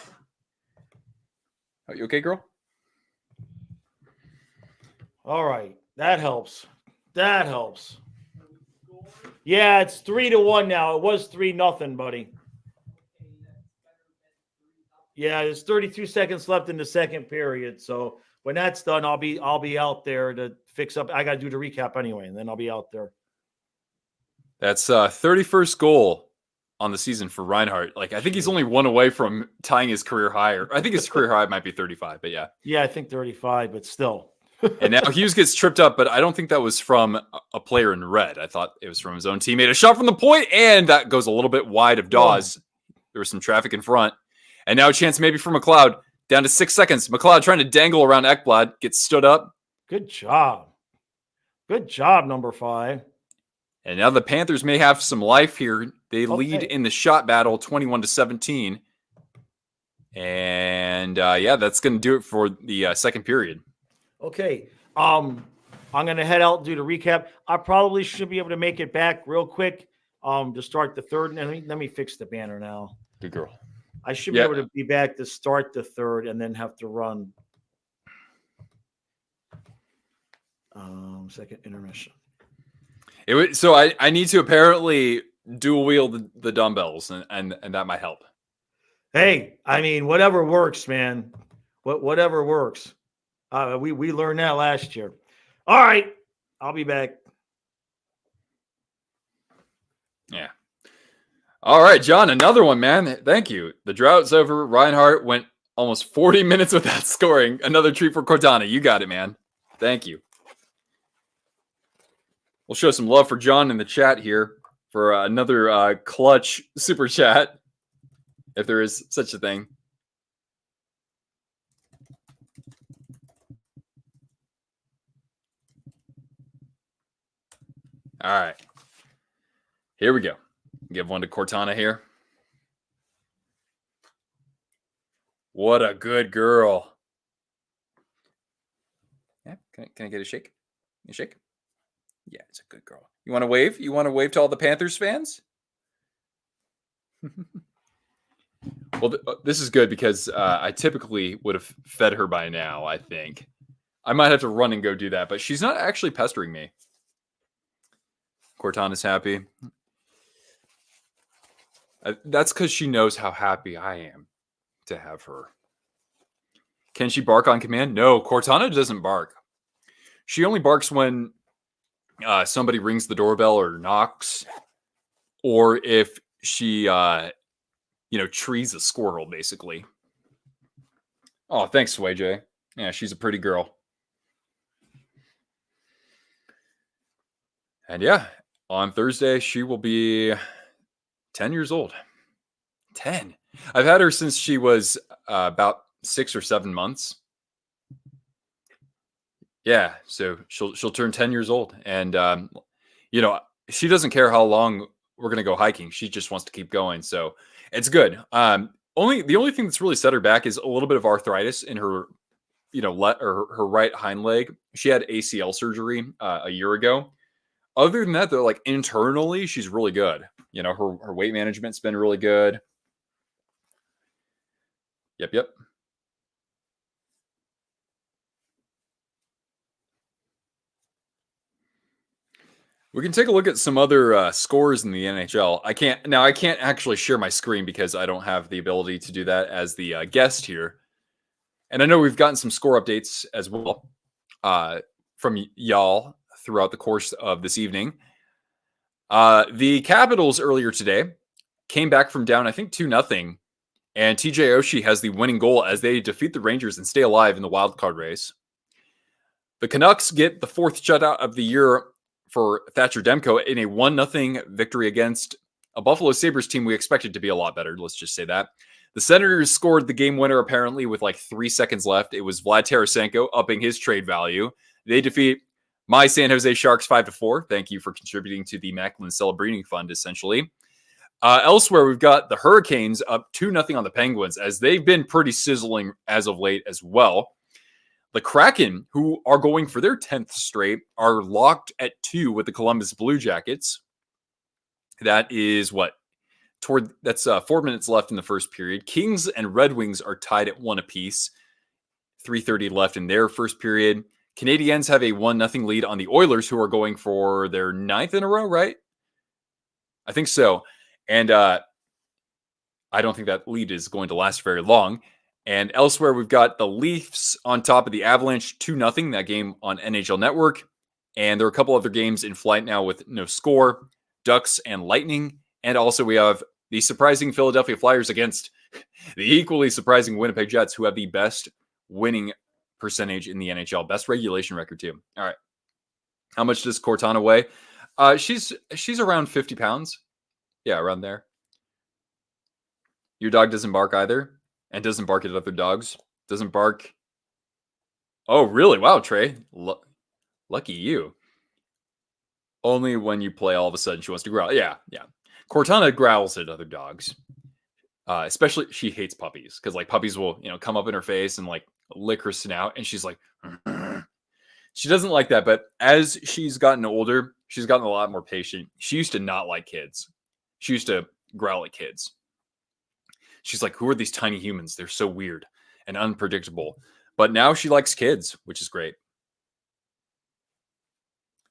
Are you okay, girl? All right. That helps. That helps. Yeah, it's 3-1 now. It was 3-0, buddy. Yeah, there's 32 seconds left in the second period. So when that's done, I'll be out there to fix up. I got to do the recap anyway, and then I'll be out there. That's 31st goal on the season for Reinhardt. Like, I think he's only one away from tying his career high. I think his career high might be 35, but yeah. Yeah, I think 35, but still. And now Hughes gets tripped up, but I don't think that was from a player in red. I thought it was from his own teammate. A shot from the point, and that goes a little bit wide of Dawes. There was some traffic in front. And now a chance maybe for McLeod. Down to 6 seconds. McLeod trying to dangle around Ekblad. Gets stood up. Good job. Good job, number 5. And now the Panthers may have some life here. They lead in the shot battle 21-17. And that's going to do it for the second period. Okay. I'm going to head out and do the recap. I probably should be able to make it back real quick to start the third. And let me fix the banner now. Good girl. I should be able to be back to start the third and then have to run second intermission. So I need to apparently dual wield the dumbbells, and that might help. Hey, I mean, whatever works, man. Whatever works. We learned that last year. All right, I'll be back. Yeah. All right, John, another one, man. Thank you. The drought's over. Reinhardt went almost 40 minutes without scoring. Another treat for Cortana. You got it, man. Thank you. We'll show some love for John in the chat here for another clutch super chat, if there is such a thing. All right. Here we go. Give one to Cortana here. What a good girl. Yeah, can I get a shake? A shake? Yeah, it's a good girl. You want to wave? You want to wave to all the Panthers fans? Well, this is good because I typically would have fed her by now, I think. I might have to run and go do that, but she's not actually pestering me. Cortana's happy. That's because she knows how happy I am to have her. Can she bark on command? No, Cortana doesn't bark. She only barks when somebody rings the doorbell or knocks, or if she, trees a squirrel, basically. Oh, thanks, Sway J. Yeah, she's a pretty girl. And yeah, on Thursday, she will be 10 years old. 10. I've had her since she was about 6 or 7 months. Yeah, so she'll turn 10 years old, and you know, she doesn't care how long we're gonna go hiking. She just wants to keep going, so it's good. The only thing that's really set her back is a little bit of arthritis in her, her right hind leg. She had ACL surgery a year ago. Other than that, though, like internally, she's really good. Her weight management's been really good. Yep. We can take a look at some other scores in the NHL. I can't actually share my screen because I don't have the ability to do that as the guest here. And I know we've gotten some score updates as well from y'all throughout the course of this evening. The Capitals earlier today came back from down, I think 2-0, and TJ Oshie has the winning goal as they defeat the Rangers and stay alive in the wild card race. The Canucks get the 4th shutout of the year for Thatcher Demko in a 1-0 victory against a Buffalo Sabres team we expected to be a lot better. Let's just say that. The Senators scored the game winner apparently with like 3 seconds left. It was Vlad Tarasenko upping his trade value. They defeat my San Jose Sharks 5-4. Thank you for contributing to the Macklin Celebrating Fund, essentially. Elsewhere, we've got the Hurricanes up 2-0 on the Penguins as they've been pretty sizzling as of late as well. The Kraken, who are going for their 10th straight, are locked at 2 with the Columbus Blue Jackets. That is that's 4 minutes left in the first period. Kings and Red Wings are tied at 1 apiece. 3:30 left in their first period. Canadiens have a 1-0 lead on the Oilers, who are going for their 9th in a row, right? I think so. And I don't think that lead is going to last very long. And elsewhere, we've got the Leafs on top of the Avalanche, 2-0, that game on NHL Network. And there are a couple other games in flight now with no score, Ducks and Lightning. And also we have the surprising Philadelphia Flyers against the equally surprising Winnipeg Jets, who have the best winning percentage in the NHL, best regulation record too. All right. How much does Cortana weigh? She's around 50 pounds. Yeah, around there. Your dog doesn't bark either? And doesn't bark at other dogs. Doesn't bark. Oh, really? Wow, Trey. Lucky you. Only when you play, all of a sudden she wants to growl. Yeah. Cortana growls at other dogs. Especially, she hates puppies. Because, like, puppies will, come up in her face and, like, lick her snout. And she's like, she doesn't like that. But as she's gotten older, she's gotten a lot more patient. She used to not like kids. She used to growl at kids. She's like, who are these tiny humans? They're so weird and unpredictable. But now she likes kids, which is great.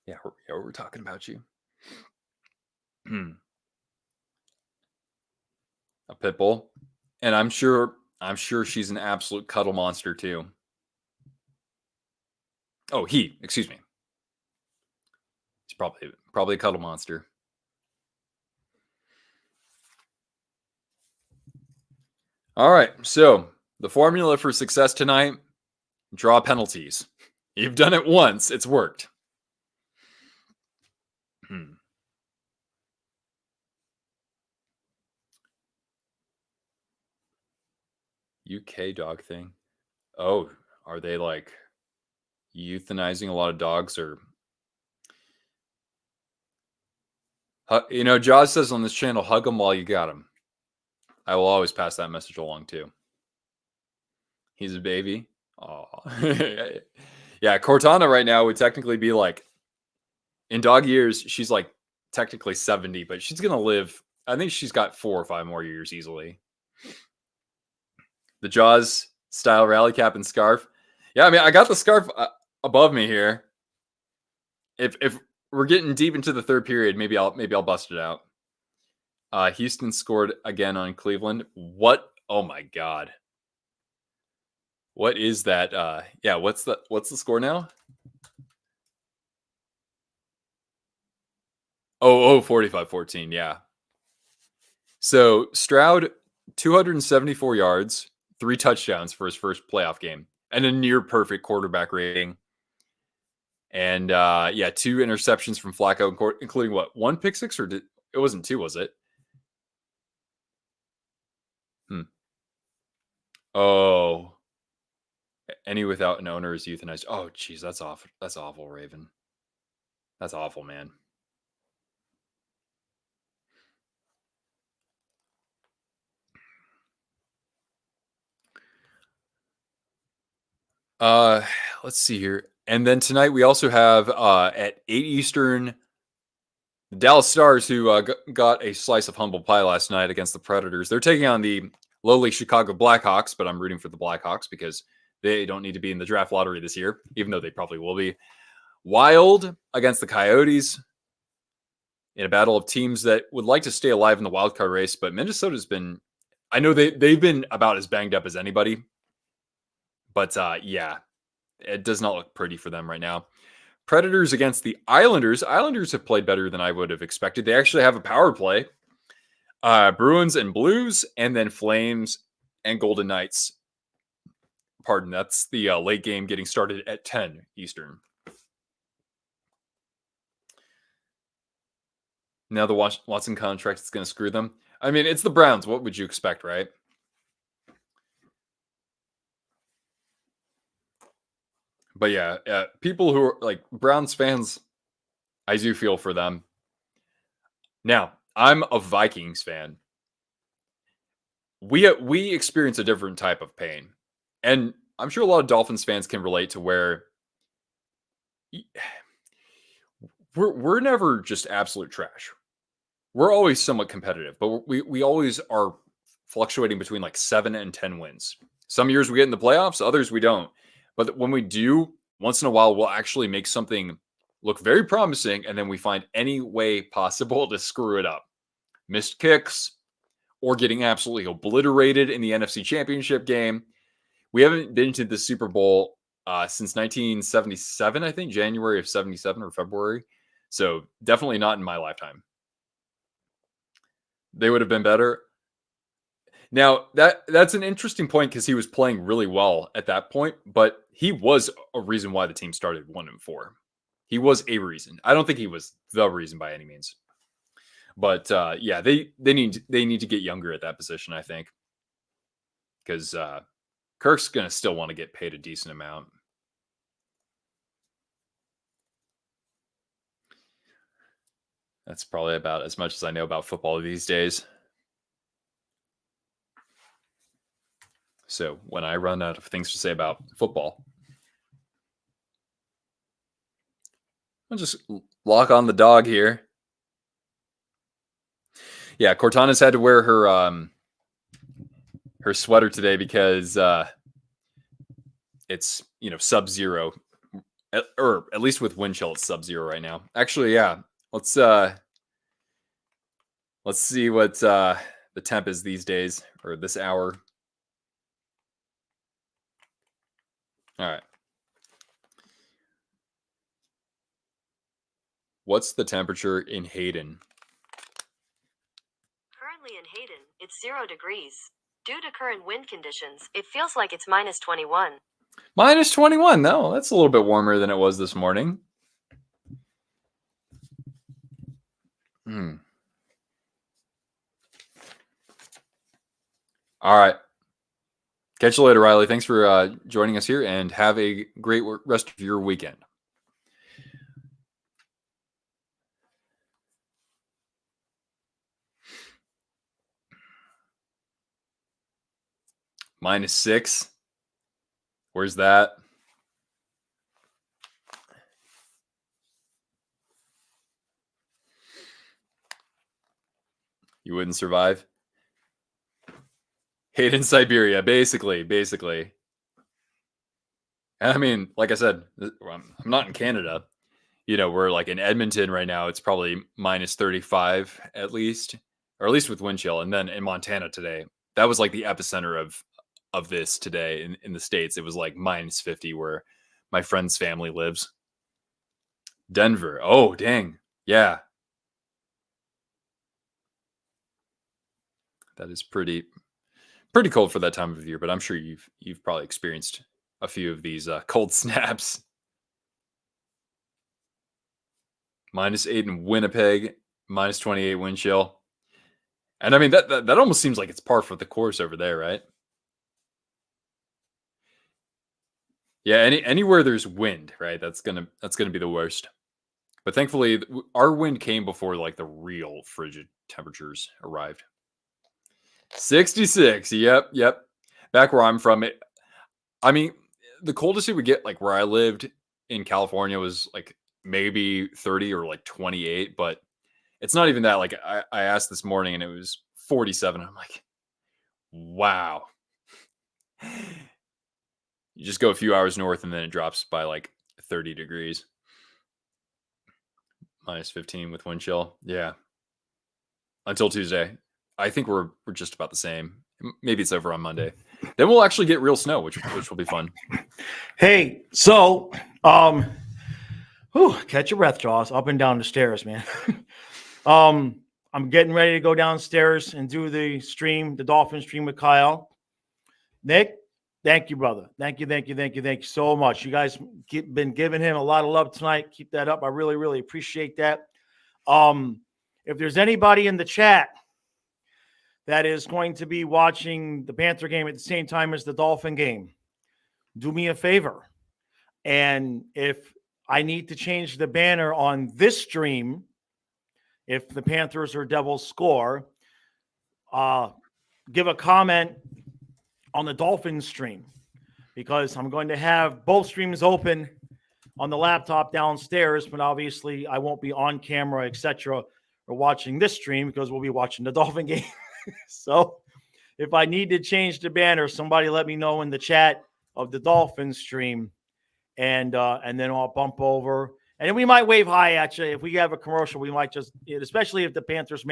Yeah, we're talking about you. A pit bull. And I'm sure she's an absolute cuddle monster too. Oh, excuse me. He's probably a cuddle monster. All right, so the formula for success tonight, draw penalties. You've done it once, it's worked. UK dog thing. Oh, are they like euthanizing a lot of dogs or... Jaws says on this channel, hug them while you got them. I will always pass that message along too. He's a baby. Oh, yeah. Cortana right now would technically be like, in dog years, she's like technically 70, but she's gonna live. I think she's got 4 or 5 more years easily. The Jaws style rally cap and scarf. Yeah, I mean, I got the scarf above me here. If we're getting deep into the third period, maybe I'll bust it out. Houston scored again on Cleveland. What? Oh my God. What is that? Yeah, what's the score now? Oh, 45-14, yeah. So Stroud, 274 yards, 3 touchdowns for his first playoff game, and a near perfect quarterback rating. And 2 interceptions from Flacco, including what? 1 pick six, or it wasn't 2, was it? Hmm. Oh, any without an owner is euthanized. Oh, geez, that's awful. That's awful, Raven. That's awful, man. Uh, let's see here. And then tonight we also have at 8 Eastern, the Dallas Stars, who got a slice of humble pie last night against the Predators. They're taking on the lowly Chicago Blackhawks, but I'm rooting for the Blackhawks because they don't need to be in the draft lottery this year, even though they probably will be. Wild against the Coyotes in a battle of teams that would like to stay alive in the wild card race, but Minnesota's been, I know they've been about as banged up as anybody, but yeah, it does not look pretty for them right now. Predators against the Islanders. Islanders have played better than I would have expected. They actually have a power play. Bruins and Blues, and then Flames and Golden Knights. Pardon, that's the late game getting started at 10 Eastern. Now the Watson contract is going to screw them. I mean, it's the Browns. What would you expect, right? But yeah, people who are like Browns fans, I do feel for them. Now, I'm a Vikings fan. We experience a different type of pain. And I'm sure a lot of Dolphins fans can relate to where we're never just absolute trash. We're always somewhat competitive, but we always are fluctuating between like 7 and 10 wins. Some years we get in the playoffs, others we don't. But when we do, once in a while, we'll actually make something look very promising, and then we find any way possible to screw it up. Missed kicks or getting absolutely obliterated in the NFC Championship game. We haven't been to the Super Bowl since 1977, I think, January of 77 or February. So definitely not in my lifetime. They would have been better. Now, that's an interesting point because he was playing really well at that point, but he was a reason why the team started 1-4. He was a reason. I don't think he was the reason by any means. But yeah, they need to get younger at that position, I think. Because Kirk's going to still want to get paid a decent amount. That's probably about as much as I know about football these days. So when I run out of things to say about football, I'll just lock on the dog here. Yeah, Cortana's had to wear her her sweater today because it's sub-zero, or at least with wind chill, it's sub-zero right now. Actually, yeah. Let's see what the temp is these days or this hour. All right. What's the temperature in Hayden? Currently in Hayden, it's 0 degrees. Due to current wind conditions, it feels like it's minus 21. Minus 21. No, that's a little bit warmer than it was this morning. All right. Catch you later, Riley. Thanks for joining us here, and have a great rest of your weekend. -6. Where's that? You wouldn't survive? Hayden, Siberia, basically. I mean, like I said, I'm not in Canada. We're like in Edmonton right now. It's probably -35 at least, or at least with wind chill. And then in Montana today, that was like the epicenter of this today in the States. It was like -50 where my friend's family lives. Denver. Oh, dang. Yeah. That is pretty cold for that time of year, but I'm sure you've probably experienced a few of these cold snaps. -8 in Winnipeg, -28 wind chill. And I mean that almost seems like it's par for the course over there, right? Yeah, anywhere there's wind, right? That's gonna be the worst. But thankfully, our wind came before like the real frigid temperatures arrived. 66. Yep. Back where I'm from, I mean, the coldest it would get, like where I lived in California, was like maybe 30 or like 28, but it's not even that. Like I asked this morning and it was 47. I'm like, wow. You just go a few hours north and then it drops by like 30 degrees. Minus 15 with wind chill. Yeah. Until Tuesday. I think we're just about the same. Maybe it's over on Monday. Then we'll actually get real snow, which will be fun. Hey, so catch your breath, Jaws. Up and down the stairs, man. I'm getting ready to go downstairs and do the stream, the Dolphin stream with Kyle. Nick, thank you, brother. Thank you so much. You guys been giving him a lot of love tonight. Keep that up. I really, really appreciate that. If there's anybody in the chat that is going to be watching the Panther game at the same time as the Dolphin game, do me a favor. And if I need to change the banner on this stream, if the Panthers or Devils score, give a comment on the Dolphins stream, because I'm going to have both streams open on the laptop downstairs, but obviously I won't be on camera, etc., or watching this stream, because we'll be watching the Dolphin game. So if I need to change the banner, somebody let me know in the chat of the Dolphins stream, and then I'll bump over. And then we might wave hi at you. If we have a commercial, we might just, especially if the Panthers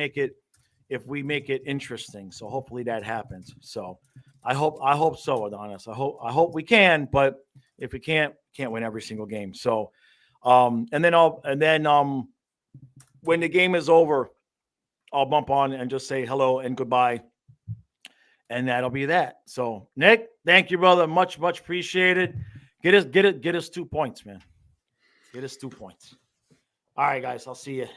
if we make it interesting. So hopefully that happens. So I hope so, Adonis. I hope we can, but if we can't win every single game. So and then when the game is over, I'll bump on and just say hello and goodbye. And that'll be that. So Nick, thank you, brother. Much appreciated. Get us 2 points, man. Get us 2 points. All right, guys. I'll see you.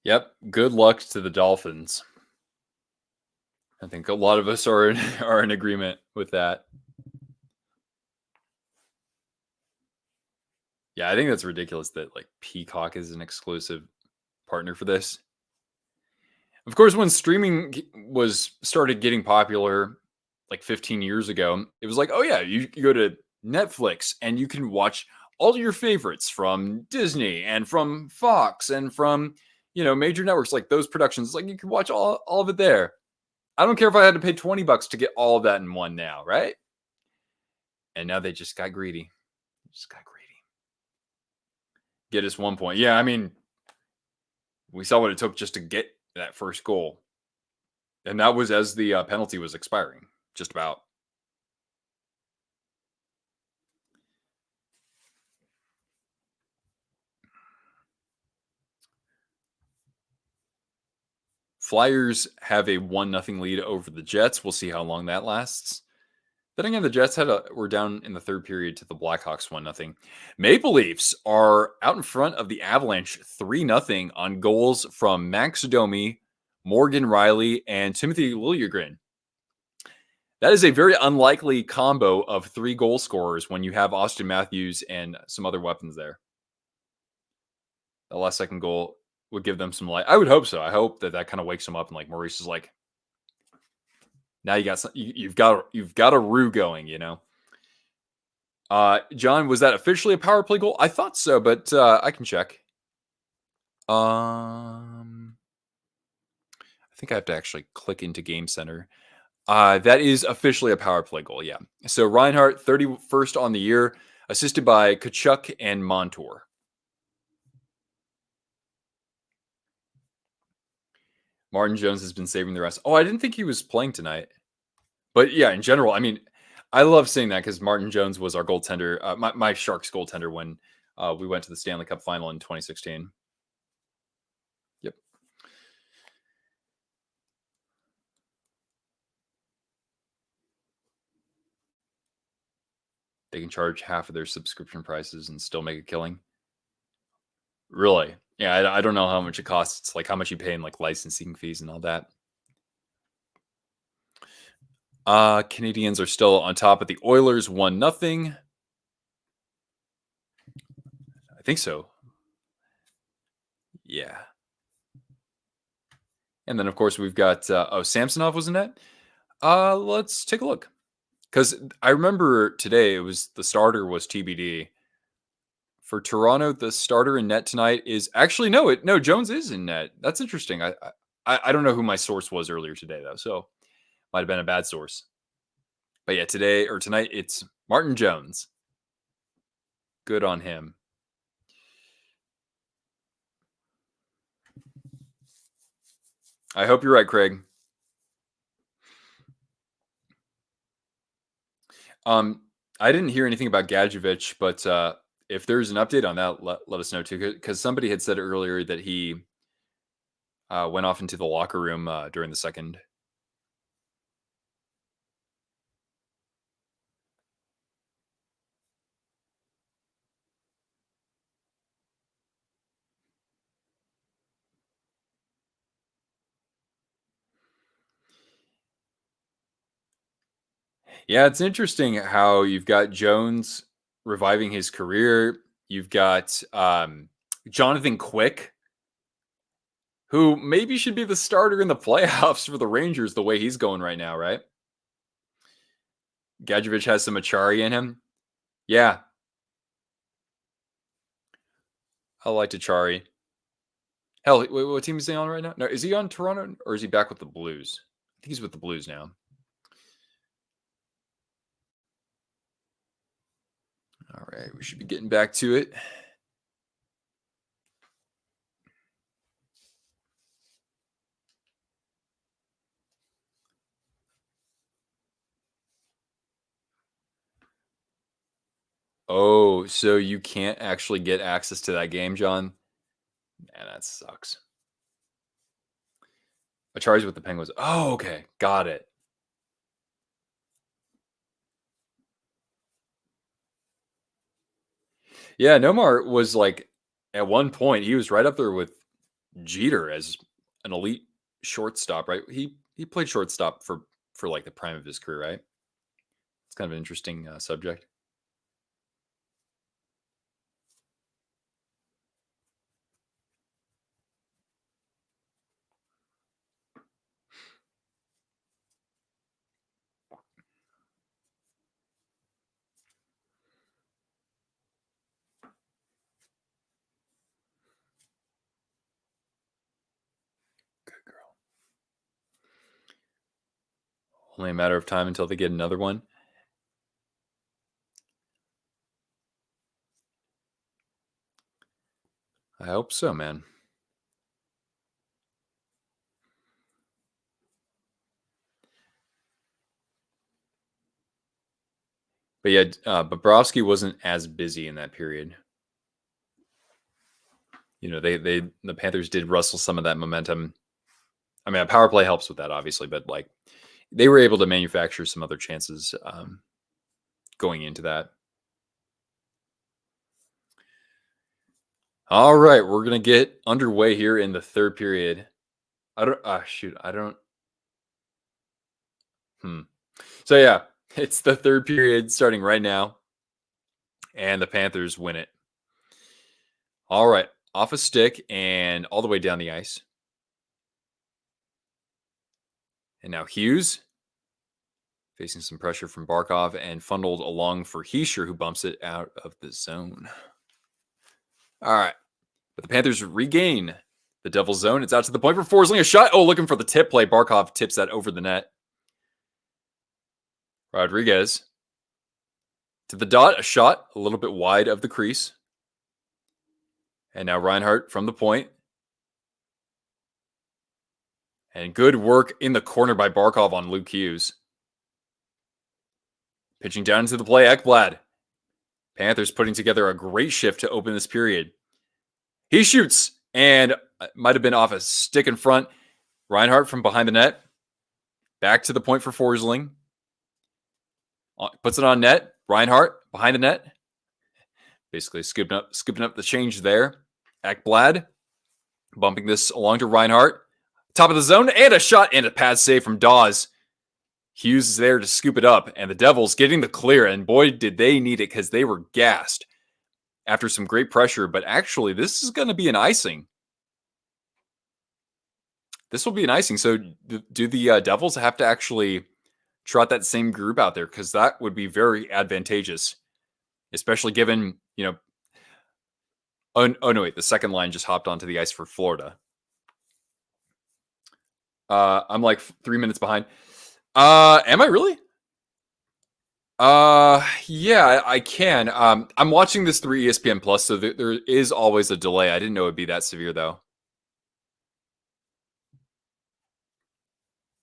Yep. Good luck to the Dolphins. I think a lot of us are in agreement with that. Yeah, I think that's ridiculous that like Peacock is an exclusive partner for this. Of course, when streaming started getting popular like 15 years ago, it was like, oh yeah, you go to Netflix and you can watch all your favorites from Disney and from Fox and from, major networks, like those productions. Like you can watch all of it there. I don't care if I had to pay $20 to get all of that in one now, right? And now they just got greedy. Get us 1 point. Yeah, I mean, we saw what it took just to get that first goal. And that was as the penalty was expiring, just about. Flyers have a 1-0 lead over the Jets. We'll see how long that lasts. Then again, the Jets were down in the third period to the Blackhawks 1-0. Maple Leafs are out in front of the Avalanche 3-0 on goals from Max Domi, Morgan Riley, and Timothy Liljegren. That is a very unlikely combo of 3 goal scorers when you have Austin Matthews and some other weapons there. The last second goal would give them some light. I would hope so. I hope that kind of wakes them up and like Maurice is like, now you got you've got a roux going, John, was that officially a power play goal? I thought so, but I can check. I think I have to actually click into Game Center. That is officially a power play goal, yeah. So Reinhardt, 31st on the year, assisted by Kachuk and Montour. Martin Jones has been saving the rest. Oh, I didn't think he was playing tonight. But yeah, in general, I mean, I love seeing that because Martin Jones was our goaltender, my Sharks goaltender when we went to the Stanley Cup final in 2016. Yep. They can charge half of their subscription prices and still make a killing. Really? Yeah, I don't know how much it costs, like how much you pay in like licensing fees and all that. Canadians are still on top of the Oilers 1-0. I think so. Yeah. And then of course we've got Samsonov was in net. Let's take a look. Because I remember today it was the starter was TBD. For Toronto, the starter in net tonight is actually no, Jones is in net. That's interesting. I don't know who my source was earlier today though, so might have been a bad source. But yeah, tonight it's Martin Jones. Good on him. I hope you're right, Craig. I didn't hear anything about Gadjevich, but if there's an update on that, let us know too. Because somebody had said earlier that he went off into the locker room during the second. Yeah, it's interesting how you've got Jones reviving his career. You've got Jonathan Quick, who maybe should be the starter in the playoffs for the Rangers the way he's going right now, right? Gadjevich has some Achari in him. Yeah. I like Achari. Hell, wait, what team is he on right now? No, is he on Toronto or is he back with the Blues? I think he's with the Blues now. All right, we should be getting back to it. Oh, so you can't actually get access to that game, John? Man, that sucks. Achari's with the Penguins. Oh, okay. Got it. Yeah, Nomar was like, at one point, he was right up there with Jeter as an elite shortstop, right? He played shortstop for like the prime of his career, right? It's kind of an interesting subject. Good girl. Only a matter of time until they get another one. I hope so, man. But yeah, Bobrovsky wasn't as busy in that period. You know, the Panthers did rustle some of that momentum. I mean, a power play helps with that, obviously, but like they were able to manufacture some other chances going into that. All right, we're gonna get underway here in the third period. I don't. So yeah, it's the third period starting right now, and the Panthers win it. All right, off a stick and all the way down the ice. And now Hughes facing some pressure from Barkov and funneled along for Heischer, who bumps it out of the zone. All right, but the Panthers regain the Devil's zone. It's out to the point for Forsling. A shot. Oh, looking for the tip play. Barkov tips that over the net. Rodriguez to the dot. A shot a little bit wide of the crease. And now Reinhart from the point. And good work in the corner by Barkov on Luke Hughes. Pitching down into the play, Ekblad. Panthers putting together a great shift to open this period. He shoots and might have been off a stick in front. Reinhart from behind the net. Back to the point for Forsling. Puts it on net. Reinhart behind the net. Basically scooping up the change there. Ekblad Bumping this along to Reinhardt. Top of the zone, and a shot and a pad save from Dawes. Hughes is there to scoop it up, and the Devils getting the clear, and boy, did they need it because they were gassed after some great pressure, but actually, this is going to be an icing. This will be an icing. So do the Devils have to actually trot that same group out there? Because that would be very advantageous, especially given, oh no, wait, the second line just hopped onto the ice for Florida. I'm like 3 minutes behind. Am I really? Yeah, I can. I'm watching this through ESPN Plus, so there is always a delay. I didn't know it'd be that severe though.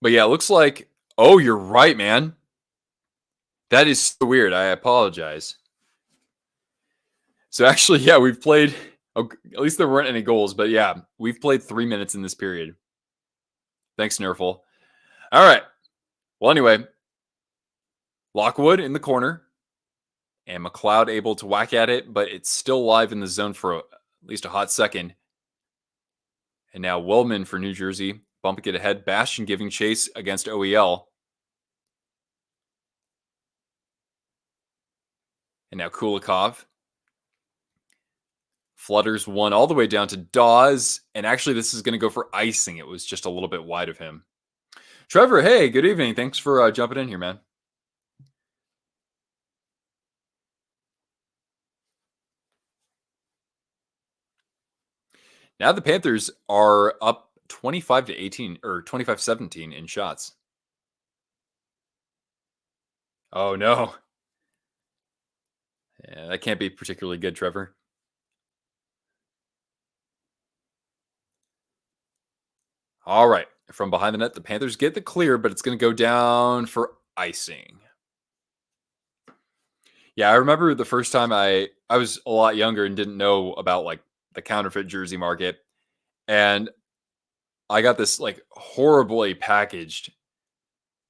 But yeah, it looks like, oh, you're right, man. That is so weird. I apologize. So actually, yeah, we've played, at least there weren't any goals, but yeah, we've played 3 minutes in this period. Thanks, Nerful. All right. Well, anyway, Lockwood in the corner, and McLeod able to whack at it, but it's still live in the zone for at least a hot second. And now Wellman for New Jersey, bumping it ahead. Bastian giving chase against OEL. And now Kulikov flutters one all the way down to Dawes. And actually, this is going to go for icing. It was just a little bit wide of him. Trevor, hey, good evening. Thanks for jumping in here, man. Now the Panthers are up 25-18 or 25-17 in shots. Oh, no. Yeah, that can't be particularly good, Trevor. All right. From behind the net, the Panthers get the clear, but it's going to go down for icing. Yeah, I remember the first time I was a lot younger and didn't know about like the counterfeit jersey market. And I got this like horribly package.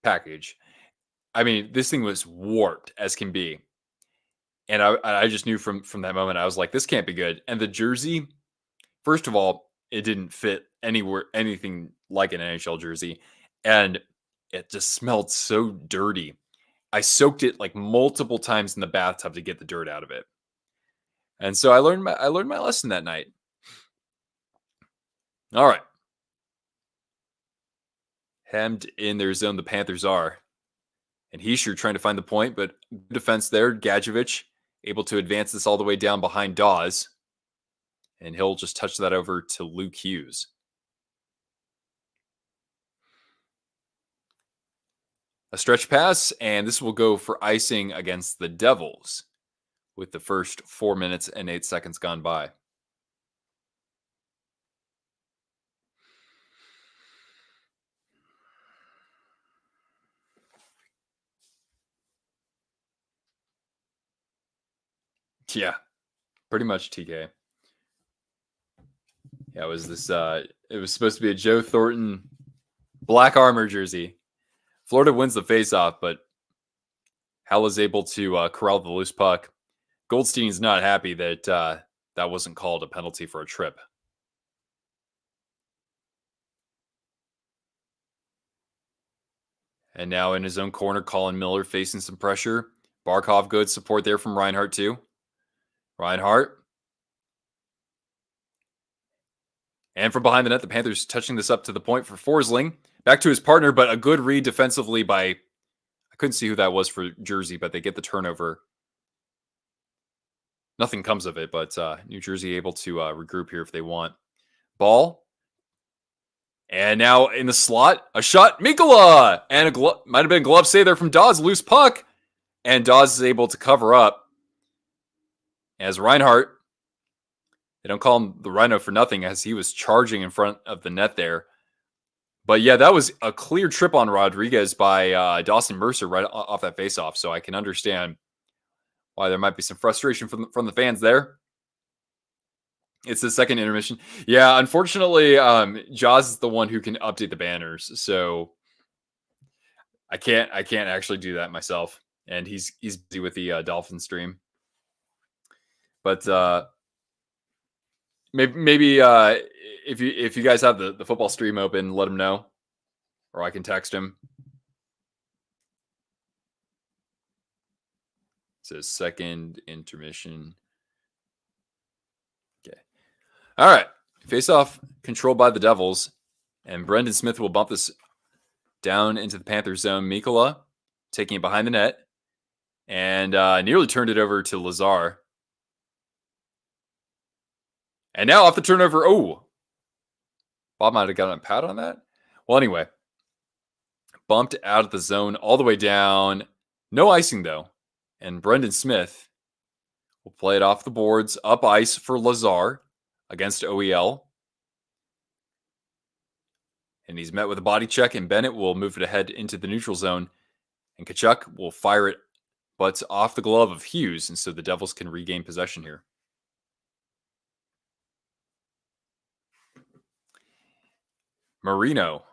I mean, this thing was warped as can be. And I just knew from that moment, I was like, this can't be good. And the jersey, first of all, it didn't fit anything like an NHL jersey. And it just smelled so dirty. I soaked it like multiple times in the bathtub to get the dirt out of it. And so I learned my lesson that night. All right. Hemmed in their zone, the Panthers are. And Heischer trying to find the point, but defense there. Gadjevich able to advance this all the way down behind Dawes. And he'll just touch that over to Luke Hughes. A stretch pass, and this will go for icing against the Devils with the first 4 minutes and 8 seconds gone by. Yeah, pretty much TK. Yeah, it was this it was supposed to be a Joe Thornton black armor jersey. Florida wins the faceoff, but Hell is able to corral the loose puck. Goldstein's not happy that that wasn't called a penalty for a trip. And now in his own corner, Colin Miller facing some pressure. Barkov, good support there from Reinhardt too. Reinhardt. And from behind the net, the Panthers touching this up to the point for Forsling. Back to his partner, but a good read defensively by, I couldn't see who that was for Jersey, but they get the turnover. Nothing comes of it, but New Jersey able to regroup here if they want. Ball. And now in the slot, a shot. Mikkola! And might have been a glove save there from Dawes. Loose puck. And Dawes is able to cover up. As Reinhardt, they don't call him the Rhino for nothing, as he was charging in front of the net there. But yeah, that was a clear trip on Rodriguez by Dawson Mercer right off that faceoff. So I can understand why there might be some frustration from the fans there. It's the second intermission. Yeah, unfortunately, Jaws is the one who can update the banners. So I can't actually do that myself. And he's busy with the Dolphin stream. But maybe if you guys have the football stream open, let him know, or I can text him. It says second intermission. Okay. All right. Face off controlled by the Devils, and Brendan Smith will bump this down into the Panthers zone. Mikola taking it behind the net, and nearly turned it over to Lazar. And now off the turnover. Oh, Bob might have gotten a pat on that. Well, anyway, bumped out of the zone all the way down. No icing, though. And Brendan Smith will play it off the boards, up ice for Lazar against OEL. And he's met with a body check, and Bennett will move it ahead into the neutral zone. And Tkachuk will fire it, but off the glove of Hughes, and so the Devils can regain possession here. Marino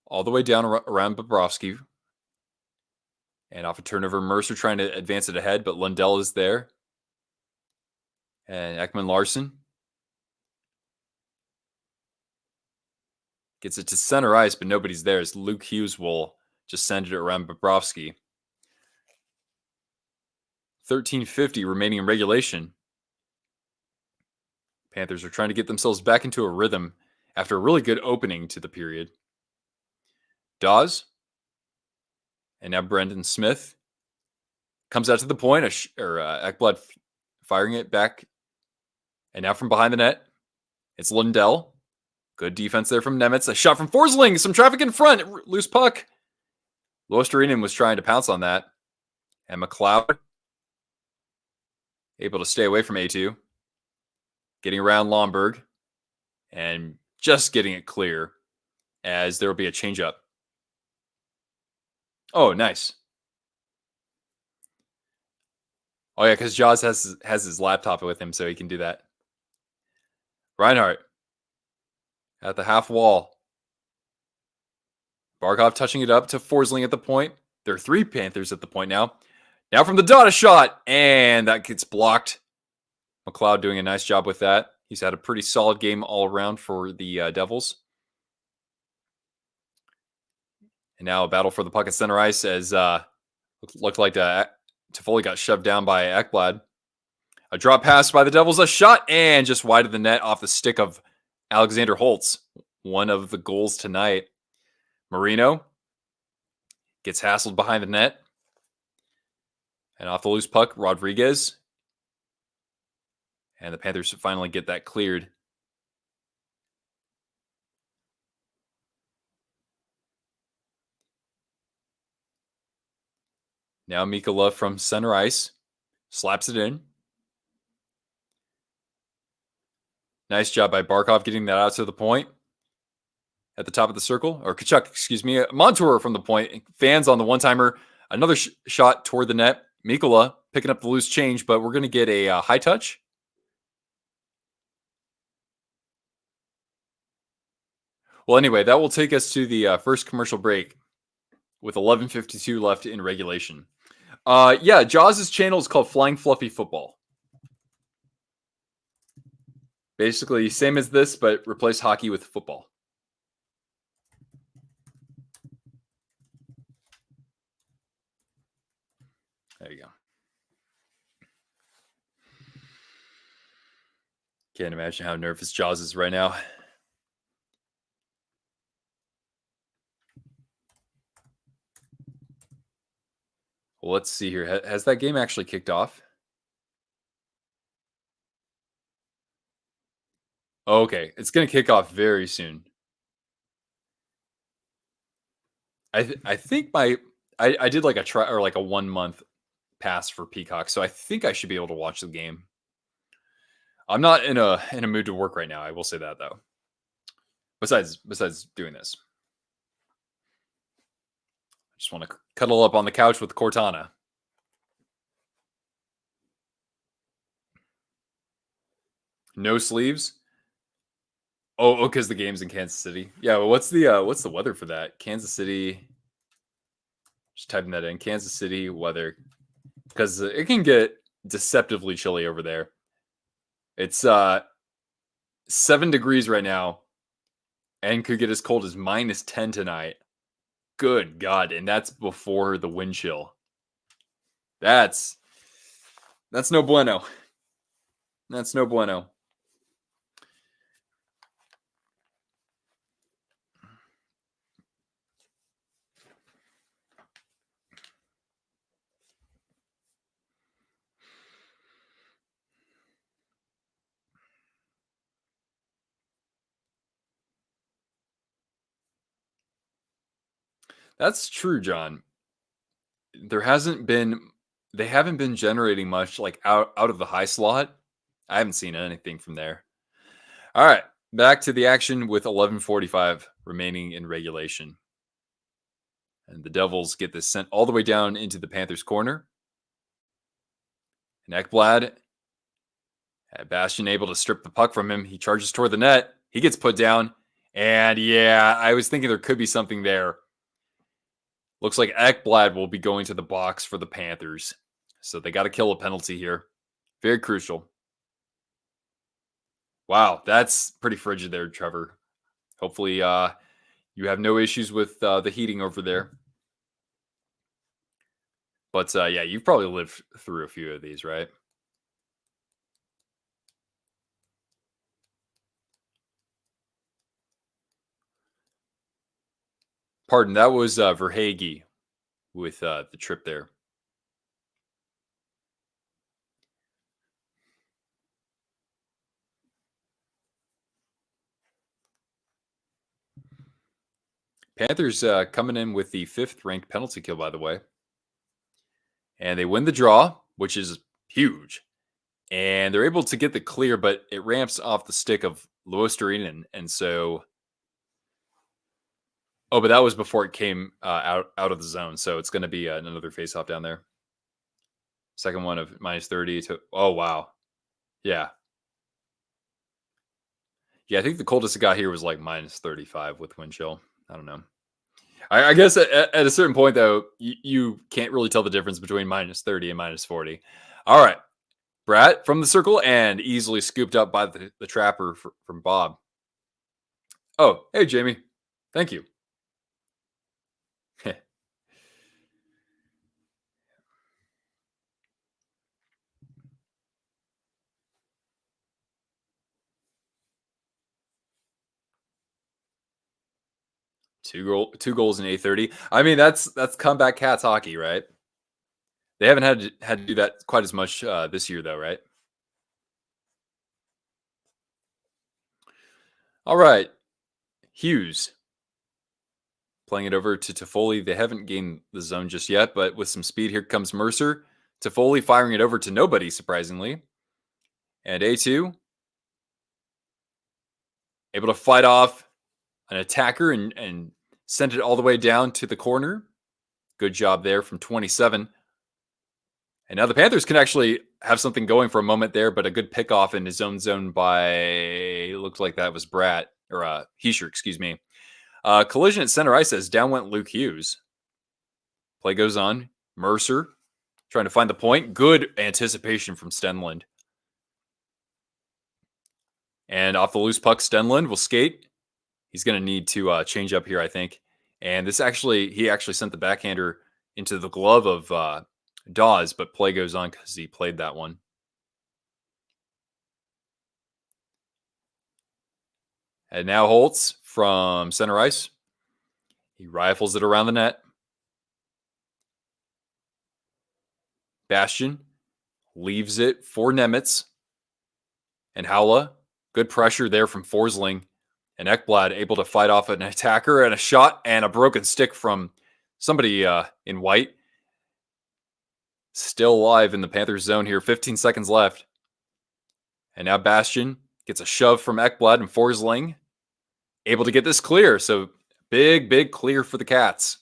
all the way down around Bobrovsky. And off a turnover, Mercer trying to advance it ahead, but Lundell is there. And Ekman Larson gets it to center ice, but nobody's there as Luke Hughes will just send it around Bobrovsky. 13:50 remaining in regulation. Panthers are trying to get themselves back into a rhythm after a really good opening to the period. Dawes. And now Brendan Smith comes out to the point. Ekblad firing it back. And now from behind the net, it's Lundell. Good defense there from Nemitz. A shot from Forsling. Some traffic in front. Loose puck. Luostarinen was trying to pounce on that. And McLeod able to stay away from A2. Getting around Lomberg. And just getting it clear as there will be a changeup. Oh, nice. Oh, yeah, because Jaws has his laptop with him, so he can do that. Reinhardt at the half wall. Barkov touching it up to Forsling at the point. There are 3 Panthers at the point now. Now from the dot, a shot, and that gets blocked. McLeod doing a nice job with that. He's had a pretty solid game all around for the Devils. And now a battle for the puck at center ice as looked like Toffoli got shoved down by Ekblad. A drop pass by the Devils, a shot, and just wide of the net off the stick of Alexander Holtz. One of the goals tonight. Marino gets hassled behind the net. And off the loose puck, Rodriguez. And the Panthers finally get that cleared. Now Mikola from center ice slaps it in. Nice job by Barkov getting that out to the point. At the top of the circle. Or Tkachuk, excuse me. Montour from the point. Fans on the one-timer. Another shot toward the net. Mikola picking up the loose change, but we're going to get a high touch. Well, anyway, that will take us to the first commercial break with 11:52 left in regulation. Yeah, Jaws' channel is called Flying Fluffy Football. Basically, same as this, but replace hockey with football. There you go. Can't imagine how nervous Jaws is right now. Well, let's see here. Has that game actually kicked off? Okay, it's going to kick off very soon. I think I did like a try or like a 1 month pass for Peacock, so I think I should be able to watch the game. I'm not in a mood to work right now. I will say that though. Besides doing this, I just want to cuddle up on the couch with Cortana. No sleeves. Oh, because the game's in Kansas City. Yeah, well, what's the weather for that? Kansas City. Just typing that in. Kansas City weather, because it can get deceptively chilly over there. It's 7 degrees right now and could get as cold as -10 tonight. Good God. And that's before the wind chill. That's no bueno. That's no bueno. That's true, John. They haven't been generating much like out of the high slot. I haven't seen anything from there. All right, back to the action with 11:45 remaining in regulation. And the Devils get this sent all the way down into the Panthers' corner. And Ekblad had Bastian able to strip the puck from him. He charges toward the net. He gets put down. And yeah, I was thinking there could be something there. Looks like Ekblad will be going to the box for the Panthers. So they got to kill a penalty here. Very crucial. Wow, that's pretty frigid there, Trevor. Hopefully you have no issues with the heating over there. But yeah, you've probably lived through a few of these, right? Pardon, that was Verhaeghe with the trip there. Panthers coming in with the 5th ranked penalty kill, by the way. And they win the draw, which is huge. And they're able to get the clear, but it ramps off the stick of Luostarinen. And so... Oh, but that was before it came out of the zone. So it's going to be another faceoff down there. Second one of -30 to... Oh, wow. Yeah. Yeah, I think the coldest it got here was like -35 with wind chill. I don't know. I guess at a certain point, though, you can't really tell the difference between -30 and -40. All right. Brad from the circle and easily scooped up by the trapper from Bob. Oh, hey, Jamie. Thank you. 2 goals in 8:30. I mean, that's comeback Cats hockey, right? They haven't had to do that quite as much this year, though, right? All right, Hughes playing it over to Toffoli. They haven't gained the zone just yet, but with some speed, here comes Mercer. Toffoli firing it over to nobody, surprisingly. And A2 able to fight off an attacker and send it all the way down to the corner. Good job there from 27. And now the Panthers can actually have something going for a moment there, but a good pickoff in his own zone by, it looked like that was Bratt, or Heischer, excuse me. Collision at center ice as down went Luke Hughes. Play goes on. Mercer trying to find the point. Good anticipation from Stenlund. And off the loose puck, Stenlund will skate. He's going to need to change up here, I think. And he actually sent the backhander into the glove of Dawes, but play goes on because he played that one. And now Holtz from center ice. He rifles it around the net. Bastian leaves it for Nemitz. And Haula, good pressure there from Forsling. And Ekblad able to fight off an attacker and a shot and a broken stick from somebody in white. Still alive in the Panthers zone here. 15 seconds left. And now Bastian gets a shove from Ekblad and Forsling. Able to get this clear. So big clear for the Cats.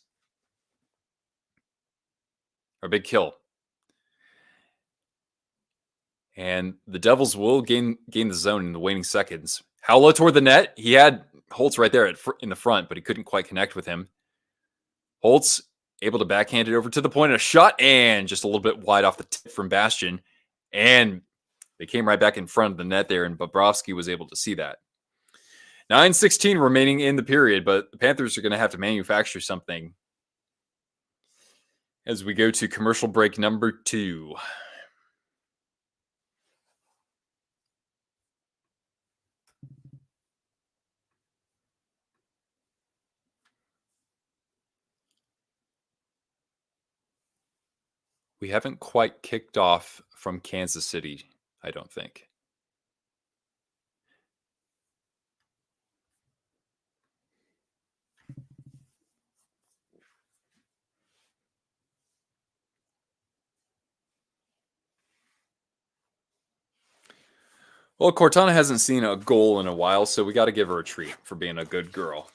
Or big kill. And the Devils will gain the zone in the waning seconds. Haula toward the net. He had Holtz right there in the front, but he couldn't quite connect with him. Holtz able to backhand it over to the point of a shot and just a little bit wide off the tip from Bastian. And They came right back in front of the net there, and Bobrovsky was able to see that. 9:16 remaining in the period, but the Panthers are going to have to manufacture something as we go to commercial break number 2. We haven't quite kicked off from Kansas City, I don't think. Well, Cortana hasn't seen a goal in a while, so we got to give her a treat for being a good girl.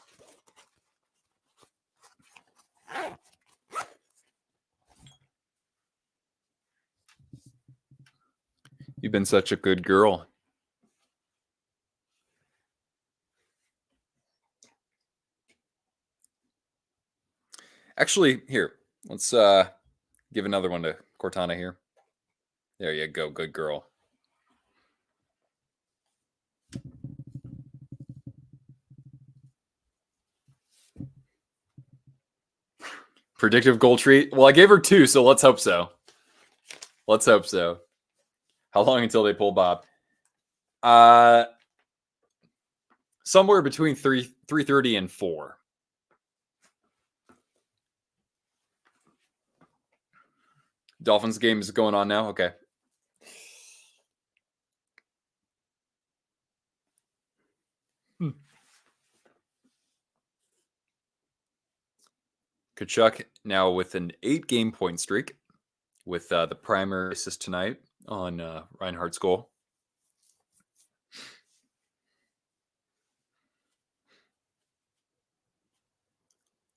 You've been such a good girl. Actually, here, let's give another one to Cortana here. There you go, good girl. Predictive goal treat. Well, I gave her 2, so let's hope so. Let's hope so. How long until they pull Bob? Somewhere between 3:30 and 4. Dolphins game is going on now. Okay. Kachuk now with an 8-game point streak with the primary assist tonight on Reinhardt's goal.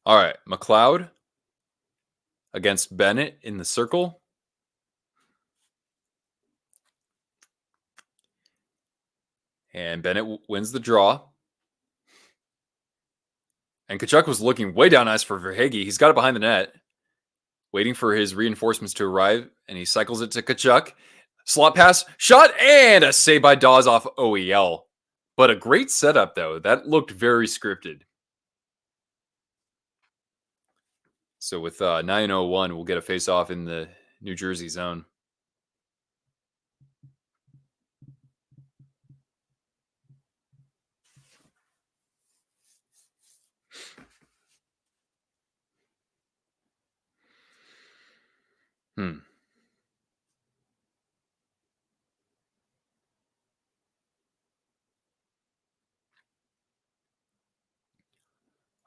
All right, McLeod against Bennett in the circle. And Bennett wins the draw. And Kachuk was looking way down ice for Verhaeghe. He's got it behind the net, waiting for his reinforcements to arrive, and he cycles it to Kachuk. Slot pass, shot, and a save by Dawes off OEL. But a great setup, though. That looked very scripted. So with 9:01, we'll get a face-off in the New Jersey zone.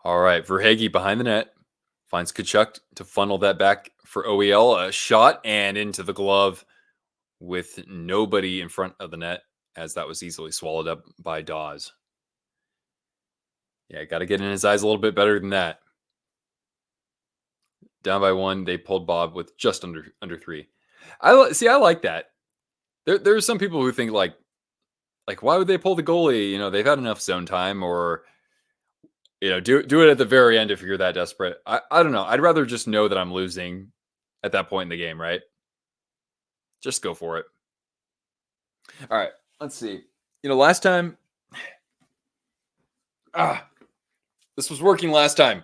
All right, Verhaeghe behind the net. Finds Kachuk to funnel that back for OEL. A shot and into the glove with nobody in front of the net, as that was easily swallowed up by Dawes. Yeah, got to get in his eyes a little bit better than that. Down by 1, they pulled Bob with just under 3. I like that. There's some people who think like why would they pull the goalie? You know, they've had enough zone time, or do it at the very end if you're that desperate. I don't know. I'd rather just know that I'm losing at that point in the game, right? Just go for it. All right, let's see. Last time, this was working last time.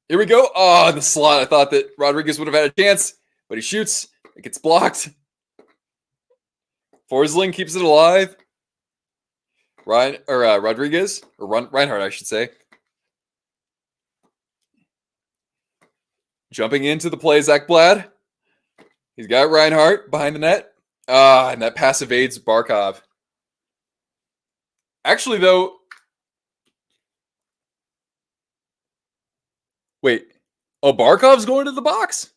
Here we go. Oh, the slot. I thought that Rodriguez would have had a chance, but he shoots. It gets blocked. Forsling keeps it alive. Rodriguez, or Reinhardt, I should say. Jumping into the play, Zach Blad. He's got Reinhardt behind the net. And that pass evades Barkov. Actually, though, wait. Oh, Barkov's going to the box?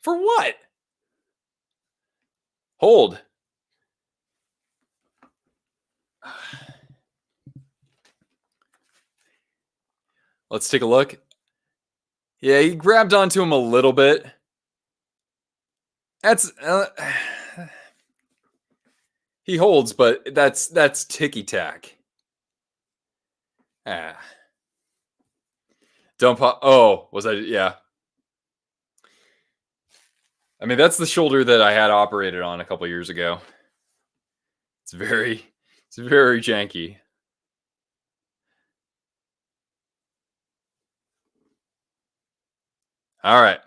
For what? Hold. Let's take a look. Yeah, he grabbed onto him a little bit. That's he holds, but that's ticky-tack. Don't pop. Oh, was I? Yeah. I mean, that's the shoulder that I had operated on a couple years ago. It's very janky. All right.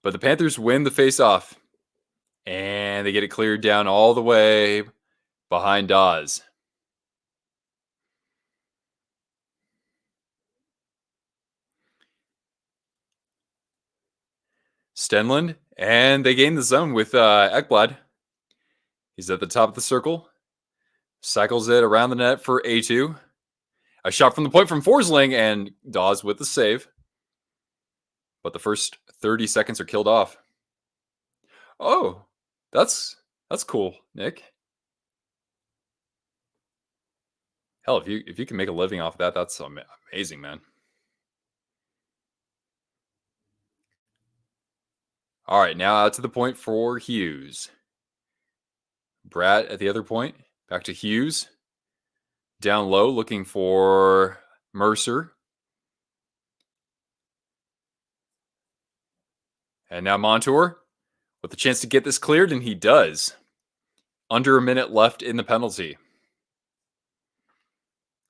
But the Panthers win the face-off. And they get it cleared down all the way behind Dawes. Stenlund, and they gain the zone with Ekblad. He's at the top of the circle. Cycles it around the net for A2. A shot from the point from Forsling, and Dawes with the save. But the first 30 seconds are killed off. Oh, that's cool, Nick. Hell, if you can make a living off of that, that's amazing, man. All right, now out to the point for Hughes. Bratt at the other point. Back to Hughes. Down low, looking for Mercer. And now Montour with the chance to get this cleared, and he does. Under a minute left in the penalty.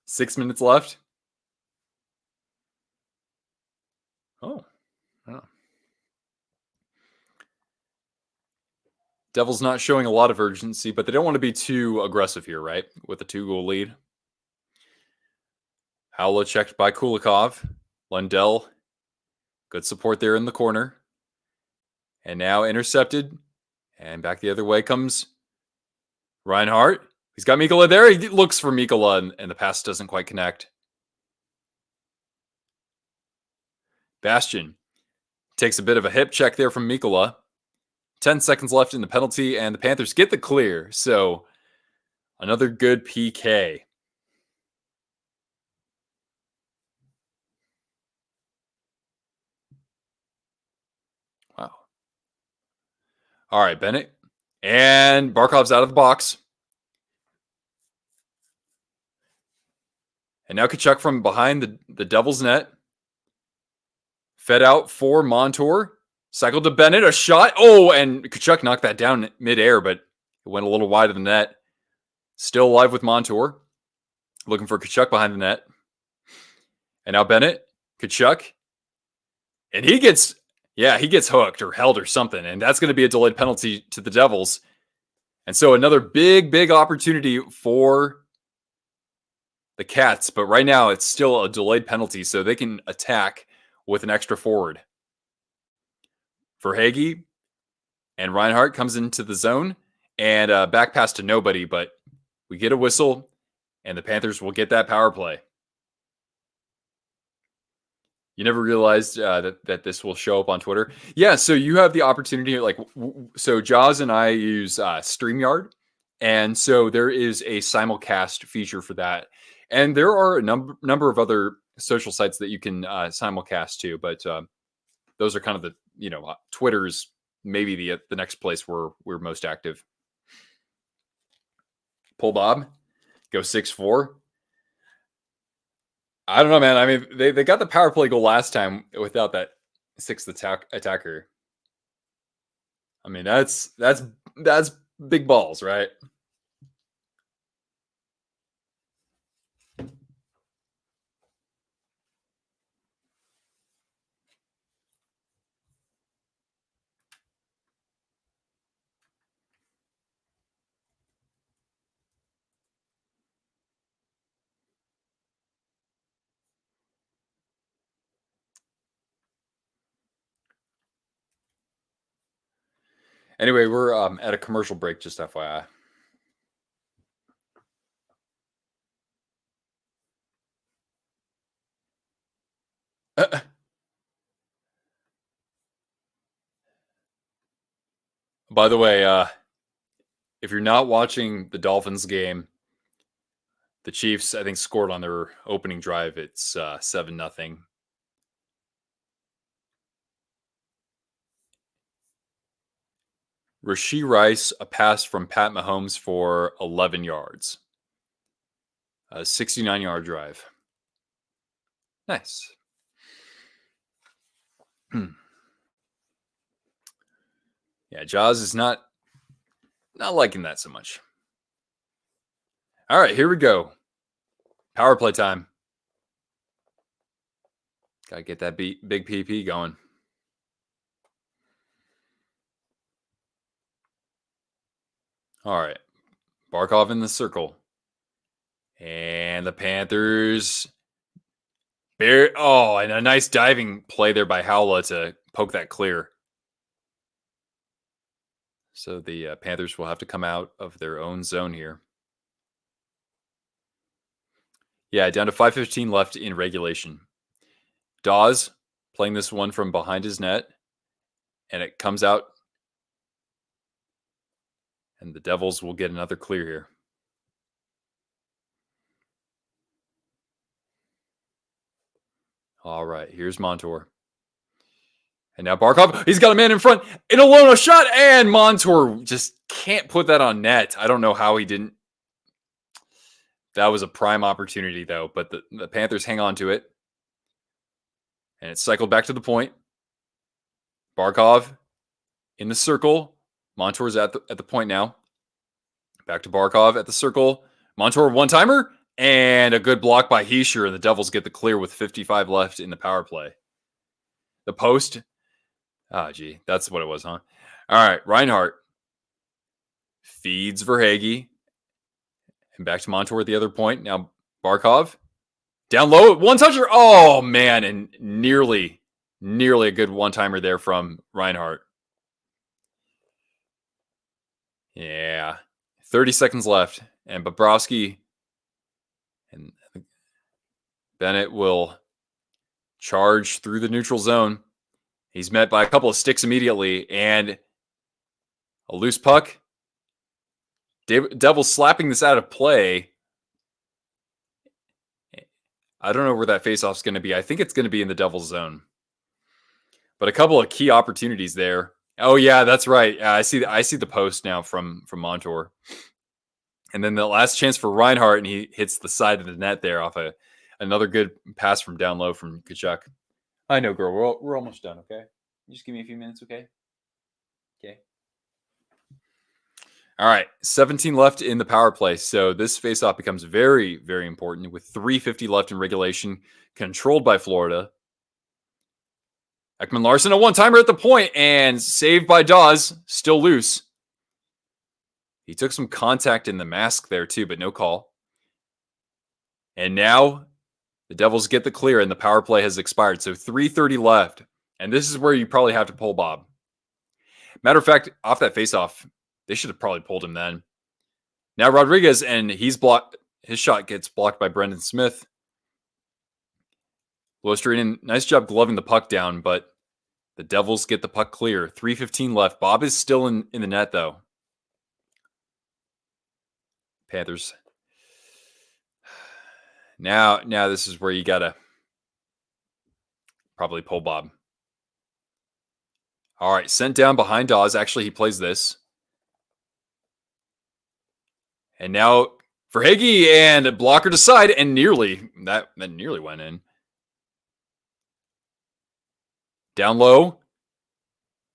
6 minutes left. Oh. Devils not showing a lot of urgency, but they don't want to be too aggressive here, right? With a 2-goal lead. Howla checked by Kulikov. Lundell. Good support there in the corner. And now intercepted. And back the other way comes Reinhardt. He's got Mikkola there. He looks for Mikkola, and the pass doesn't quite connect. Bastian takes a bit of a hip check there from Mikkola. 10 seconds left in the penalty, and the Panthers get the clear. So another good PK. Wow. All right, Bennett. And Barkov's out of the box. And now Kachuk from behind the Devils net. Fed out for Montour. Cycled to Bennett, a shot. Oh, and Kachuk knocked that down midair, but it went a little wide of the net. Still alive with Montour. Looking for Kachuk behind the net. And now Bennett, Kachuk. And he gets hooked or held or something. And that's going to be a delayed penalty to the Devils. And so another big opportunity for the Cats. But right now it's still a delayed penalty, so they can attack with an extra forward. For Hagee, and Reinhardt comes into the zone, and back pass to nobody, but we get a whistle, and the Panthers will get that power play. You never realized that this will show up on Twitter? Yeah, so you have the opportunity, so Jaws and I use StreamYard, and so there is a simulcast feature for that. And there are a number of other social sites that you can simulcast to, but those are kind of the, Twitter's maybe the next place where we're most active. Pull Bob, go 6-4. I don't know, man. I mean, they got the power play goal last time without that sixth attacker. I mean, that's big balls, right? Anyway, we're at a commercial break, just FYI. By the way, if you're not watching the Dolphins game, the Chiefs, I think, scored on their opening drive. It's 7-0. Rashee Rice, a pass from Pat Mahomes for 11 yards. A 69-yard drive. Nice. Yeah, Jaws is not liking that so much. All right, here we go. Power play time. Gotta get that big PP going. All right. Barkov in the circle. And the Panthers. And a nice diving play there by Howla to poke that clear. So the Panthers will have to come out of their own zone here. Yeah, down to 5:15 left in regulation. Dawes playing this one from behind his net. And it comes out. And the Devils will get another clear here. All right, here's Montour. And now Barkov, he's got a man in front. In a Alona shot, and Montour just can't put that on net. I don't know how he didn't. That was a prime opportunity, though. But the Panthers hang on to it. And it's cycled back to the point. Barkov in the circle. Montour's at the point now. Back to Barkov at the circle. Montour one-timer. And a good block by Heischer. And the Devils get the clear with 55 left in the power play. The post. Gee. That's what it was, huh? All right. Reinhart feeds Verhaeghe. And back to Montour at the other point. Now Barkov. Down low. One-toucher. Oh, man. And nearly a good one-timer there from Reinhart. Yeah. 30 seconds left. And Bobrovsky and Bennett will charge through the neutral zone. He's met by a couple of sticks immediately. And a loose puck. Devils slapping this out of play. I don't know where that faceoff's going to be. I think it's going to be in the Devils zone. But a couple of key opportunities there. Oh yeah, that's right. I see the post now from Montour. And then the last chance for Reinhart, and he hits the side of the net there off another good pass from down low from Tkachuk. I know, girl. We're almost done. Okay, just give me a few minutes. Okay. All right, 17 left in the power play. So this faceoff becomes very, very important with 3:50 left in regulation, controlled by Florida. Ekman Larson, a one-timer at the point, and saved by Dawes, still loose. He took some contact in the mask there too, but no call. And now the Devils get the clear, and the power play has expired. So 3:30 left, and this is where you probably have to pull Bob. Matter of fact, off that faceoff, they should have probably pulled him then. Now Rodriguez, and he's blocked. His shot gets blocked by Brendan Smith. Lowestrinen, nice job gloving the puck down, but the Devils get the puck clear. 3:15 left. Bob is still in the net, though. Panthers. Now this is where you got to probably pull Bob. All right, sent down behind Dawes. Actually, he plays this. And now Verhaeghe and a blocker to side, and that nearly went in. Down low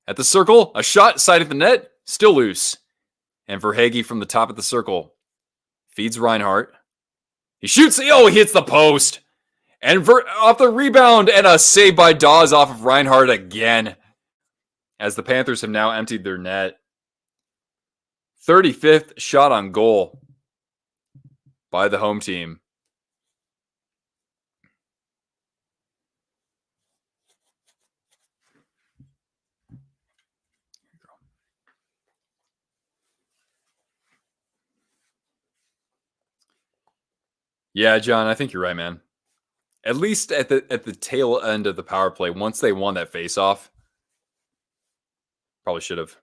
at the circle, a shot side of the net, still loose. And Verhaeghe from the top of the circle feeds Reinhart. He shoots. Oh, he hits the post. And off the rebound, and a save by Dawes off of Reinhart again. As the Panthers have now emptied their net. 35th shot on goal by the home team. Yeah, John, I think you're right, man. At least at the tail end of the power play, once they won that faceoff, probably should have.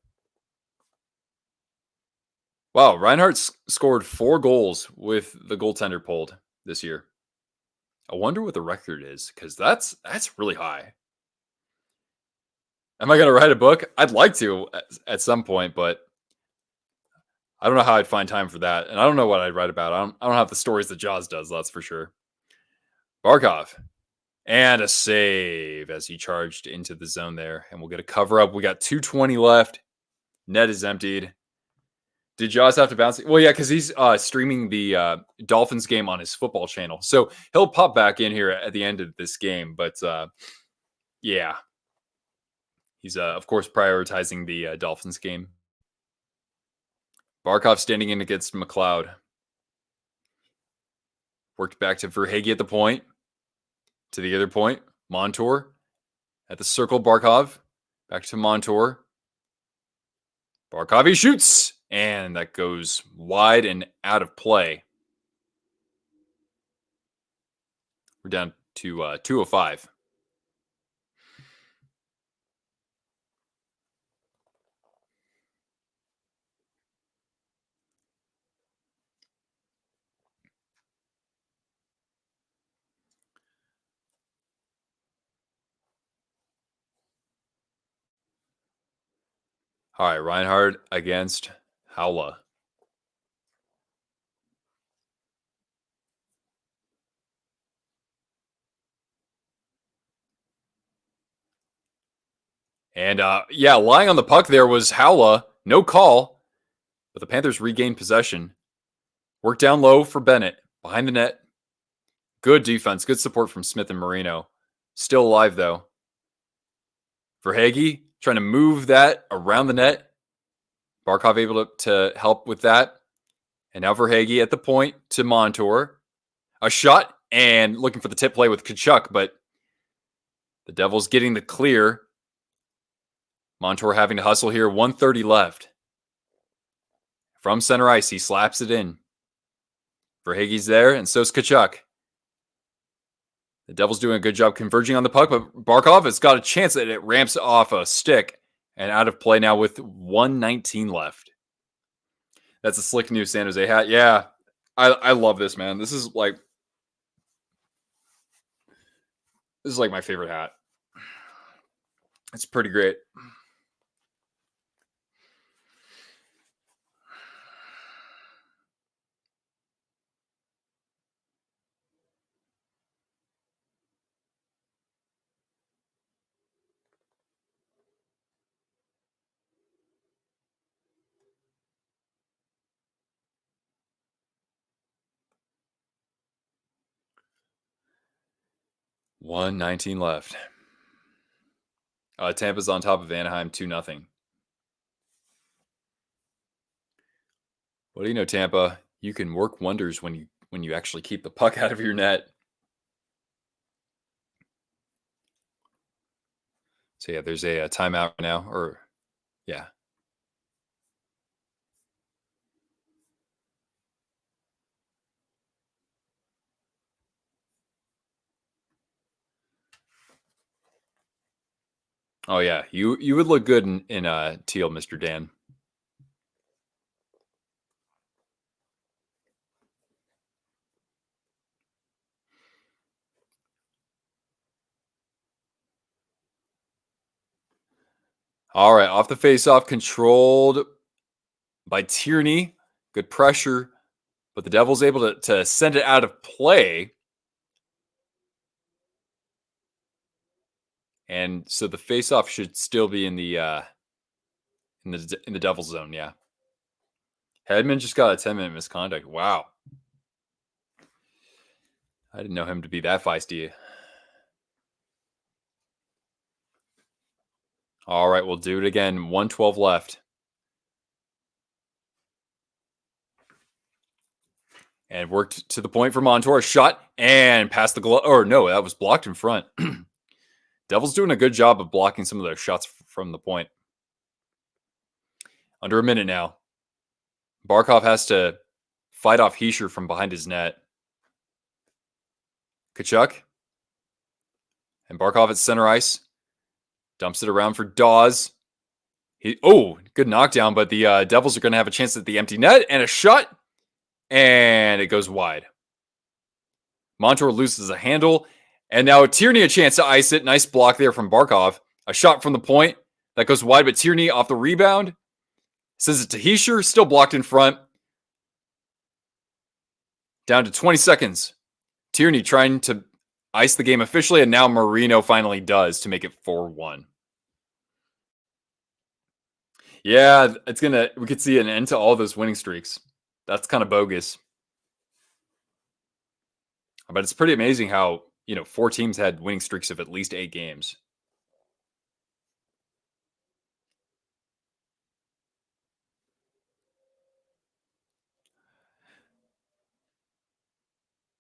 Wow, Reinhart scored 4 goals with the goaltender pulled this year. I wonder what the record is, because that's really high. Am I going to write a book? I'd like to at some point, but I don't know how I'd find time for that. And I don't know what I'd write about. I don't have the stories that Jaws does, that's for sure. Barkov. And a save as he charged into the zone there. And we'll get a cover up. We got 2:20 left. Net is emptied. Did Jaws have to bounce? Well, yeah, because he's streaming the Dolphins game on his football channel. So he'll pop back in here at the end of this game. But yeah, he's, of course, prioritizing the Dolphins game. Barkov standing in against McLeod. Worked back to Verhage at the point. To the other point. Montour at the circle. Barkov. Back to Montour. Barkov, he shoots. And that goes wide and out of play. We're down to 205. All right, Reinhardt against Howla. And yeah, lying on the puck there was Howla. No call, but the Panthers regained possession. Work down low for Bennett. Behind the net. Good defense. Good support from Smith and Marino. Still alive, though. Verhage trying to move that around the net. Barkov able to help with that. And now Verhage at the point to Montour. A shot and looking for the tip play with Tkachuk, but the Devils getting the clear. Montour having to hustle here. 1:30 left. From center ice, he slaps it in. Verhage's there, and so's Tkachuk. The Devils doing a good job converging on the puck, but Barkov has got a chance that it ramps off a stick and out of play now with 1:19 left. That's a slick new San Jose hat. Yeah, I love this, man. This is like my favorite hat. It's pretty great. $1:19 left. Tampa's on top of Anaheim 2-0. What do you know, Tampa? You can work wonders when you actually keep the puck out of your net. So yeah, there's a timeout now, or yeah. Oh yeah, you would look good in teal, Mr. Dan. All right, off the face-off, controlled by Tierney. Good pressure, but the Devils able to send it out of play. And so the face-off should still be in the Devils zone, yeah. Hedman just got a 10-minute misconduct. Wow. I didn't know him to be that feisty. All right, we'll do it again. 1:12 left. And worked to the point for Montour. Shot and past the glove. Or no, that was blocked in front. Devils doing a good job of blocking some of their shots from the point. Under a minute now. Barkov has to fight off Hischier from behind his net. Tkachuk. And Barkov at center ice. Dumps it around for Dawes. Good knockdown, but the Devils are going to have a chance at the empty net. And a shot. And it goes wide. Montour loses a handle. And now Tierney a chance to ice it. Nice block there from Barkov. A shot from the point. That goes wide, but Tierney off the rebound. Sends it to Hischier. Still blocked in front. Down to 20 seconds. Tierney trying to ice the game officially, and now Marino finally does to make it 4-1. Yeah, we could see an end to all those winning streaks. That's kind of bogus. But it's pretty amazing how, 4 teams had winning streaks of at least 8 games.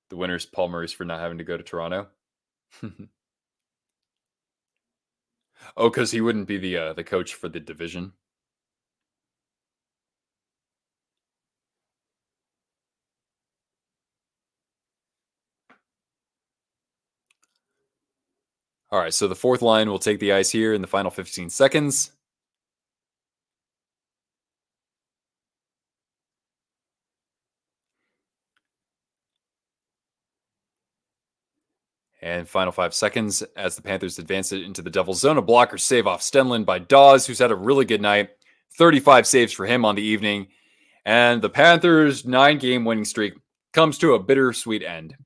The winner's Paul Maurice for not having to go to Toronto. Oh, because he wouldn't be the coach for the division. All right, so the fourth line will take the ice here in the final 15 seconds. And final 5 seconds as the Panthers advance it into the Devils' zone. A blocker save off Stenlund by Dawes, who's had a really good night. 35 saves for him on the evening. And the Panthers' 9-game winning streak comes to a bittersweet end.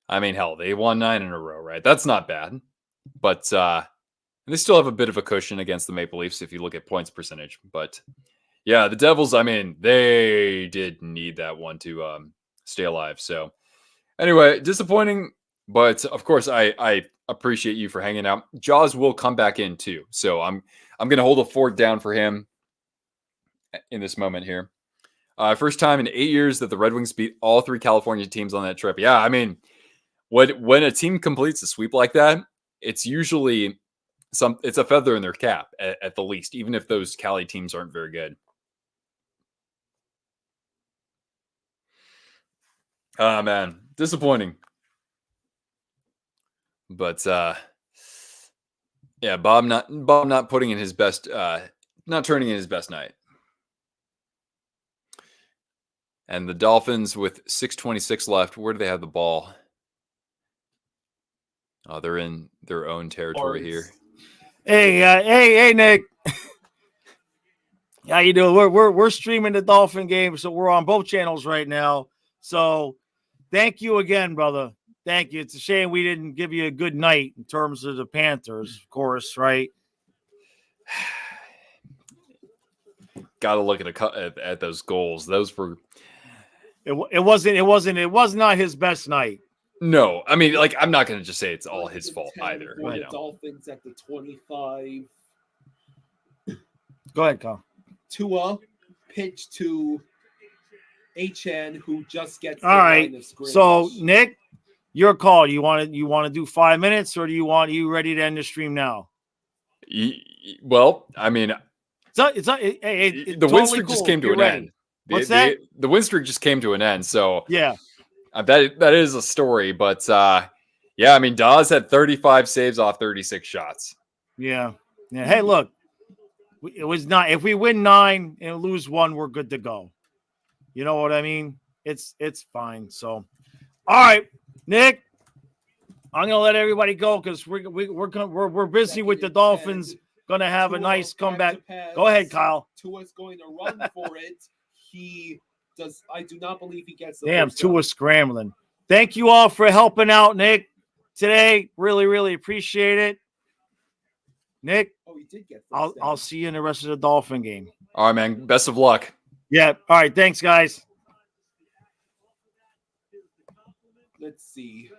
I mean, hell, they won 9 in a row, right? That's not bad. But they still have a bit of a cushion against the Maple Leafs if you look at points percentage. But yeah, the Devils, I mean, they did need that one to stay alive. So anyway, disappointing, but of course, I appreciate you for hanging out. Jaws will come back in too, so I'm going to hold a fort down for him in this moment here. First time in 8 years that the Red Wings beat all 3 California teams on that trip. Yeah, I mean, when a team completes a sweep like that, it's usually it's a feather in their cap at the least, even if those Cali teams aren't very good. Oh man, disappointing. But yeah, Bob not putting in his best, not turning in his best night. And the Dolphins with 6:26 left. Where do they have the ball? Oh, they're in their own territory here. Hey, Nick. How you doing? We're streaming the Dolphin game, so we're on both channels right now. So, thank you again, brother. Thank you. It's a shame we didn't give you a good night in terms of the Panthers, of course, right? Got to look at those goals. Those were. It was not his best night. No, I mean, like, I'm not going to just say it's all his fault either. The Dolphins at the 25. Go ahead, Kyle. Tua pitch to HN, who just gets all right. So, Nick, your call. You want to do 5 minutes, or you ready to end the stream now? Well, I mean, the the win streak just came to an end. What's that? The win streak just came to an end. So yeah, that is a story. But yeah, I mean, Dawes had 35 saves off 36 shots. Yeah. Hey, look, it was not. If we win 9 and lose 1, we're good to go. You know what I mean? It's fine. So, all right, Nick, I'm gonna let everybody go because we're busy with the Dolphins. Gonna have a nice comeback. Go ahead, Kyle. Tua's going to run for it. He does. I do not believe he gets the damn Tua scrambling. Thank you all for helping out, Nick, today. Really, really appreciate it. Nick, he did get. I'll see you in the rest of the Dolphin game. All right, man. Best of luck. Yeah. All right. Thanks, guys. Let's see.